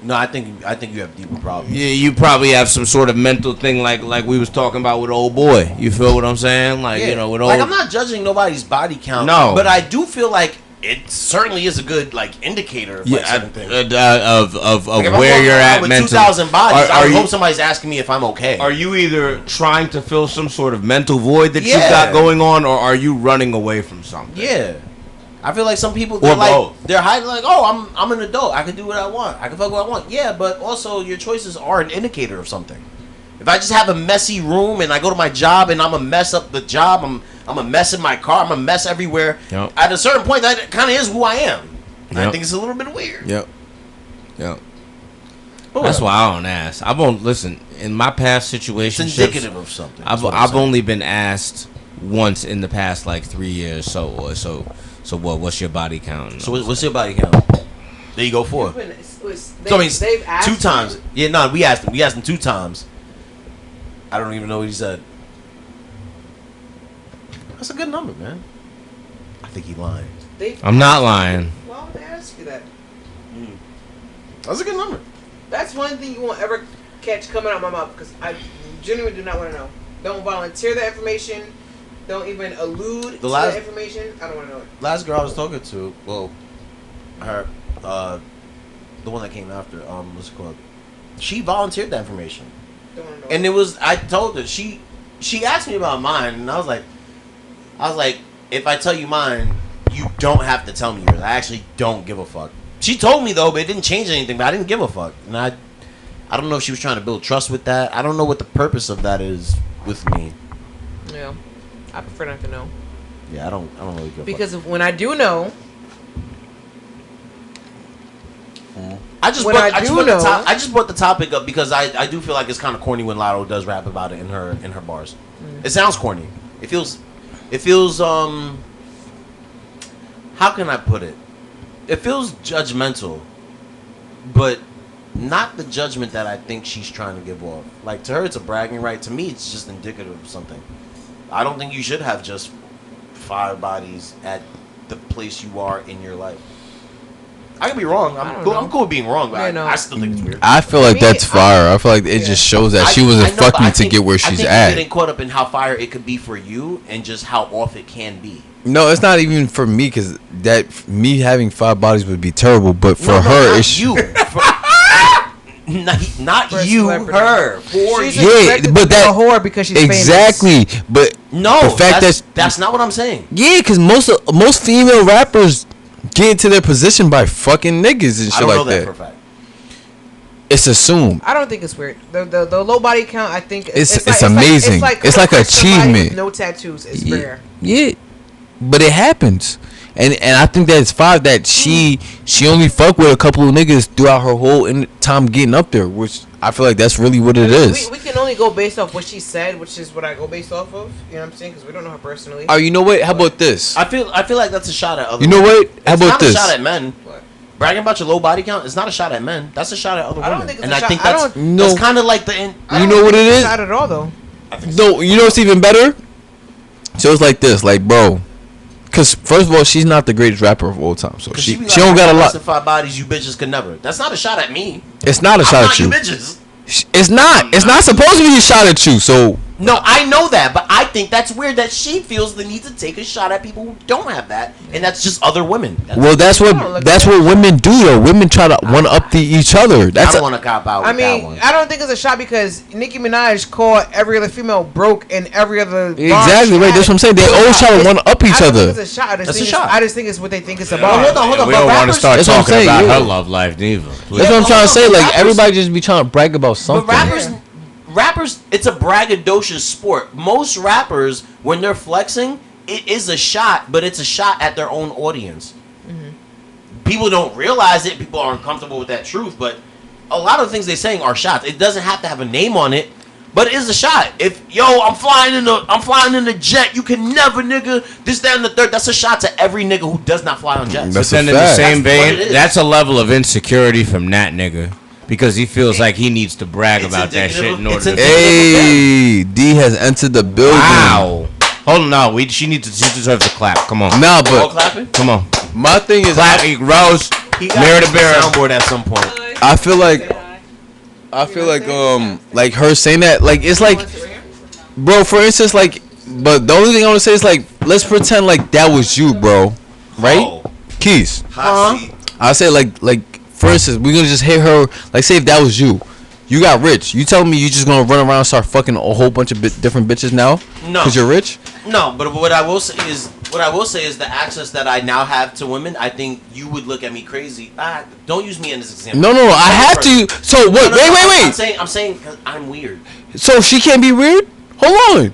No, I think you have deeper problems. Yeah, you probably have some sort of mental thing like we was talking about with old boy. You feel what I'm saying? Like, you know, with old... Like, I'm not judging nobody's body count. No. But I do feel like it certainly is a good, like, indicator of, like, certain things. Of like where you're at with mentally. 2,000 bodies, I hope somebody's asking me if I'm okay. Are you either trying to fill some sort of mental void that you've got going on, or are you running away from something? Yeah. I feel like some people, they're hiding like, oh, I'm an adult. I can do what I want. I can fuck what I want. Yeah, but also your choices are an indicator of something. If I just have a messy room and I go to my job and I'm a mess up the job, I'm a mess in my car, I'm a mess everywhere. Yep. At a certain point, that kind of is who I am. Yep. I think it's a little bit weird. Yep. That's why I don't ask. I won't listen. In my past situations, it's indicative of something. I've only been asked once in the past like 3 years. So what? What's your body count? So what's your body count? There you go for. So I mean, 2 times. Yeah, no, we asked him. We asked him 2 times. I don't even know what he said. That's a good number, man. I think he lying. I'm not lying. Why would they ask you that? That's a good number. That's one thing you won't ever catch coming out of my mouth because I genuinely do not want to know. Don't volunteer that information. Don't even allude to that information. I don't want to know it. Last girl I was talking to, well, her, the one that came after, what's it called? She volunteered that information. Don't want to know and it was, I told her, she asked me about mine, and I was like, if I tell you mine, you don't have to tell me yours. I actually don't give a fuck. She told me though, but it didn't change anything. But I didn't give a fuck, and I don't know if she was trying to build trust with that. I don't know what the purpose of that is with me. Yeah. I prefer not to know. Yeah, I don't really give a because fuck. When I do know, I just brought the topic up because I do feel like it's kind of corny when Lotto does rap about it in her bars. It sounds corny. It feels how can I put it? It feels judgmental, but not the judgment that I think she's trying to give off. Like, to her, it's a bragging right. To me, it's just indicative of something. I don't think you should have just 5 bodies at the place you are in your life. I could be wrong. I'm cool with being wrong, but I still think it's weird. I feel like that's fire. I feel like it just shows that she wasn't fucking to get where she's at. You're getting caught up in how fire it could be for you and just how off it can be. No, it's not even for me, because me having 5 bodies would be terrible. But for her, it's you. Not you, her. She's but that a whore because she's exactly. Famous. But no, the fact that's not what I'm saying. Yeah, because most female rappers get into their position by fucking niggas and shit like that. For a fact. It's assumed. I don't think it's weird. The low body count, I think it's amazing. It's like achievement. No tattoos. It's rare. Yeah, but it happens. And I think that it's 5 that she only fuck with a couple of niggas throughout her whole time getting up there, which I feel like that's really what it is. We can only go based off what she said, which is what I go based off of. You know what I'm saying? Because we don't know her personally. Oh, you know what? How about this? I feel like that's a shot at other. You know what? How about this? It's not a shot at men. What? Bragging about your low body count is not a shot at men. That's a shot at other women. I don't think it's a shot. That's kind of like the. You know what it is? Not at all though. No, you know what's even better? So it's like this, like bro. Because first of all, she's not the greatest rapper of all time, so she don't got a lot. 5 bodies, you bitches could never. That's not a shot at me. It's not a shot at you. Bitches. It's not. It's not supposed to be a shot at you. So no, I know that, but I think that's weird that she feels the need to take a shot at people who don't have that, and that's just other women. That's what women do though. Women try to one up each other. I don't want to cop out. That one. I don't think it's a shot because Nicki Minaj called every other female broke and every other. Exactly right. That's what I'm saying. They always try to one up each other. It's a shot. I just think it's what they think it's about. Hold on. We don't want to start talking about her love life neither. That's what I'm trying to say. Like everybody just be trying to brag about something. But rappers, it's a braggadocious sport. Most rappers, when they're flexing, it is a shot, but it's a shot at their own audience. Mm-hmm. People don't realize it. People aren't comfortable with that truth, but a lot of the things they're saying are shots. It doesn't have to have a name on it, but it is a shot. If I'm flying in the jet, you can never, nigga, this, that, and the third. That's a shot to every nigga who does not fly on jets. But then in the same vein, that's a level of insecurity from that nigga. Because he feels like he needs to brag about that shit in order to. Hey, D has entered the building. Wow. Hold on, no. She deserves a clap. Come on. Nah, but come on. My thing is, clap. Rose. Mirror to mirror. Soundboard at some point. I feel like her saying that, like it's like, bro. For instance, like, but the only thing I want to say is like, let's pretend like that was you, bro. Right? Oh. Keys. I say like. For instance, we're gonna just hit her. Like, say if that was you, you got rich. You telling me you just gonna run around and start fucking a whole bunch of different bitches now? No, because you're rich. No, but what I will say is the access that I now have to women. I think you would look at me crazy. Don't use me in this example. No, I have to. So what? Wait. I'm saying because I'm weird. So she can't be weird. Hold on.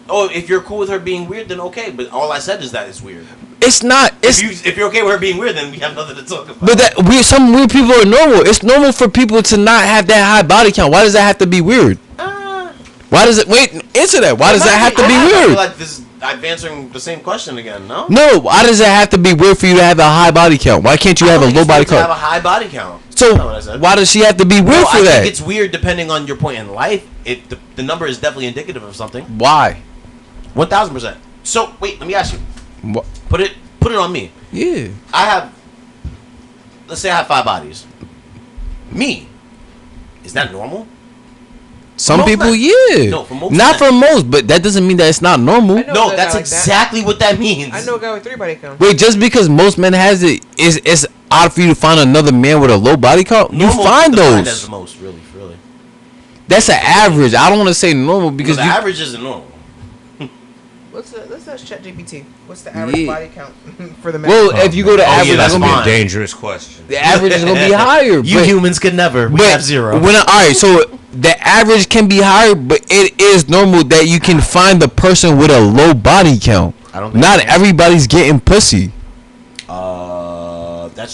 No, if you're cool with her being weird, then okay. But all I said is that it's weird. It's not. If you're okay with her being weird, then we have nothing to talk about. But some weird people are normal. It's normal for people to not have that high body count. Why does that have to be weird? Why does it? Wait, answer that. Why does that have to be weird? I feel like I'm answering the same question again. No. No. Why does it have to be weird for you to have a high body count? Why can't you have a low body count? Have a high body count. So why does she have to be weird for that? I think it's weird depending on your point in life. The number is definitely indicative of something. Why? 1,000%. So wait, let me ask you. What? Put it on me. Yeah. Let's say I have 5 bodies. Me. Is that normal? Some people, yeah. No, for most. Not for most, but that doesn't mean that it's not normal. No, that's exactly what that means. I know a guy with 3 body count. Wait, just because most men has it, it's odd for you to find another man with a low body count? You find those. That's the most, really. That's an average. I don't want to say normal because the average isn't normal. Let's ask ChatGPT. What's the average body count for the man? Well, if you go to average, that's gonna be a dangerous question. The average is gonna be higher. You humans could never. We have 0. All right, so the average can be higher, but it is normal that you can find the person with a low body count. I don't. Not everybody's getting pussy. That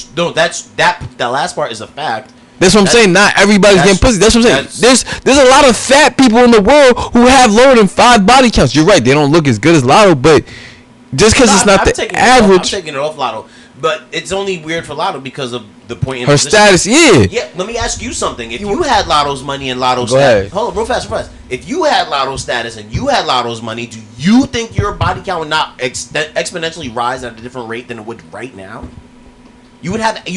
last part is a fact. That's what I'm saying. Not everybody's getting pussy. That's what I'm saying. There's a lot of fat people in the world who have lower than 5 body counts. You're right. They don't look as good as Lotto, but just because it's not the average. I'm taking it off Lotto, but it's only weird for Lotto because of the point in her status. Yeah. Yeah. Let me ask you something. If you had Lotto's money and Lotto's status, hold on, real fast. If you had Lotto's status and you had Lotto's money, do you think your body count would not exponentially rise at a different rate than it would right now? You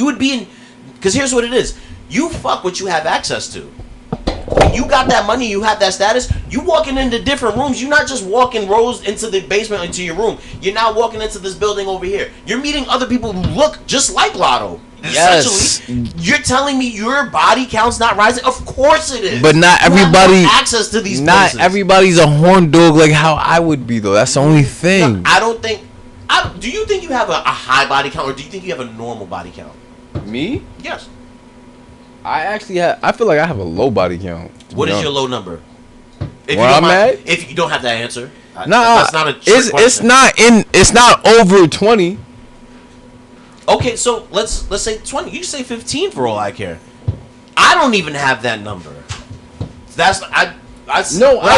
would be in, because here's what it is. You fuck what you have access to. When you got that money, you have that status, you walking into different rooms. You're not just walking rows into the basement into your room. You're now walking into this building over here. You're meeting other people who look just like Lotto. Yes. Essentially, you're telling me your body count's not rising? Of course it is. But not everybody have access to these not places. Everybody's a horn dog like how I would be though. That's the only thing. No, I don't think. Do you think you have a high body count, or do you think you have a normal body count? Me? Yes. I feel like I have a low body count. What is your low number? If Where I'm at? If you don't have that answer, that's not a trick it's question. it's not over 20. Okay, so let's say 20. You can say 15 for all I care. I don't even have that number. That's I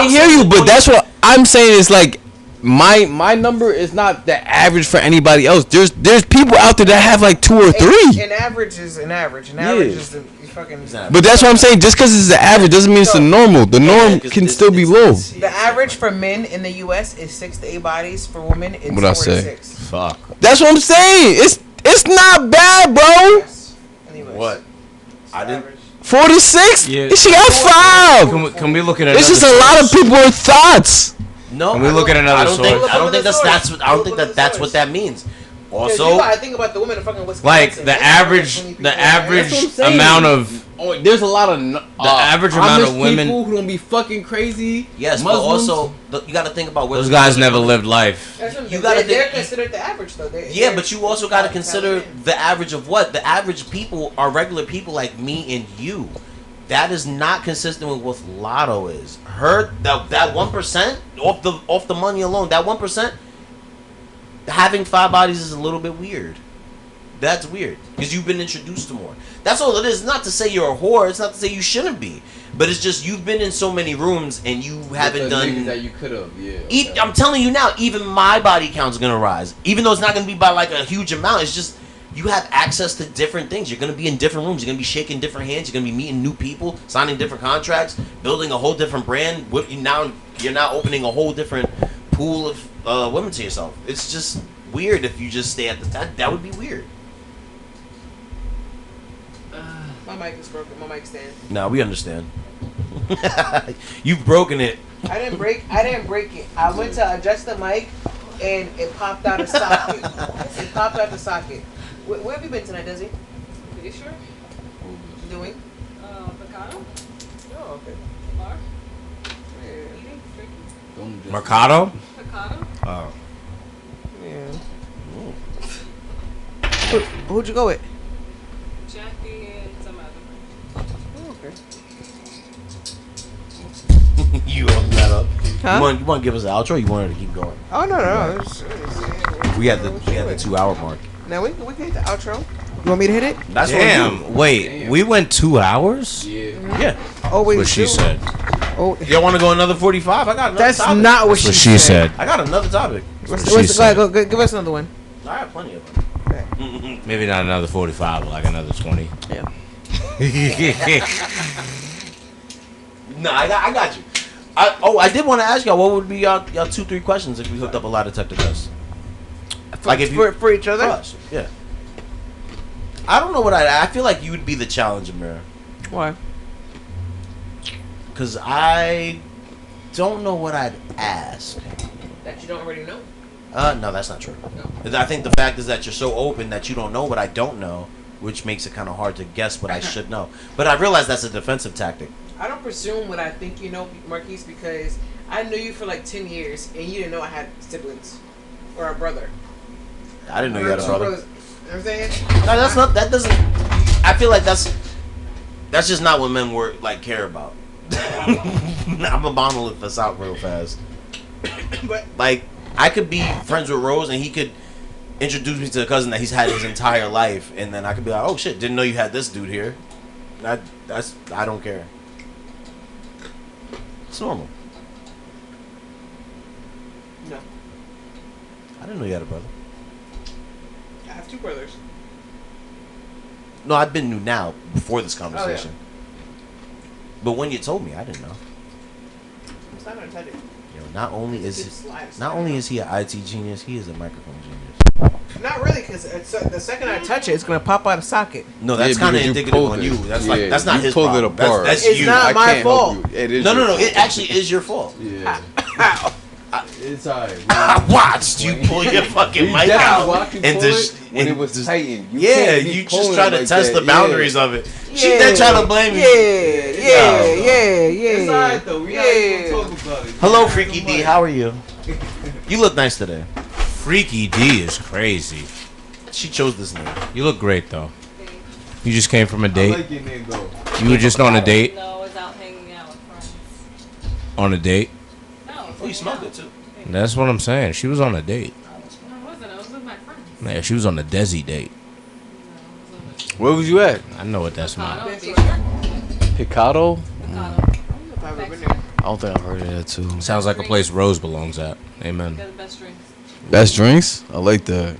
hear you, but that's what I'm saying is like my number is not the average for anybody else. There's people out there that have like 2 or 3. An average is an average. An average is the fucking. But that's what I'm saying. Just because it's the average doesn't mean it's the normal. The norm can still be low. The average for men in the U.S. is 6 to 8 bodies. For women, it's 4 What I to say? 6. Fuck. That's what I'm saying. It's not bad, bro. Yes. Anyways, What? I didn't. average. 4 to 6. Yeah. She got 5. Can we look at It's another just a lot of source? people with thoughts. No, Can we look at another source? I don't think Look that's at I don't the think that's source. what that means. Because Also, you gotta think about the women in fucking Wisconsin. Like the They have average, 20 people the in there. average That's what I'm saying. amount of Oh, there's a lot of average amount of women- people who don't be fucking crazy. yes, Muslims. but also you got to think about where those the guys numbers are never coming. lived life. That's what You I'm- gotta they're think- considered the average though. Yeah, but you also got to consider Italian. the average of what? The average people are regular people like me and you. That is not consistent with what Lotto is. That 1% off the money alone. That 1% having 5 bodies is a little bit weird. That's weird because you've been introduced to more. That's all it is. It's not to say you're a whore. It's not to say you shouldn't be. But it's just you've been in so many rooms and you haven't done. that you could have. Yeah. I'm telling you now, even my body count's gonna rise. Even though it's not gonna be by like a huge amount. It's just you have access to different things. You're gonna be in different rooms. You're gonna be shaking different hands. You're gonna be meeting new people, signing different contracts, building a whole different brand. You're now opening a whole different pool of women to yourself. It's just weird if you just stay at that would be weird. My mic is broken. My mic stand. No, we understand. You've broken it. I didn't break it. I went to adjust the mic, and it popped out of socket. It popped out the socket. Where have you been tonight, Desi? Pretty sure. Doing? Picado? Oh, okay. Bar? Yeah. Eating? Drinking? Mercado. Picado? Oh. Yeah. Who'd you go with? Jackie and some other. Oh, okay. You opened that up. Huh? You want to give us an outro? Or you wanted to keep going? Oh no. We had the 2-hour mark. Now we can hit the outro. You want me to hit it? That's Damn. Wait, we went 2 hours. Yeah. Oh wait. What she said. Oh, Y'all want to go another 45? I got another that's topic. not what That's what she she said. I got another topic. What's, She what's, said. go ahead, give us another one. I have plenty of them. Maybe not another 45, but like another 20. Yeah. No, I got you. I did want to ask y'all what would be y'all 2-3 questions if we hooked up a lie detector test. Like if you for each other. for us, yeah. I don't know what I feel like you would be the challenger, Mira. Why? Because I don't know what I'd ask. That you don't already know. No, that's not true. I think the fact is that you're so open that you don't know what I don't know, which makes it kind of hard to guess what I should know. But I realize that's a defensive tactic. I don't presume what I think you know, Marquise, because I knew you for like 10 years and you didn't know I had siblings or a brother. I didn't know you had a brother. You know what I'm saying? No, that's not. That doesn't. I feel like that's just not what men care about. I'm a monolith this out real fast. But Like I could be friends with Rose and he could introduce me to a cousin that he's had his entire life, and then I could be like, oh shit, didn't know you had this dude here. I don't care. It's normal. no, I didn't know you had a brother. I have 2 brothers. No, I've been new now before this conversation. But when you told me, I didn't know. I'm not gonna touch it. Not only is he an IT genius, he is a microphone genius. Not really, because the second I touch it, it's gonna pop out of socket. No, that's kind of indicative on you. That's like that's not his pulled problem. it apart. That's It's you. not my can't help fault. you. It is. No. It actually is your fault. Yeah. It's alright. I watched you pull your fucking mic out and just when it was tightened. Yeah, you just try to test the boundaries of it. She then try to blame you. Yeah. It's alright though. We not gonna talk about it. Hello, Freaky D. How are you? You look nice today. Freaky D is crazy. She chose this name. You look great though. You just came from a I date. like your name though. You were just on a date. No, I was out hanging out with friends. On a date. No. Oh, you smell good too. That's what I'm saying. She was on a date. No, I wasn't. I was with my friends. Yeah, she was on a Desi date. Where was you at? I know what that's Picado, about. Bayshore. Picado? Picado. I don't think I've heard of that too. Sounds like a place Rose belongs at. Amen. Got the best drinks. Best drinks? I like that.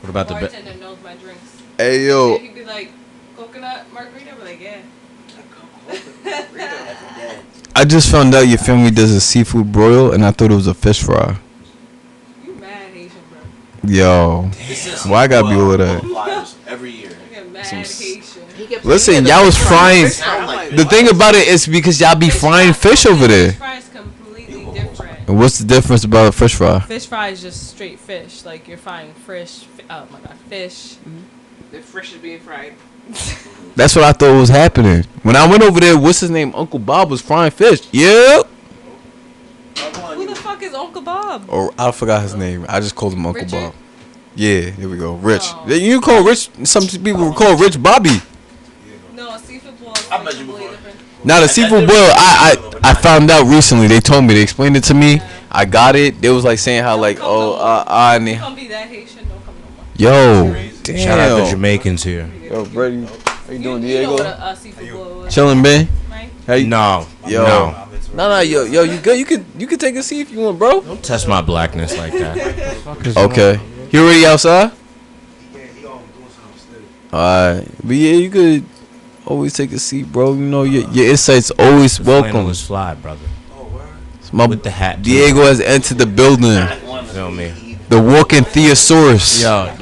What about the Bartender knows my drinks. Hey Yeah, yo, he'd be like, coconut margarita? I'd be like, yeah. I just found out your family does a seafood broil, and I thought it was a fish fry. You mad Haitian, bro. Yo, why I gotta be all of that? Every year. You get mad Some Haitian. Listen, y'all was frying. The thing about it is because y'all be frying fish over there. Fish fry is completely different. And what's the difference about a fish fry? Fish fry is just straight fish. Like you're frying fish. Oh my god, fish. The fish is being fried. That's what I thought was happening. When I went over there, what's his name? Uncle Bob was frying fish. Yep. Who the fuck is Uncle Bob? Or I forgot his name. I just called him Uncle Richard? Bob. Yeah, there we go. Rich. Oh. You call Rich. Some people call Rich Bobby. No, seafood boil is I like bet you completely before. different. Now the seafood boil, I found out recently. They told me, they explained it to me. I got it. They was like saying how like Don't come be that Haitian. Don't come no more. yo, damn. Shout out the Jamaicans here. Yo, Brady, how you doing, You know Diego? what a seafood boil is, Chilling, man. right? Hey, No. Yo. No. no, yo, you good? You could take a seat if you want, bro. Don't test my blackness like that. Okay, you already outside? Alright, but yeah, you could always take a seat, bro. You know your insights always Flannel welcome. is fly, brother. My With the hat. too. Diego has entered the building. You feel me? The walking thesaurus. Yo,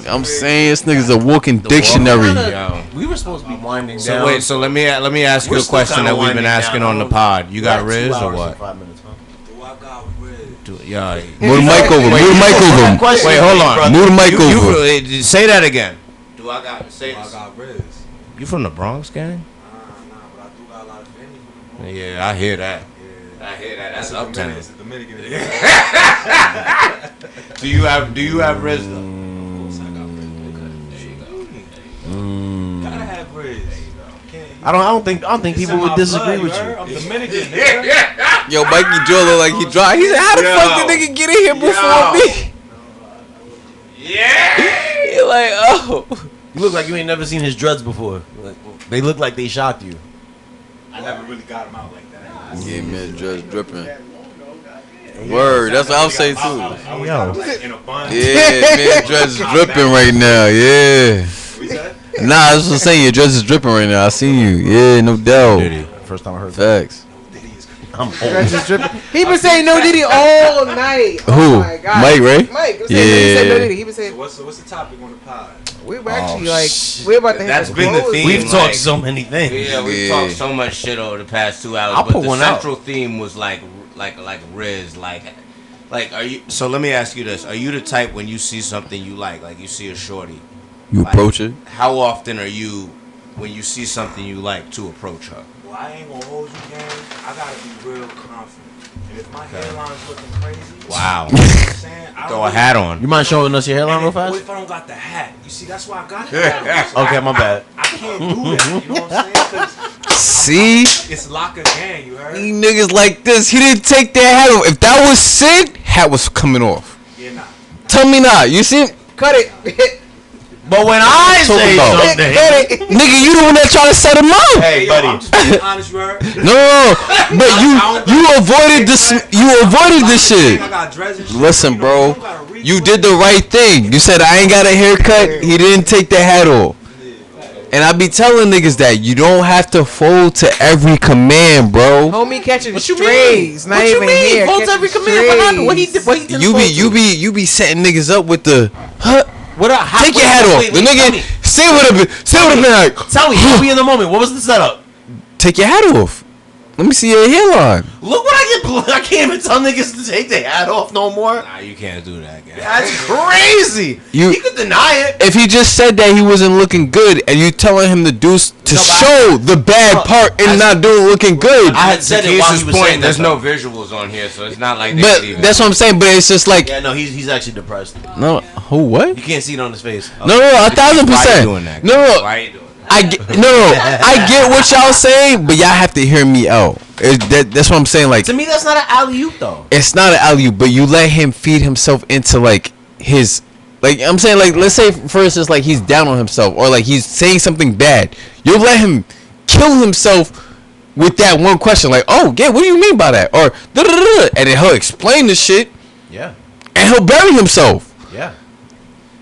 I'm saying this nigga's a walking dictionary. yo. We were supposed to be winding So down. wait, so let me ask you We're a still question kinda that we've been winding asking down. on the pod. You got We're at 2 Riz or hours and what? 5 minutes, huh? Yeah. Move the mic over. Move the mic over. Wait, hold on. Move the mic over. You say that again. Do I got say? I got Riz. You from the Bronx, gang? Nah, but I do got a lot of family from the Bronx. Yeah, I hear that. Yeah. I hear that. That's It's a uptown. Dominican. Do you have Riz though? Gotta have Riz. I don't think people would disagree with you. I'm Dominican, nigga. Yo, Mikey Joe look like he dry. He said, how the fuck did nigga get in here before me? Yeah. He like, oh. You look like you ain't never seen his dreads before. They look like they shocked you. I never really got him out like that. Yeah, man, just dripping. Word, that's what I'll say too. I was like in a bun. Yeah, man, dress is dripping right now. Yeah. We said? Nah, I was just saying your dress is dripping right now. I see you. Yeah, no doubt. First time I heard that. Facts. I'm Dress old. is dripping. He been saying no Diddy all night. Who? Oh my God. Mike, right? Mike. Was saying, he said no Yeah. Diddy. He been So saying what's the topic on the pod? we were actually shit. we're about to have That's to been the close. theme. We've Like- talked so many things. Yeah, we've Yeah. talked so much shit over the past 2 hours. I'll but put the one out. central theme was like Riz, like are you? So let me ask you this: are you the type when you see something you like you see a shorty? You like, approach it. How often are you when you see something you like to approach her? Well, I ain't gonna hold you, gang. I gotta be real confident. And if my hairline's looking crazy, Wow. you know what I'm saying? I Throw a don't hat on. You mind showing us your hairline And real if, fast? what if I don't got the hat? You see, that's why I got the hat. Okay, my bad. I can't do that. You know what I'm saying? 'Cause See? it's locker gang. You heard? These niggas like this. He didn't take that hat off. If that was Sid, hat was coming off. Yeah, nah. Tell me not. You see? Cut it. But when I Talk say about. something, Cut it. Nigga, you the one that trying to set him up. hey, Yo, buddy. I'm just being honest, you heard? No. But you avoided this. You avoided this shit. I got dreads and shit. Listen, You know, bro. you don't gotta reach You with did it. the right thing. You said I ain't got a haircut. He didn't take the hat off. And I be telling niggas that you don't have to fold to every command, bro. Homie catching What you strays. mean? Not What you even mean? here. Fold to every catching command. What happened? What he strays. did? What he did? You be setting niggas up with the What? take your hat off. The nigga say what a been like. Tell me. Tell me in the moment. What was the setup? Take your hat off. Let me see your hairline. Look what I get. I can't even tell niggas to take their hat off no more. Nah, you can't do that, guy. That's crazy. You- He could deny it. If he just said that he wasn't looking good, and you telling him to show the bad part and not doing looking good, I had said it while he was saying there's that, no visuals on here, so it's not like. but that's what I'm saying. But it's just like Yeah, no, he's actually depressed. no, who what? You can't see it on his face. No, 1,000%. Why you doing that? No, Why you doing that? I get what y'all saying, but y'all have to hear me out. That's what I'm saying. Like To me, that's not an alley-oop though. it's not an alley, but you let him feed himself into like his. Like I'm saying, like let's say for instance, like he's down on himself or like he's saying something bad. You'll let him kill himself with that one question, like, "Oh, yeah, what do you mean by that?" Or and then he'll explain the shit, Yeah. and he'll bury himself. Yeah.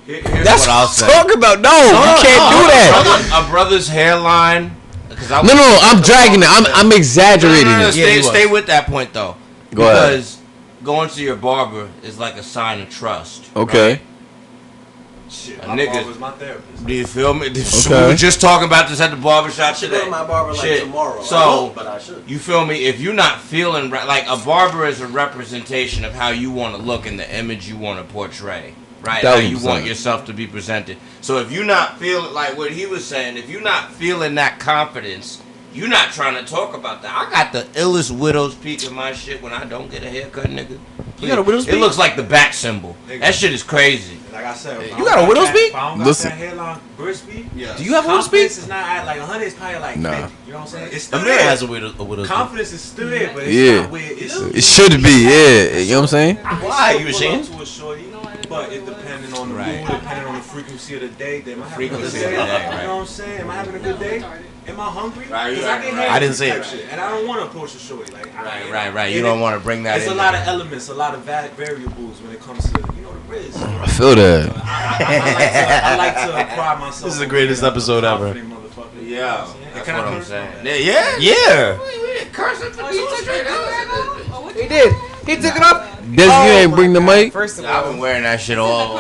Here's That's what I'll what say. I'm talking about. No, you can't do that. A brother's hairline. No, I'm dragging it. I'm exaggerating No, it. stay with that point though. Go ahead. Because going to your barber is like a sign of trust. Okay. Right? Shit, A my nigga- barber's my therapist. Do you feel me? We Okay. were just talking about this at the barbershop I should today. go to my barber like Shit. tomorrow. So, I don't, but I should. you feel me? If you're not feeling right, like a barber is a representation of how you want to look and the image you want to portray, right? How you 1,000%. want yourself to be presented. So if you're not feeling like what he was saying, if you're not feeling that confidence, you're not trying to talk about that. I got the illest widow's peak in my shit when I don't get a haircut, nigga. You got a widow's It peak? looks like the bat symbol. Nigga. That shit is crazy. Like I said, if I You don't got a widow's that- peak? If I don't got Listen. that hairline, British peak. Yeah. Do you have a widow's peak? Confidence is not at like 100. It's probably like Nah. 50. You know what I'm saying? It's still Amir there. has a widow's peak. Confidence is still there, but it's Yeah. not where it's. It should be, yeah. You know what I'm saying? Why? You pull ashamed? up to a shorty, but it depending on the Right. mood, depending on the frequency of the day. Am I having a good Frequency day? of the day, right. You know what I'm saying? Am I having a good day? Am I hungry? Right, 'Cause right, I get right. I didn't say type it. shit, and I don't want to approach a shorty like. Right. You don't want to bring that There's in. a lot of elements, a lot of variables when it comes to the RIZZ. I feel that. I like to pride myself. This is the on greatest being a ever. confident motherfucker. You know what I'm saying? That's Can I what I'm curse? saying. Yeah. Yeah. He did. He took it up. Des, you ain't bring the mic? First of I've all, been wearing that shit all.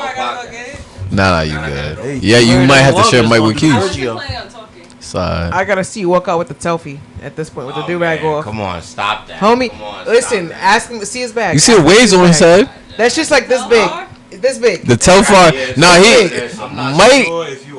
Nah, you good. Yeah, you might have to share a mic with Keith. Side. I gotta see you walk out with the selfie at this point with the Oh, do-rag man, off. Come on, stop that. Homie, Come on, listen, stop that. ask him to see his bag. You see the waves on his head? That's just like this big. This big. The Telfar. Nah, he I'm not Mike. sure if you